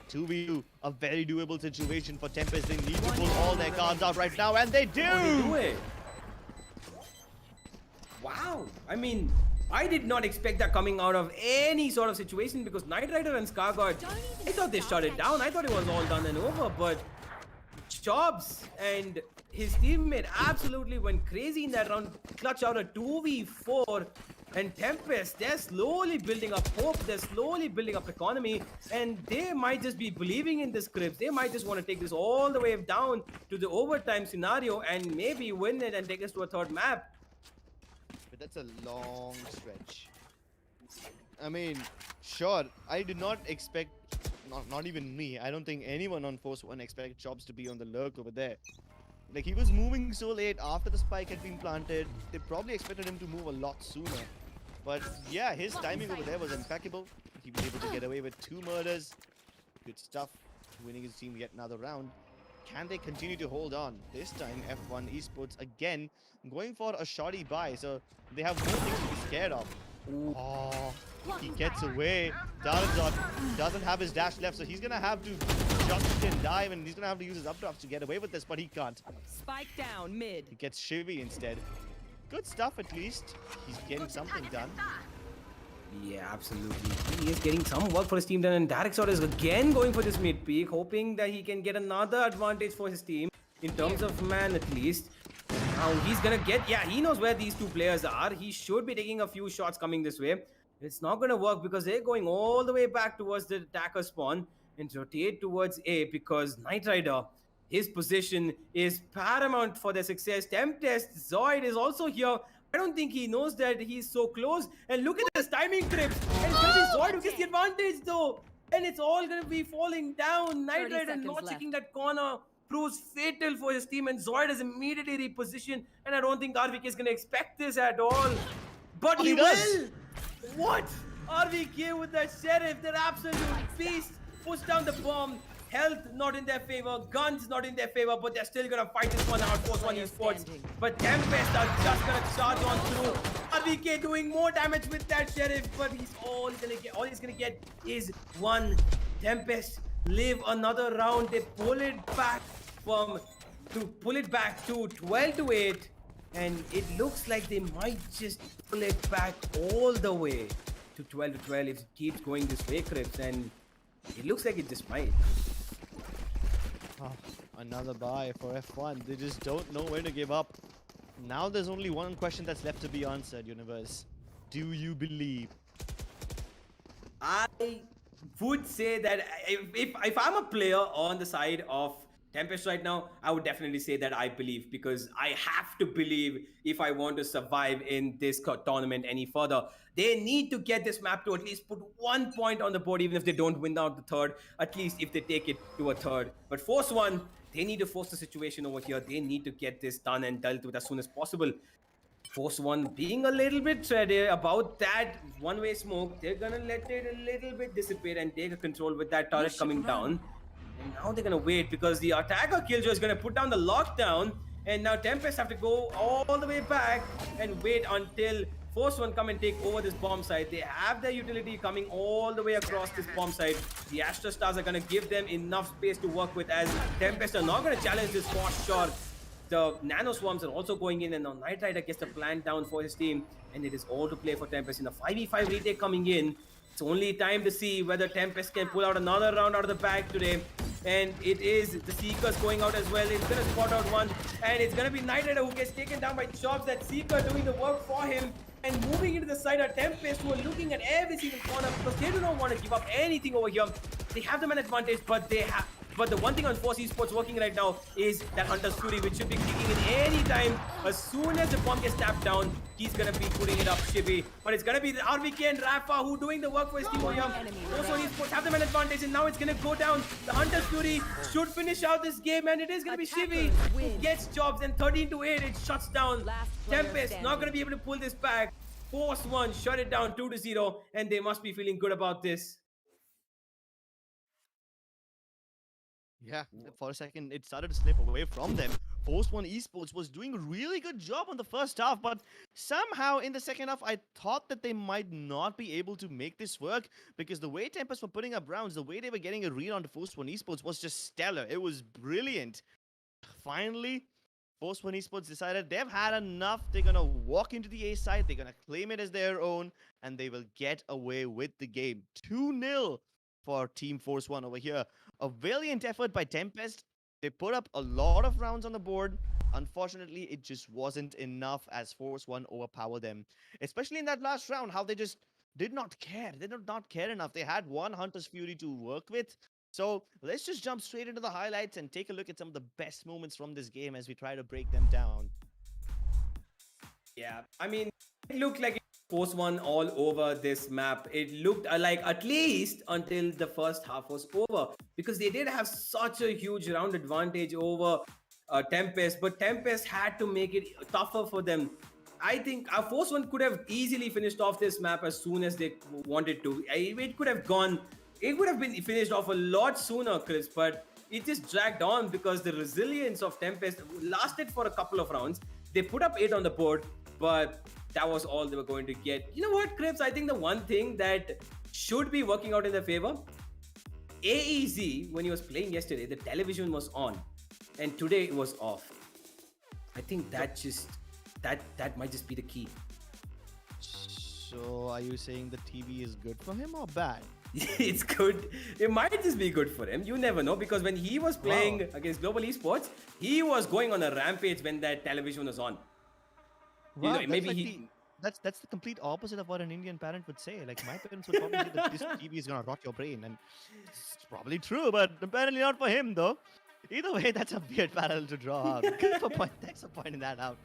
2v2, a very doable situation for Tempest. They need to pull all their cards out right now, and they do! They do it. Wow. I mean, I did not expect that coming out of any sort of situation because Knight Rider and Scarguard, I thought they shut it down. I thought it was all done and over, but Chops and his teammate absolutely went crazy in that round, clutch out a 2v4, and Tempest, they're slowly building up hope, they're slowly building up economy, and they might just be believing in this scripts. They might just want to take this all the way down to the overtime scenario and maybe win it and take us to a third map. But that's a long stretch. I mean, sure, I did not expect, not even me, I don't think anyone on Force 1 expected Chops to be on the lurk over there. Like, he was moving so late after the spike had been planted, they probably expected him to move a lot sooner. But yeah, his timing over there was impeccable. He was able to get away with 2 murders. Good stuff, winning his team yet another round. Can they continue to hold on? This time, F1 Esports again going for a shoddy buy, so they have no things to be scared of. Oh, he gets away. Darazot doesn't have his dash left, so he's gonna have to jump and dive, and he's gonna have to use his updraft to get away with this, but he can't. Spike down mid. He gets Shivy instead. Good stuff at least. He's getting something done. Yeah, absolutely. He is getting some work for his team done, and Darexot is again going for this mid peak, hoping that he can get another advantage for his team in terms of man at least. Now he's gonna get, yeah, he knows where these two players are. He should be taking a few shots coming this way. It's not gonna work because they're going all the way back towards the attacker spawn and rotate towards A because Knight Rider, his position is paramount for their success. Tempest, Zoid is also here. I don't think he knows that he's so close. And look at this timing trips. And it's gonna be Zoid who gets the advantage though. And it's all gonna be falling down. Knight Rider not checking that corner proves fatal for his team, and Zoid is immediately repositioned. And I don't think RVK is gonna expect this at all. But he will! What? RVK with that sheriff, they're absolute beast. Push down the bomb. Health not in their favor, guns not in their favor, but they're still gonna fight this one out. Force 1 Esports. But Tempest are just gonna charge on through. RVK doing more damage with that sheriff, but all he's gonna get is one. Tempest live another round. They pull it back to 12 to 8. And it looks like they might just pull it back all the way to 12 to 12 if it keeps going this way, Crips. And it looks like it just might. Oh, another buy for F1. They just don't know when to give up. Now there's only one question that's left to be answered, Universe. Do you believe? I would say that if I'm a player on the side of Tempest right now, I would definitely say that I believe, because I have to believe if I want to survive in this tournament any further. They need to get this map to at least put 1 point on the board, even if they don't win out the third, at least if they take it to a third. But Force 1, they need to force the situation over here. They need to get this done and dealt with as soon as possible. Force 1 being a little bit tready about that one-way smoke. They're gonna let it a little bit dissipate and take a control with that turret coming down. And now they're gonna wait because the attacker Killjoy is gonna put down the lockdown, and now Tempest have to go all the way back and wait until Force One come and take over this bomb site. They have their utility coming all the way across this bomb site. The Astra Stars are gonna give them enough space to work with, as Tempest are not gonna challenge this for sure. The Nano Swarms are also going in, and now Knight Rider gets the plant down for his team, and it is all to play for Tempest. In a 5v5 retake coming in, it's only time to see whether Tempest can pull out another round out of the bag today. And it is the Seekers going out as well. It's going to spot out one, and it's going to be Knight Rider who gets taken down by Chops. That Seeker doing the work for him. And moving into the side are Tempest, who are looking at every single corner because they do not want to give up anything over here. They have the man advantage, but the one thing on Force Esports working right now is that Hunter's Fury, which should be kicking in any time. As soon as the bomb gets tapped down, he's gonna be putting it up, Shibi. But it's gonna be the RVK and Rafa who doing the work for his team over here. Also, Esports have the man advantage, and now it's gonna go down. The Hunter's Fury should finish out this game, and it is gonna be Shibi who gets jobs, and 13-8, it shuts down. Tempest not gonna be able to pull this back. Force One shut it down 2-0, and they must be feeling good about this. Yeah, for a second, it started to slip away from them. Force One Esports was doing a really good job on the first half, but somehow in the second half, I thought that they might not be able to make this work because the way Tempest were putting up rounds, the way they were getting a read on the Force One Esports was just stellar. It was brilliant. Finally, Force One Esports decided they've had enough. They're going to walk into the A side, they're going to claim it as their own, and they will get away with the game. 2-0 for Team Force One over here. A valiant effort by Tempest. They put up a lot of rounds on the board. Unfortunately, it just wasn't enough as Force One overpowered them. Especially in that last round, how they just did not care. They did not care enough. They had one Hunter's Fury to work with. So let's just jump straight into the highlights and take a look at some of the best moments from this game as we try to break them down. Yeah, I mean, it looked like Force One all over this map. It looked like, at least until the first half was over, because they did have such a huge round advantage over Tempest, but Tempest had to make it tougher for them. I think Force One could have easily finished off this map as soon as they wanted to. It could have gone, it would have been finished off a lot sooner, Chris, but it just dragged on because the resilience of Tempest lasted for a couple of rounds. They put up 8 on the board, but that was all they were going to get. You know what, Crips? I think the one thing that should be working out in their favor, AEZ, when he was playing yesterday, the television was on, and today it was off. I think that might just be the key. So are you saying the TV is good for him or bad? It's good. It might just be good for him. You never know, because when he was playing against Global Esports, he was going on a rampage when that television was on. Wow, You know, maybe that's the complete opposite of what an Indian parent would say. Like my parents would probably say that this TV is gonna rot your brain, and it's probably true, but apparently not for him though. Either way, that's a weird parallel to draw out. Good for point. Thanks for pointing that out.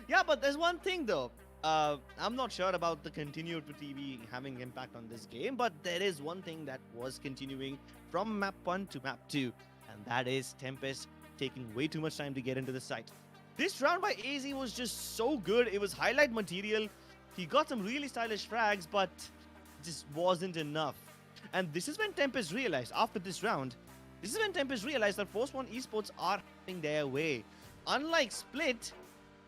Yeah, but there's one thing though. I'm not sure about the continued TV having impact on this game, but there is one thing that was continuing from map 1 to map 2, and that is Tempest taking way too much time to get into the site. This round by AZ was just so good. It was highlight material. He got some really stylish frags, but it just wasn't enough. And this is when Tempest realized, after this round, this is when Tempest realized that Force One Esports are having their way. Unlike Split,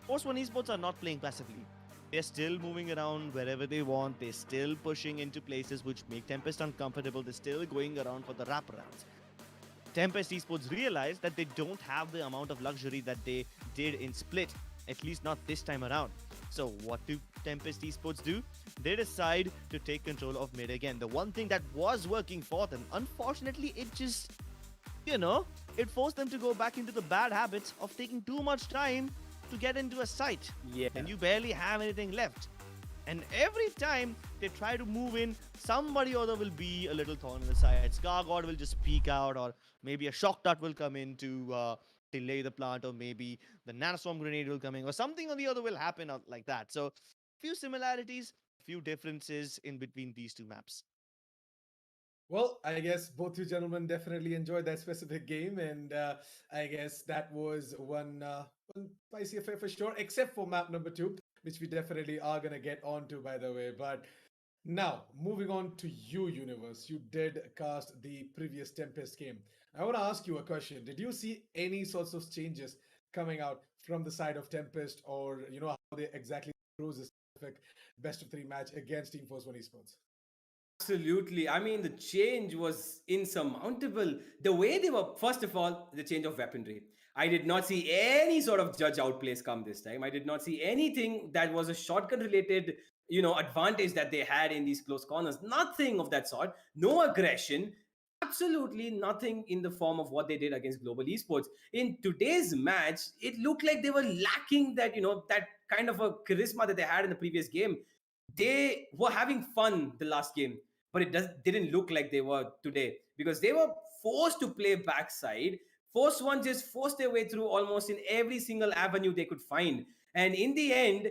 Force One Esports are not playing passively. They're still moving around wherever they want. They're still pushing into places which make Tempest uncomfortable. They're still going around for the wraparounds. Tempest Esports realized that they don't have the amount of luxury that they did in Split, at least not this time around. So what do Tempest Esports do? They decide to take control of mid again. The one thing that was working for them, unfortunately, it just, it forced them to go back into the bad habits of taking too much time to get into a site. Yeah. And you barely have anything left. And every time they try to move in, somebody or other will be a little thorn in the side. Scar God will just peek out, or maybe a shock dart will come in to delay the plant, or maybe the nanoswarm grenade will come in, or something or the other will happen like that. So, few similarities, few differences in between these two maps. Well, I guess both you gentlemen definitely enjoyed that specific game, and I guess that was one spicy affair for sure, except for map number 2, which we definitely are going to get onto, by the way. But Now, moving on to you, Universe. You did cast the previous Tempest game. I want to ask you a question. Did you see any sorts of changes coming out from the side of Tempest, or how they exactly cruise a specific best of three match against Team Force One Esports? Absolutely. I mean, the change was insurmountable. The way they were, first of all, the change of weaponry. I did not see any sort of judge outplays come this time. I did not see anything that was a shotgun related, advantage that they had in these close corners. Nothing of that sort. No aggression. Absolutely nothing in the form of what they did against Global Esports. In today's match, it looked like they were lacking that, that kind of a charisma that they had in the previous game. They were having fun the last game, but didn't look like they were today because they were forced to play backside. Force One just forced their way through almost in every single avenue they could find. And in the end,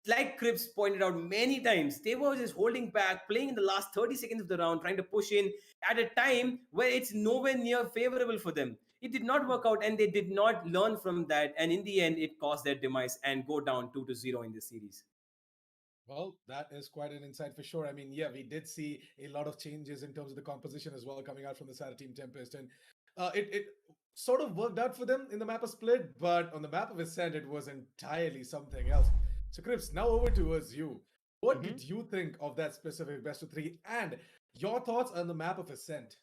like Cripps pointed out many times, they were just holding back, playing in the last 30 seconds of the round, trying to push in at a time where it's nowhere near favorable for them. It did not work out, and they did not learn from that. And in the end, it caused their demise and go down 2-0 in this series. Well, that is quite an insight for sure. I mean, yeah, we did see a lot of changes in terms of the composition as well coming out from the side of Team Tempest, and it sort of worked out for them in the map of Split, but on the map of Ascent, it was entirely something else. So, Crips, now over towards you. What Mhm. did you think of that specific best of three, and your thoughts on the map of Ascent?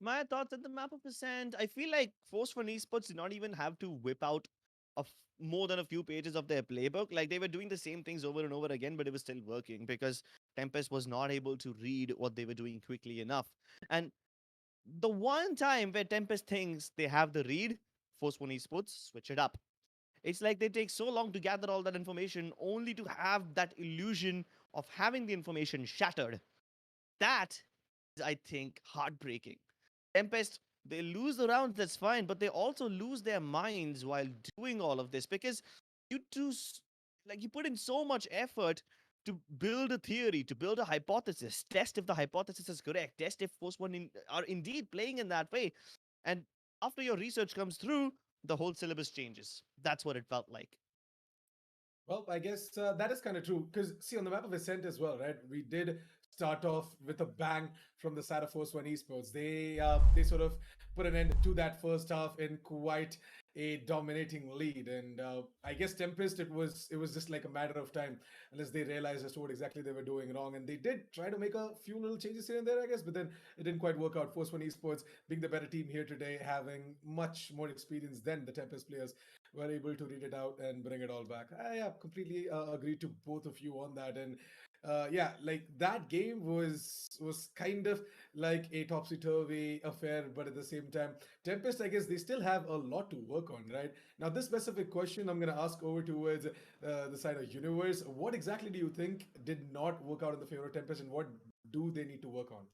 My thoughts on the map of Ascent. I feel like Force One Esports did not even have to whip out more than a few pages of their playbook. Like they were doing the same things over and over again, but it was still working because Tempest was not able to read what they were doing quickly enough. And the one time where Tempest thinks they have the read, Force One Esports switch it up. It's like they take so long to gather all that information only to have that illusion of having the information shattered. That is, I think, heartbreaking. Tempest, they lose the rounds, that's fine, but they also lose their minds while doing all of this because you do, like, you put in so much effort to build a theory, to build a hypothesis, test if the hypothesis is correct, test if Force One are indeed playing in that way. And after your research comes through, the whole syllabus changes. That's what it felt like. Well, I guess that is kind of true because see on the map of Ascent as well, right? We did start off with a bang from the side of Force One Esports. They sort of put an end to that first half in quite a dominating lead, and I guess Tempest it was just like a matter of time unless they realized as to what exactly they were doing wrong, and they did try to make a few little changes here and there, I guess, but then it didn't quite work out. Force One Esports being the better team here today, having much more experience than the Tempest players were able to read it out and bring it all back. I yeah, completely agree to both of you on that. And yeah, like that game was kind of like a topsy turvy affair, but at the same time, Tempest, I guess they still have a lot to work on, right? Now, this specific question I'm going to ask over towards the side of Universe. What exactly do you think did not work out in the favor of Tempest, and what do they need to work on?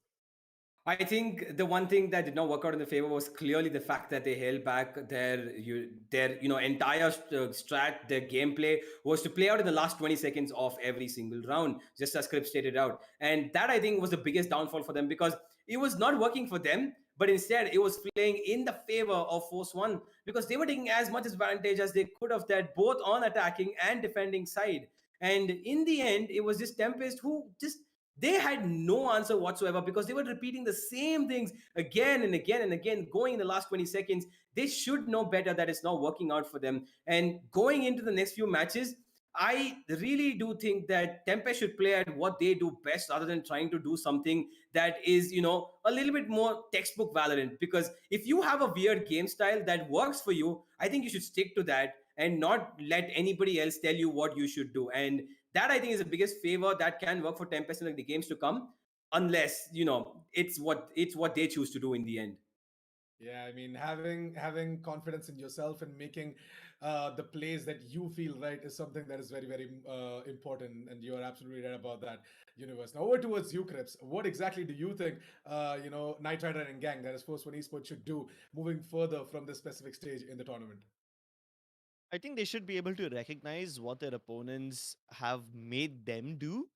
I think the one thing that did not work out in the favor was clearly the fact that they held back their entire strat, their gameplay was to play out in the last 20 seconds of every single round, just as Script stated out, and that I think was the biggest downfall for them because it was not working for them, but instead it was playing in the favor of Force One because they were taking as much advantage as they could of that both on attacking and defending side, and in the end it was just Tempest who just they had no answer whatsoever because they were repeating the same things again and again and again going in the last 20 seconds. They should know better that it's not working out for them, and going into the next few matches I really do think that Tempest should play at what they do best rather than trying to do something that is, a little bit more textbook Valorant. Because if you have a weird game style that works for you, I think you should stick to that and not let anybody else tell you what you should do. And that I think is the biggest favor that can work for Tempest in like the games to come, unless it's what they choose to do in the end. Yeah, I mean, having confidence in yourself and making the plays that you feel right is something that is very very important, and you are absolutely right about that. Universe. Now over towards you, Crips. What exactly do you think Knight Rider and Gang, that is Force One Esports, should do moving further from this specific stage in the tournament? I think they should be able to recognize what their opponents have made them do.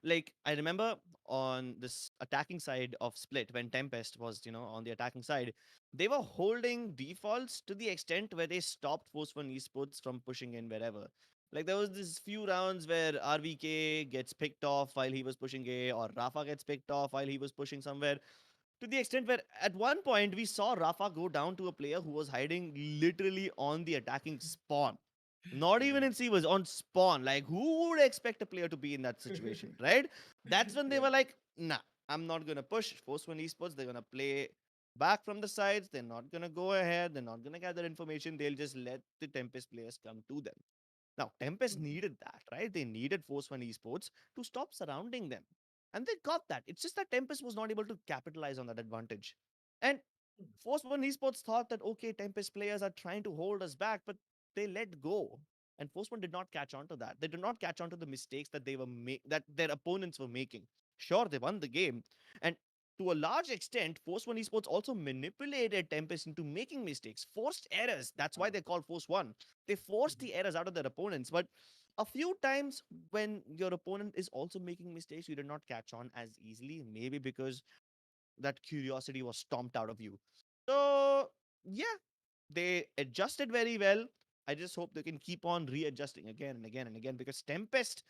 Like, I remember on this attacking side of Split, when Tempest was, on the attacking side, they were holding defaults to the extent where they stopped Force One Esports from pushing in wherever. Like there was this few rounds where RVK gets picked off while he was pushing A, or Rafa gets picked off while he was pushing somewhere. To the extent where at one point we saw Rafa go down to a player who was hiding literally on the attacking spawn. Not even in C, was on spawn. Like, who would expect a player to be in that situation, right? That's when they Yeah. were like, nah, I'm not gonna push. Force One Esports, they're gonna play back from the sides. They're not gonna go ahead. They're not gonna gather information. They'll just let the Tempest players come to them. Now, Tempest needed that, right? They needed Force One Esports to stop surrounding them. And they got that. It's just that Tempest was not able to capitalize on that advantage. And Force One Esports thought that, okay, Tempest players are trying to hold us back, but they let go. And Force One did not catch on to that. They did not catch on to the mistakes that that their opponents were making. Sure, they won the game. And to a large extent, Force One Esports also manipulated Tempest into making mistakes, forced errors. That's why they call Force One. They forced the errors out of their opponents. But a few times when your opponent is also making mistakes, you did not catch on as easily. Maybe because that curiosity was stomped out of you. So, yeah, they adjusted very well. I just hope they can keep on readjusting again and again and again, because Tempest,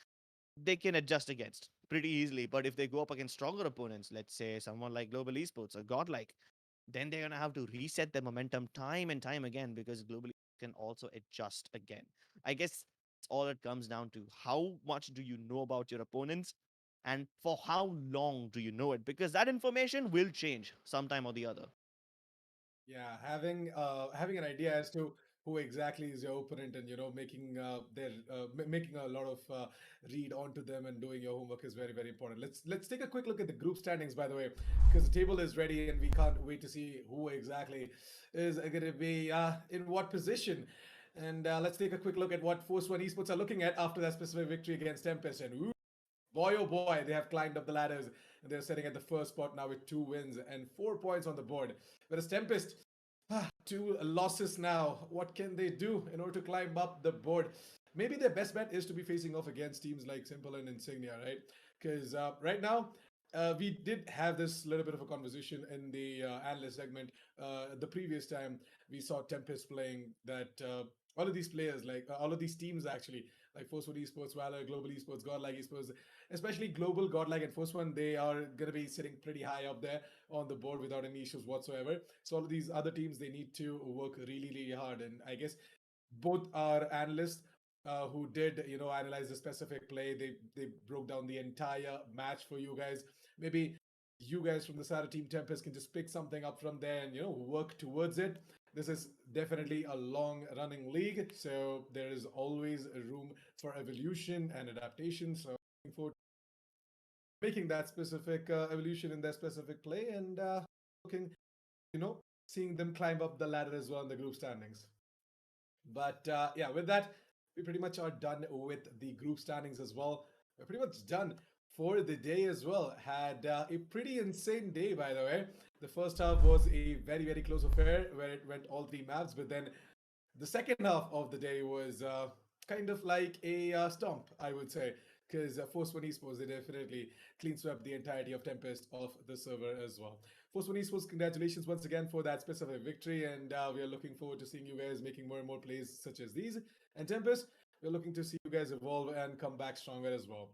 they can adjust against pretty easily. But if they go up against stronger opponents, let's say someone like Global Esports or Godlike, then they're going to have to reset their momentum time and time again, because Global can also adjust again. I guess that's all it comes down to. How much do you know about your opponents, and for how long do you know it? Because that information will change sometime or the other. Yeah, having an idea as to who exactly is your opponent, and making making a lot of read onto them and doing your homework is very important. Let's take a quick look at the group standings, by the way, because the table is ready and we can't wait to see who exactly is going to be in what position. And let's take a quick look at what Force One Esports are looking at after that specific victory against Tempest. And boy, oh boy, they have climbed up the ladders, and they're sitting at the first spot now with 2 wins and 4 points on the board. Whereas Tempest, 2 losses now. What can they do in order to climb up the board? Maybe their best bet is to be facing off against teams like Simple and Insignia, right? Because right now, we did have this little bit of a conversation in the analyst segment. The previous time we saw Tempest playing that all of these players, like all of these teams actually, like Force One Esports, Valor, Global Esports, Godlike Esports, especially Global, Godlike, and Force One, they are going to be sitting pretty high up there on the board without any issues whatsoever. So all of these other teams, they need to work really hard. And I guess both our analysts who did analyze the specific play, they broke down the entire match for you guys. Maybe you guys from the side of Team Tempest can just pick something up from there and work towards it. This is definitely a long running league, so there is always a room for evolution and adaptation. So looking forward to making that specific evolution in their specific play, and looking, seeing them climb up the ladder as well in the group standings. But yeah, with that, we pretty much are done with the group standings as well. We're pretty much done for the day as well. Had a pretty insane day, by the way. The first half was a very close affair where it went all 3 maps, but then the second half of the day was kind of like a stomp, I would say, because Force One Esports, they definitely clean swept the entirety of Tempest off the server as well. Force One Esports, congratulations once again for that specific victory, and we are looking forward to seeing you guys making more and more plays such as these. And Tempest, we're looking to see you guys evolve and come back stronger as well.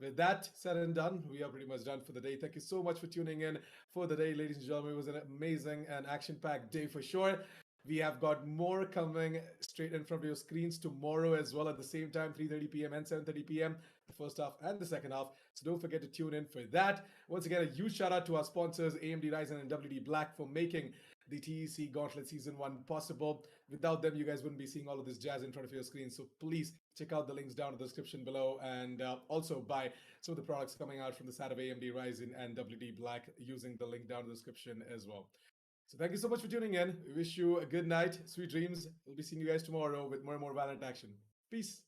With that said and done, we are pretty much done for the day. Thank you so much for tuning in for the day, ladies and gentlemen. It was an amazing and action-packed day for sure. We have got more coming straight in front of your screens tomorrow as well at the same time, 3:30 p.m. and 7:30 p.m. The first half and the second half. So don't forget to tune in for that. Once again, a huge shout out to our sponsors, AMD Ryzen and WD Black, for making the TEC Gauntlet Season 1 possible. Without them, you guys wouldn't be seeing all of this jazz in front of your screen. So please check out the links down in the description below, and also buy some of the products coming out from the side of AMD Ryzen and WD Black using the link down in the description as well. So thank you so much for tuning in. We wish you a good night, sweet dreams. We'll be seeing you guys tomorrow with more and more Valorant action. Peace.